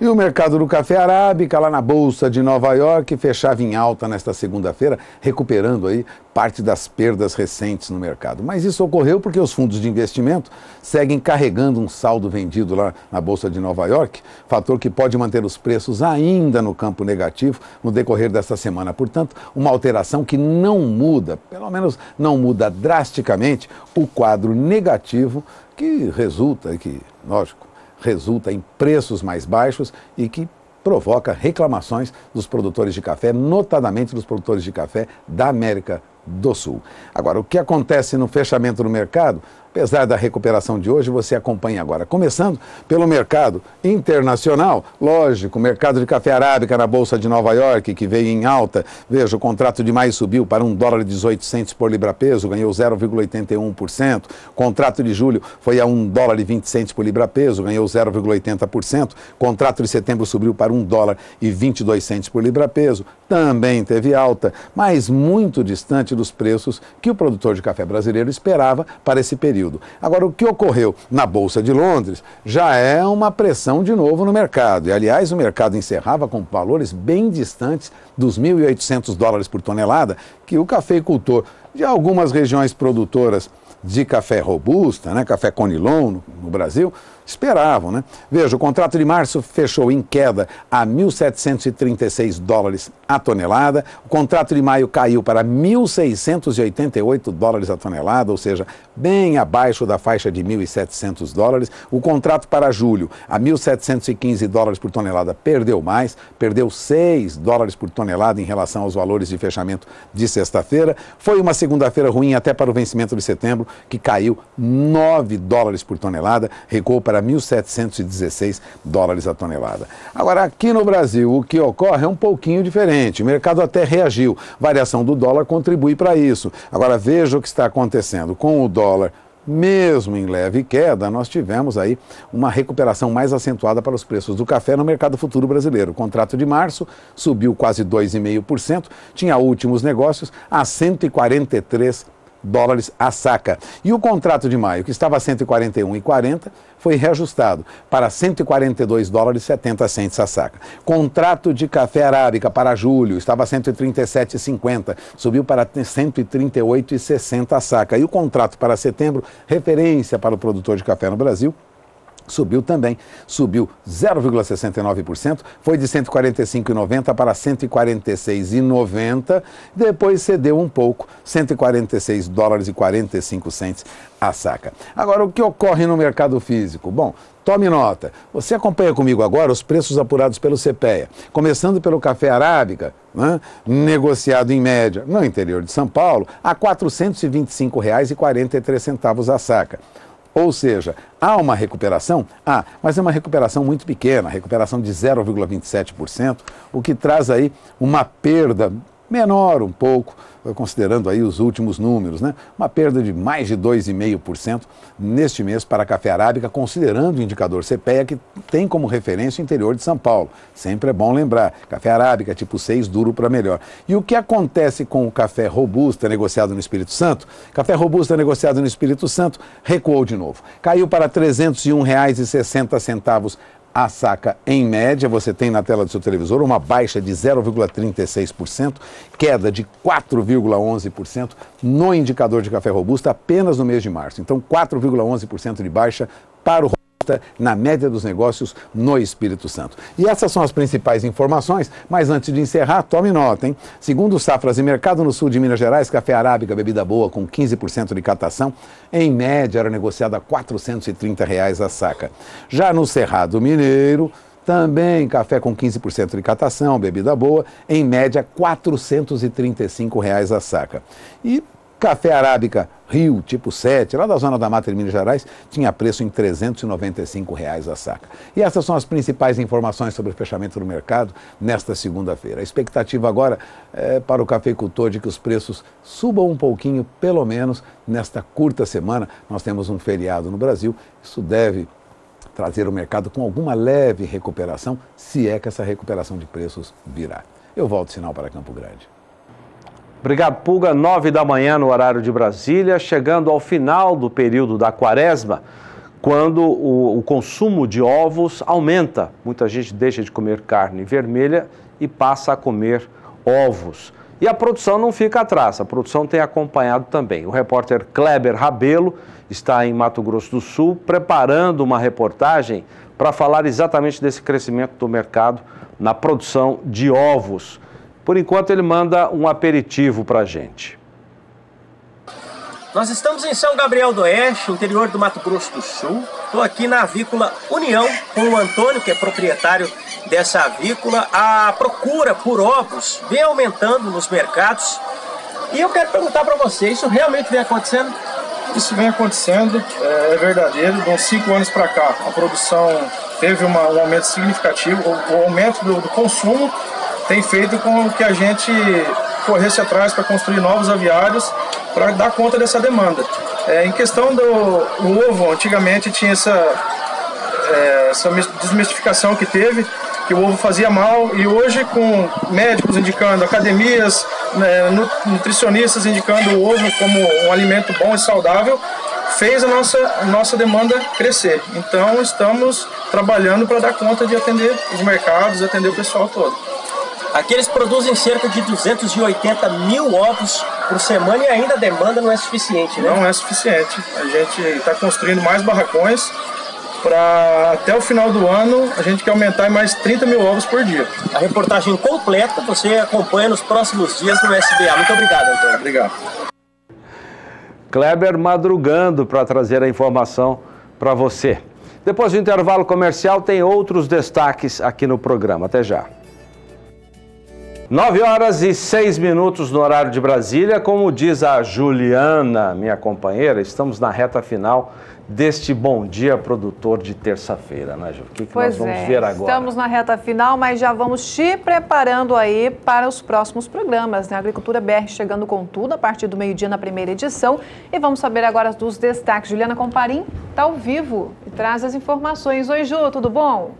E o mercado do café arábica, lá na Bolsa de Nova York, fechava em alta nesta segunda-feira, recuperando aí parte das perdas recentes no mercado. Mas isso ocorreu porque os fundos de investimento seguem carregando um saldo vendido lá na Bolsa de Nova York, fator que pode manter os preços ainda no campo negativo no decorrer desta semana. Portanto, uma alteração que não muda, pelo menos não muda drasticamente, o quadro negativo que resulta em preços mais baixos e que provoca reclamações dos produtores de café, notadamente dos produtores de café da América do Sul. Agora, o que acontece no fechamento do mercado, apesar da recuperação de hoje, você acompanha agora. Começando pelo mercado internacional, lógico, o mercado de café arábica na Bolsa de Nova York, que veio em alta. Veja, o contrato de maio subiu para $1,18 por libra-peso, ganhou 0,81%. O contrato de julho foi a $1,20 por libra-peso, ganhou 0,80%. O contrato de setembro subiu para $1,22 por libra-peso, também teve alta, mas muito distante dos preços que o produtor de café brasileiro esperava para esse período. Agora, o que ocorreu na Bolsa de Londres já é uma pressão de novo no mercado. E, aliás, o mercado encerrava com valores bem distantes dos $1.800 por tonelada que o cafeicultor de algumas regiões produtoras de café robusta, né, café Conilon no Brasil, esperavam, né? Veja, o contrato de março fechou em queda a $1.736 a tonelada, o contrato de maio caiu para $1.688 a tonelada, ou seja, bem abaixo da faixa de $1.700. O contrato para julho a $1.715 por tonelada perdeu mais, perdeu $6 por tonelada em relação aos valores de fechamento de sexta-feira. Foi uma segunda-feira ruim até para o vencimento de setembro, que caiu $9 por tonelada, recuou para $1.716 a tonelada. Agora, aqui no Brasil, o que ocorre é um pouquinho diferente. O mercado até reagiu. Variação do dólar contribui para isso. Agora, veja o que está acontecendo. Com o dólar mesmo em leve queda, nós tivemos aí uma recuperação mais acentuada para os preços do café no mercado futuro brasileiro. O contrato de março subiu quase 2,5%, tinha últimos negócios a $143 a saca. E o contrato de maio, que estava a $141,40, foi reajustado para $142,70 a saca. Contrato de café arábica para julho estava a $137,50, subiu para $138,60 a saca. E o contrato para setembro, referência para o produtor de café no Brasil, subiu também, subiu 0,69%, foi de $145,90 para $146,90, depois cedeu um pouco, $146,45 a saca. Agora, o que ocorre no mercado físico? Bom, tome nota, você acompanha comigo agora os preços apurados pelo CPEA, começando pelo café arábica, né, negociado em média no interior de São Paulo, a R$ 425,43 a saca. Ou seja, há uma recuperação? Mas é uma recuperação muito pequena, recuperação de 0,27%, o que traz aí uma perda menor um pouco, considerando aí os últimos números, né? Uma perda de mais de 2,5% neste mês para a café arábica, considerando o indicador CPEA, que tem como referência o interior de São Paulo. Sempre é bom lembrar, café arábica tipo 6, duro para melhor. E o que acontece com o café robusta negociado no Espírito Santo? Café robusta negociado no Espírito Santo recuou de novo. Caiu para R$ 301,60 a saca em média. Você tem na tela do seu televisor uma baixa de 0,36%, queda de 4,11% no indicador de café robusta apenas no mês de março. Então, 4,11% de baixa para o robusta na média dos negócios no Espírito Santo. E essas são as principais informações, mas antes de encerrar, tome nota, hein? Segundo o Safras e Mercado no sul de Minas Gerais, café arábica, bebida boa com 15% de catação, em média era negociado a R$ 430 a saca. Já no Cerrado Mineiro, também café com 15% de catação, bebida boa, em média R$ 435 a saca. E café arábica Rio, tipo 7, lá da zona da Mata de Minas Gerais, tinha preço em R$ 395 a saca. E essas são as principais informações sobre o fechamento do mercado nesta segunda-feira. A expectativa agora é para o cafeicultor de que os preços subam um pouquinho, pelo menos nesta curta semana. Nós temos um feriado no Brasil, isso deve trazer o mercado com alguma leve recuperação, se é que essa recuperação de preços virá. Eu volto sinal para Campo Grande. Obrigado, Pulga. 9 da manhã no horário de Brasília, chegando ao final do período da quaresma. quando o consumo de ovos aumenta. Muita gente deixa de comer carne vermelha e passa a comer ovos. E a produção não fica atrás, a produção tem acompanhado também. O repórter Kleber Rabelo está em Mato Grosso do Sul preparando uma reportagem para falar exatamente desse crescimento do mercado na produção de ovos. Por enquanto ele manda um aperitivo para a gente. Nós estamos em São Gabriel do Oeste, interior do Mato Grosso do Sul. Estou aqui na avícola União com o Antônio, que é proprietário dessa avícola. A procura por ovos vem aumentando nos mercados. E eu quero perguntar para você, isso realmente vem acontecendo? Isso vem acontecendo, é verdadeiro. De uns 5 anos para cá, a produção teve um aumento significativo. O aumento do consumo tem feito com que a gente corresse atrás para construir novos aviários para dar conta dessa demanda. Em questão do ovo, antigamente tinha essa desmistificação que teve, que o ovo fazia mal, e hoje com médicos indicando, academias, nutricionistas indicando o ovo como um alimento bom e saudável, fez a nossa demanda crescer. Então estamos trabalhando para dar conta de atender os mercados, atender o pessoal todo. Aqui eles produzem cerca de 280 mil ovos por semana e ainda a demanda não é suficiente, né? Não é suficiente. A gente está construindo mais barracões para até o final do ano a gente quer aumentar em mais 30 mil ovos por dia. A reportagem completa você acompanha nos próximos dias no SBA. Muito obrigado, Antônio. Obrigado. Kleber madrugando para trazer a informação para você. Depois do intervalo comercial tem outros destaques aqui no programa. Até já. 9h06 no horário de Brasília. Como diz a Juliana, minha companheira, estamos na reta final deste Bom Dia Produtor de terça-feira, né, Ju? O que nós vamos ver agora? Estamos na reta final, mas já vamos te preparando aí para os próximos programas, né? Agricultura BR chegando com tudo a partir do meio-dia na primeira edição. E vamos saber agora dos destaques. Juliana Comparim está ao vivo e traz as informações. Oi, Ju, tudo bom?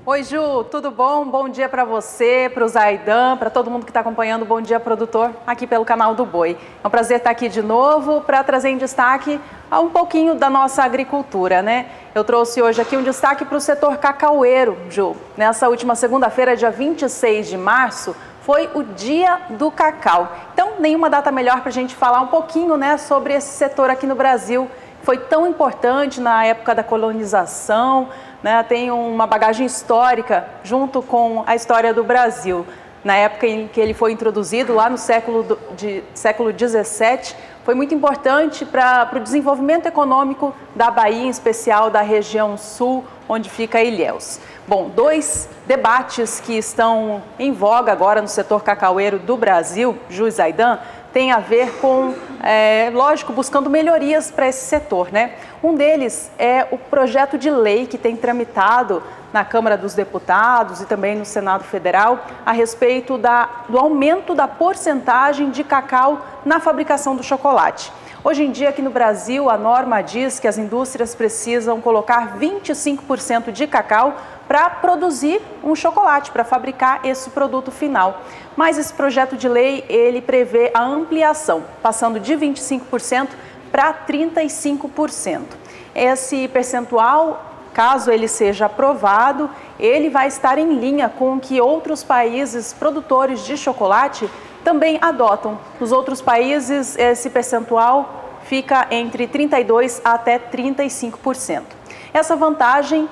Oi, Ju, tudo bom? Bom dia para você, para o Zaidan, para todo mundo que está acompanhando o Bom Dia Produtor aqui pelo canal do Boi. É um prazer estar aqui de novo para trazer em destaque um pouquinho da nossa agricultura, né? Eu trouxe hoje aqui um destaque para o setor cacaueiro, Ju. Nessa última segunda-feira, dia 26 de março, foi o Dia do Cacau. Então, nenhuma data melhor para a gente falar um pouquinho, né, sobre esse setor aqui no Brasil. Foi tão importante na época da colonização, né, tem uma bagagem histórica junto com a história do Brasil. Na época em que ele foi introduzido, lá no século XVII, foi muito importante para o desenvolvimento econômico da Bahia, em especial da região sul, onde fica Ilhéus. Bom, 2 debates que estão em voga agora no setor cacaueiro do Brasil, Ju e Zaidan, tem a ver com, lógico, buscando melhorias para esse setor, né? Um deles é o projeto de lei que tem tramitado na Câmara dos Deputados e também no Senado Federal a respeito do aumento da porcentagem de cacau na fabricação do chocolate. Hoje em dia, aqui no Brasil, a norma diz que as indústrias precisam colocar 25% de cacau para produzir um chocolate, para fabricar esse produto final. Mas esse projeto de lei, ele prevê a ampliação, passando de 25% para 35%. Esse percentual, caso ele seja aprovado, ele vai estar em linha com o que outros países produtores de chocolate também adotam. Nos outros países, esse percentual fica entre 32% até 35%. Essa vantagem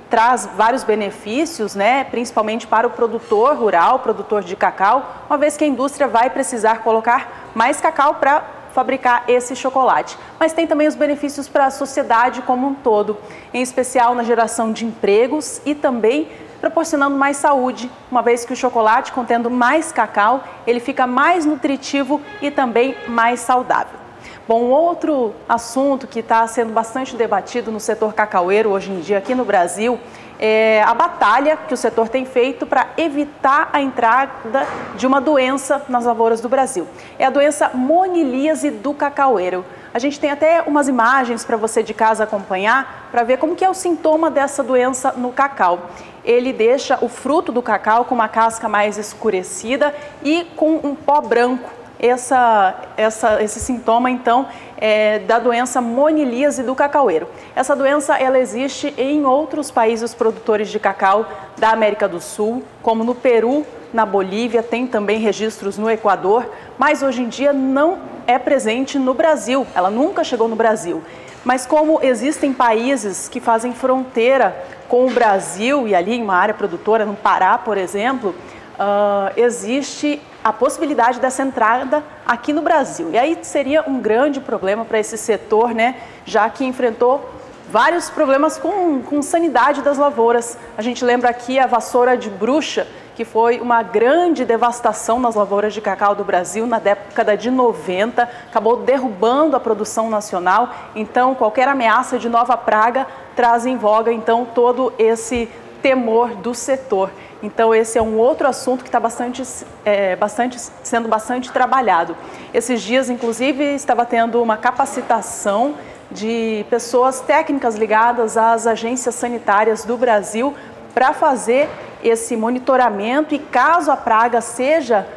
traz vários benefícios, né, principalmente para o produtor rural, produtor de cacau, uma vez que a indústria vai precisar colocar mais cacau para fabricar esse chocolate. Mas tem também os benefícios para a sociedade como um todo, em especial na geração de empregos e também proporcionando mais saúde, uma vez que o chocolate, contendo mais cacau, ele fica mais nutritivo e também mais saudável. Bom, outro assunto que está sendo bastante debatido no setor cacaueiro hoje em dia aqui no Brasil é a batalha que o setor tem feito para evitar a entrada de uma doença nas lavouras do Brasil. É a doença monilíase do cacaueiro. A gente tem até umas imagens para você de casa acompanhar para ver como que é o sintoma dessa doença no cacau. Ele deixa o fruto do cacau com uma casca mais escurecida e com um pó branco. esse sintoma, então, da doença monilíase do cacaueiro. Essa doença, ela existe em outros países produtores de cacau da América do Sul, como no Peru, na Bolívia, tem também registros no Equador, mas hoje em dia não é presente no Brasil, ela nunca chegou no Brasil. Mas como existem países que fazem fronteira com o Brasil, e ali em uma área produtora, no Pará, por exemplo, existe a possibilidade dessa entrada aqui no Brasil. E aí seria um grande problema para esse setor, né, já que enfrentou vários problemas com sanidade das lavouras. A gente lembra aqui a vassoura de bruxa, que foi uma grande devastação nas lavouras de cacau do Brasil na década de 90, acabou derrubando a produção nacional. Então, qualquer ameaça de nova praga traz em voga, então, todo esse temor do setor. Então, esse é um outro assunto que está sendo bastante trabalhado. Esses dias, inclusive, estava tendo uma capacitação de pessoas técnicas ligadas às agências sanitárias do Brasil para fazer esse monitoramento e, caso a praga seja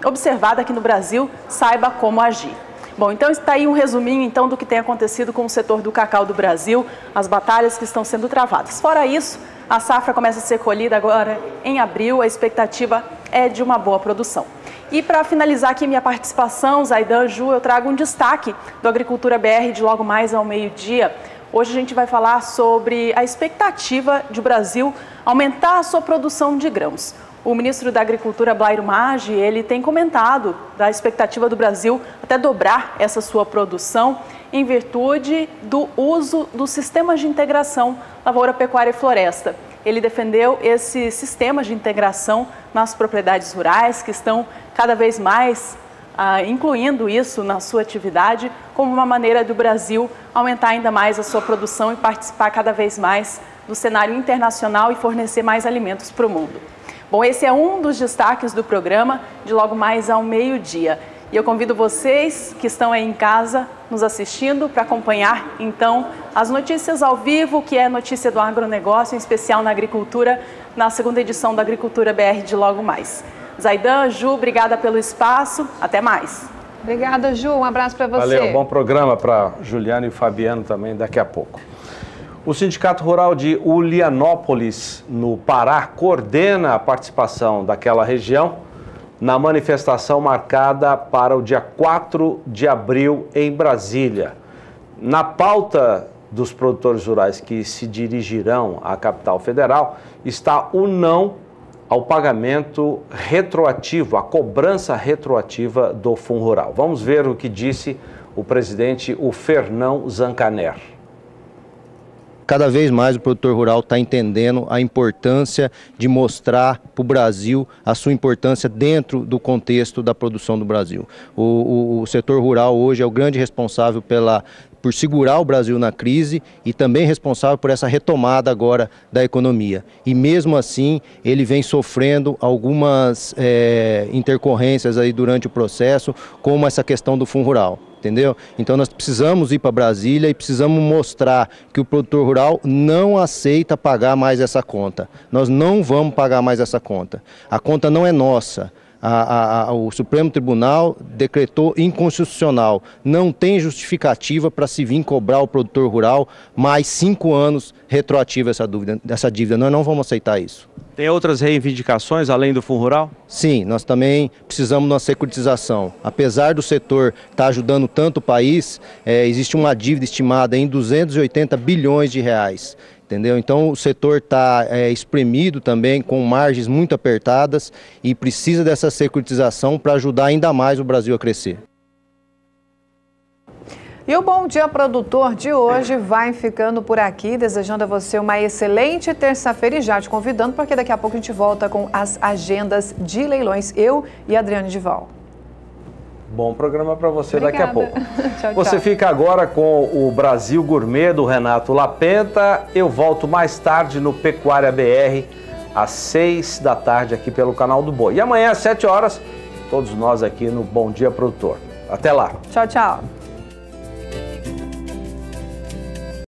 observada aqui no Brasil, saiba como agir. Bom, então está aí um resuminho então do que tem acontecido com o setor do cacau do Brasil, as batalhas que estão sendo travadas. Fora isso, a safra começa a ser colhida agora em abril, a expectativa é de uma boa produção. E para finalizar aqui minha participação, Zaidan, Ju, eu trago um destaque do Agricultura BR de logo mais ao meio-dia. Hoje a gente vai falar sobre a expectativa de o Brasil aumentar a sua produção de grãos. O ministro da Agricultura, Blairo Maggi, ele tem comentado da expectativa do Brasil até dobrar essa sua produção em virtude do uso dos sistemas de integração lavoura, pecuária e floresta. Ele defendeu esse sistema de integração nas propriedades rurais, que estão cada vez mais incluindo isso na sua atividade, como uma maneira do Brasil aumentar ainda mais a sua produção e participar cada vez mais do cenário internacional e fornecer mais alimentos para o mundo. Bom, esse é um dos destaques do programa de logo mais ao meio-dia. E eu convido vocês que estão aí em casa nos assistindo para acompanhar, então, as notícias ao vivo, que é notícia do agronegócio, em especial na agricultura, na segunda edição da Agricultura BR de logo mais. Zaidan, Ju, obrigada pelo espaço. Até mais. Obrigada, Ju. Um abraço para você. Valeu, bom programa para Juliano e Fabiano também daqui a pouco. O Sindicato Rural de Ulianópolis, no Pará, coordena a participação daquela região na manifestação marcada para o dia 4 de abril em Brasília. Na pauta dos produtores rurais que se dirigirão à capital federal está o não ao pagamento retroativo, a cobrança retroativa do Fundo Rural. Vamos ver o que disse o presidente, o Fernão Zancaner. Cada vez mais o produtor rural está entendendo a importância de mostrar para o Brasil a sua importância dentro do contexto da produção do Brasil. O setor rural hoje é o grande responsável por segurar o Brasil na crise e também responsável por essa retomada agora da economia. E mesmo assim, ele vem sofrendo algumas intercorrências aí durante o processo, como essa questão do Fundo Rural. Entendeu? Então nós precisamos ir para Brasília e precisamos mostrar que o produtor rural não aceita pagar mais essa conta. Nós não vamos pagar mais essa conta. A conta não é nossa. O Supremo Tribunal decretou inconstitucional. Não tem justificativa para se vir cobrar o produtor rural mais 5 anos retroativa essa dívida. Nós não vamos aceitar isso. Tem outras reivindicações além do Fundo Rural? Sim, nós também precisamos de uma securitização. Apesar do setor estar ajudando tanto o país, existe uma dívida estimada em 280 bilhões de reais. Entendeu? Então o setor está espremido também, com margens muito apertadas e precisa dessa securitização para ajudar ainda mais o Brasil a crescer. E o Bom Dia Produtor de hoje vai ficando por aqui, desejando a você uma excelente terça-feira e já te convidando, porque daqui a pouco a gente volta com as agendas de leilões, eu e Adriane Dival. Bom programa para você. Obrigada. Daqui a pouco. Tchau, você tchau. fica agora com o Brasil Gourmet do Renato Lapenta. Eu volto mais tarde no Pecuária BR, às 6 da tarde aqui pelo canal do Boi. E amanhã às 7 horas, todos nós aqui no Bom Dia Produtor. Até lá. Tchau, tchau.